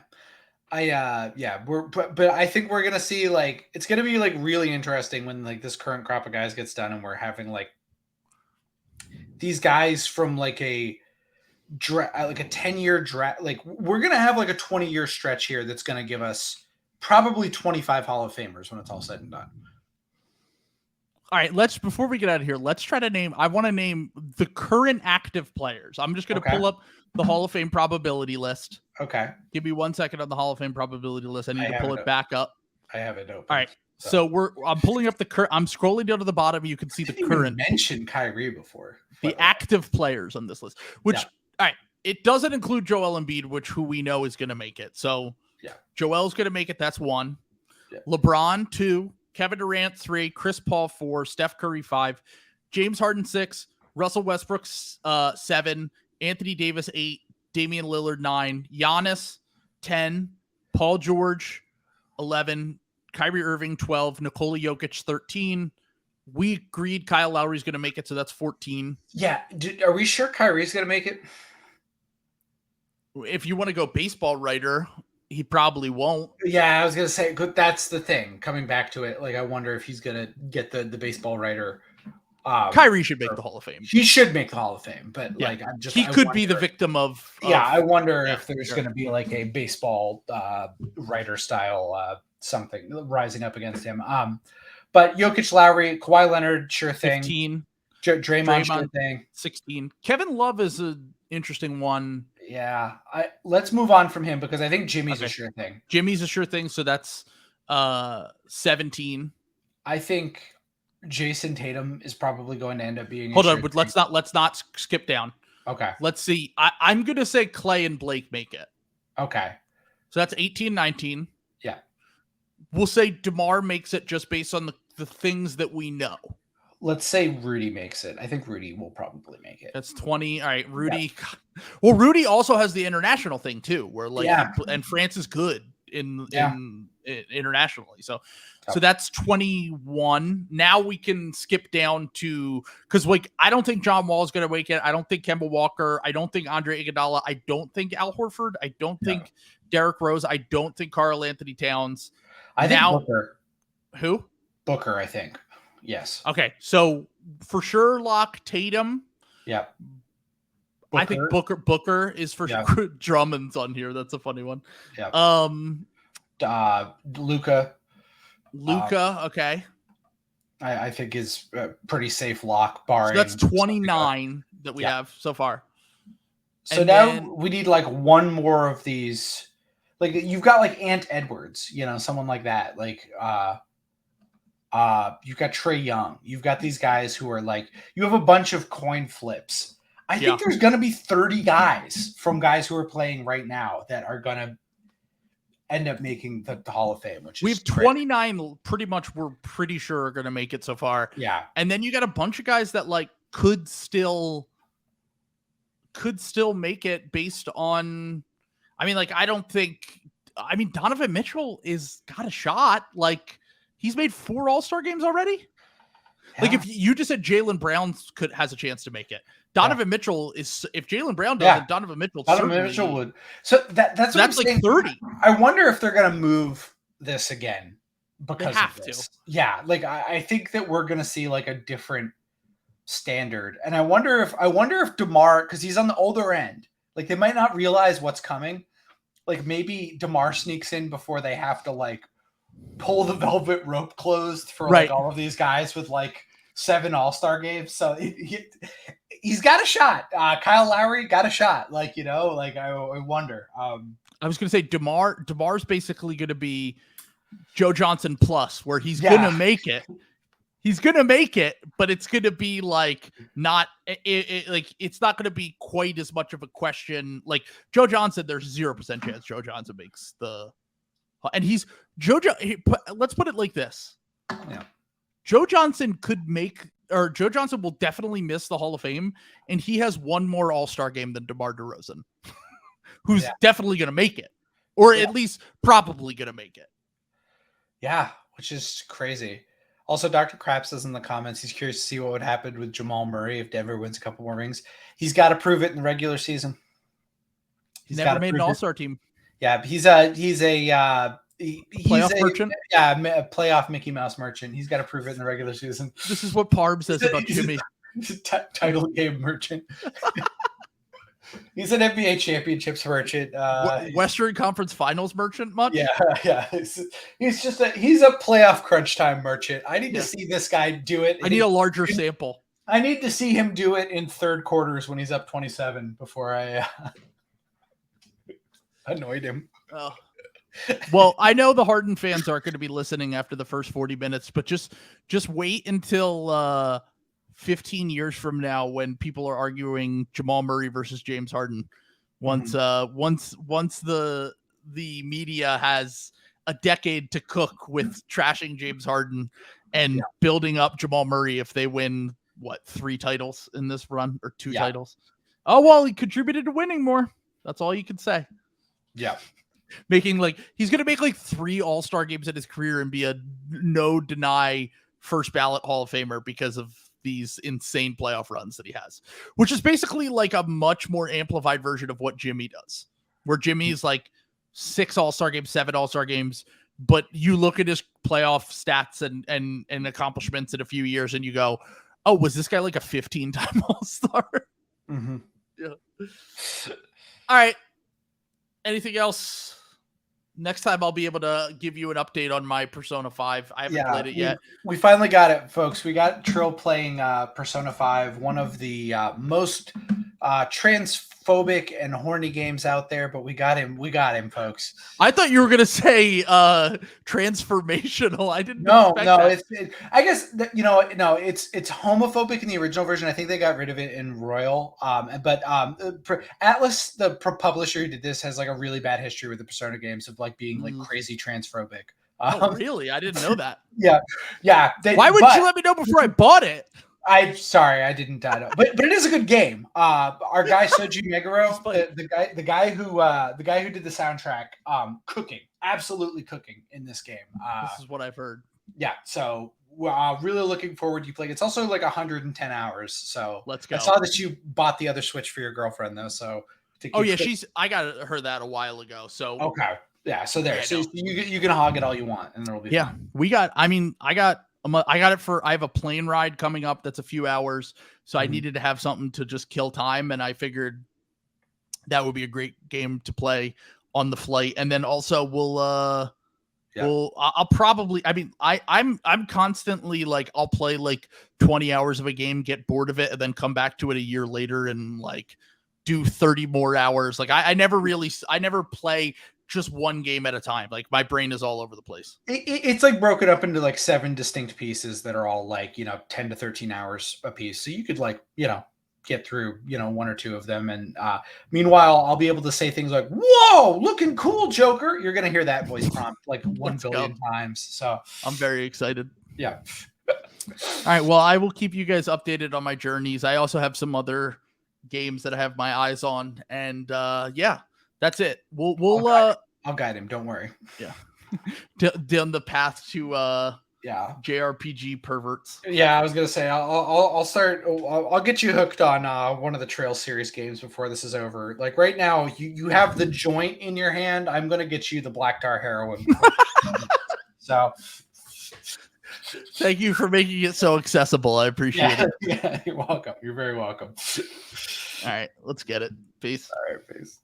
But I think we're going to see like, it's going to be like really interesting when like this current crop of guys gets done and we're having like these guys from like a 10-year draft. Like we're going to have like a 20-year stretch here that's going to give us probably 25 Hall of Famers when it's all said and done. All right, before we get out of here, let's try to I want to name the current active players. I'm just going to pull up the Hall of Fame probability list. Okay. Give me 1 second on the Hall of Fame probability list. I need to pull it back up. I have it open. All right. So I'm pulling up the current. I'm scrolling down to the bottom. You can see the current. You mentioned Kyrie before. The active players on this list, all right, it doesn't include Joel Embiid, who we know is going to make it. So Joel's going to make it. That's 1. Yeah. LeBron 2. Kevin Durant 3, Chris Paul 4, Steph Curry 5, James Harden 6, Russell Westbrook 7, Anthony Davis 8, Damian Lillard 9, Giannis 10, Paul George 11, Kyrie Irving 12, Nikola Jokic 13. We agreed Kyle Lowry's going to make it, so that's 14. Yeah, are we sure Kyrie's going to make it? If you want to go baseball writer, he probably won't. Yeah, I was going to say, that's the thing. Coming back to it, like, I wonder if he's going to get the baseball writer. Kyrie should make the Hall of Fame. He should make the Hall of Fame, but like, he could be the victim of. I wonder if there's going to be like a baseball writer style something rising up against him. But Jokic, Lowry, Kawhi Leonard, sure thing. 15. Draymond, sure thing. 16. Kevin Love is an interesting one. Yeah, let's move on from him because I think Jimmy's a sure thing. Jimmy's a sure thing, so that's 17. I think Jason Tatum is probably going to end up being. Hold on, but let's not skip down. Okay, let's see. I'm going to say Clay and Blake make it. Okay, so that's 18, 19. Yeah, we'll say DeMar makes it just based on the things that we know. Let's say Rudy makes it. I think Rudy will probably make it. That's 20. All right, Rudy. Yeah. Well, Rudy also has the international thing too, where like, and France is good. internationally. So that's 21. Now we can skip down to, because like I don't think John Wall is going to make it. I don't think Kemba Walker. I don't think Andre Iguodala. I don't think Al Horford. I don't think Derrick Rose. I don't think Karl Anthony Towns. I think Booker. Who? Booker, I think. Yes. Okay, so for sure, lock Tatum. Yeah. I think Booker is for sure. Drummond's on here. That's a funny one. Yeah. Luka. Okay. I think is a pretty safe lock, barring. So that's 29 that we have so far. So now we need like one more of these. Like you've got like Ant Edwards, someone like that. Like you've got Trae Young. You've got these guys who are like, you have a bunch of coin flips. I think there's going to be 30 guys from guys who are playing right now that are going to end up making the Hall of Fame, which we have 29 pretty much we're pretty sure are going to make it so far. Yeah. And then you got a bunch of guys that like could still make it based on, Donovan Mitchell is got a shot. Like he's made 4 All-Star games already. Yeah. Like if you just said Jaylen Brown has a chance to make it. Donovan Mitchell is, if Jaylen Brown does it, Donovan Mitchell would. So that's what I'm like saying. 30. I wonder if they're going to move this again because they have of this. To. Yeah, like I think that we're going to see like a different standard, and I wonder if DeMar, because he's on the older end, like they might not realize what's coming. Like maybe DeMar sneaks in before they have to like pull the velvet rope closed for like all of these guys with like 7 All-Star games. So he's got a shot. Kyle Lowry got a shot. Like, I wonder. I was going to say DeMar's basically going to be Joe Johnson plus, where he's going to make it. He's going to make it, but it's going to be like not like it's not going to be quite as much of a question. Like Joe Johnson, there's 0% chance Joe Johnson makes the, and he's let's put it like this. Yeah. Joe Johnson Joe Johnson will definitely miss the Hall of Fame, and he has one more All-Star game than DeMar DeRozan, who's definitely going to make it, or at least probably going to make it. Yeah, which is crazy. Also, Dr. Crap says in the comments he's curious to see what would happen with Jamal Murray if Denver wins a couple more rings. He's got to prove it in the regular season. He's never made an All-Star team. Yeah, he's a playoff merchant. Yeah, a playoff Mickey Mouse merchant. He's got to prove it in the regular season. This is what Parb says about Jimmy. He's a title game merchant. He's an NBA championships merchant. Western Conference Finals merchant much? Yeah. He's a playoff crunch time merchant. I need to see this guy do it. I need a larger sample. I need to see him do it in third quarters when he's up 27 before I annoyed him. Oh. Well, I know the Harden fans aren't going to be listening after the first 40 minutes, but just wait until 15 years from now when people are arguing Jamal Murray versus James Harden. Once the media has a decade to cook with trashing James Harden and building up Jamal Murray if they win 3 titles in this run or 2 titles. Oh, well, he contributed to winning more. That's all you can say. Yeah. He's going to make like 3 All-Star games in his career and be a no deny first ballot Hall of Famer because of these insane playoff runs that he has, which is basically like a much more amplified version of what Jimmy does, where Jimmy's like 6 All-Star games, 7 All-Star games. But you look at his playoff stats and accomplishments in a few years and you go, oh, was this guy like a 15-time All-Star? Mm-hmm. Yeah. All right. Anything else? Next time I'll be able to give you an update on my Persona 5. I haven't played it yet. We finally got it, folks. We got Trill playing Persona 5, one of the most transphobic and horny games out there, but we got him. We got him, folks. I thought you were going to say transformational. I didn't No, that. I guess, it's homophobic in the original version. I think they got rid of it in Royal. But Atlas, the publisher who did this, has like a really bad history with the Persona games of like being like crazy transphobic. Oh, really? I didn't know that. Yeah. Why wouldn't you let me know before I bought it? I'm sorry, I didn't know. But it is a good game. Our guy Soji Meguro, the guy who did the soundtrack, cooking. absolutely cooking in this game. This is what I've heard. Yeah, so really looking forward to you playing. It's also like 110 hours. So Let's go. I saw that you bought the other Switch for your girlfriend though. So oh yeah, I got her that a while ago. So okay, yeah. So there, so you can hog it all you want, and it'll be fun. We got. I mean, I got it for. I have a plane ride coming up. That's a few hours. So I needed to have something to just kill time, and I figured that would be a great game to play on the flight. And then also we'll I'll probably, I mean, I'm constantly like, I'll play like 20 hours of a game, get bored of it, and then come back to it a year later and like do 30 more hours. Like I never play just one game at a time. Like my brain is all over the place. It's like broken up into like 7 distinct pieces that are all like, 10 to 13 hours a piece. So you could like, get through, 1 or 2 of them. And meanwhile, I'll be able to say things like, whoa, looking cool, Joker. You're going to hear that voice prompt like 1 billion times. So I'm very excited. Yeah. All right. Well, I will keep you guys updated on my journeys. I also have some other games that I have my eyes on. And that's it. I'll guide him. Don't worry. Yeah. Down the path to JRPG perverts. Yeah, I was gonna say I'll start. I'll get you hooked on one of the Trail Series games before this is over. Like right now, you have the joint in your hand. I'm gonna get you the Black Tar heroin. So, thank you for making it so accessible. I appreciate it. Yeah, you're welcome. You're very welcome. All right, let's get it. Peace. All right, peace.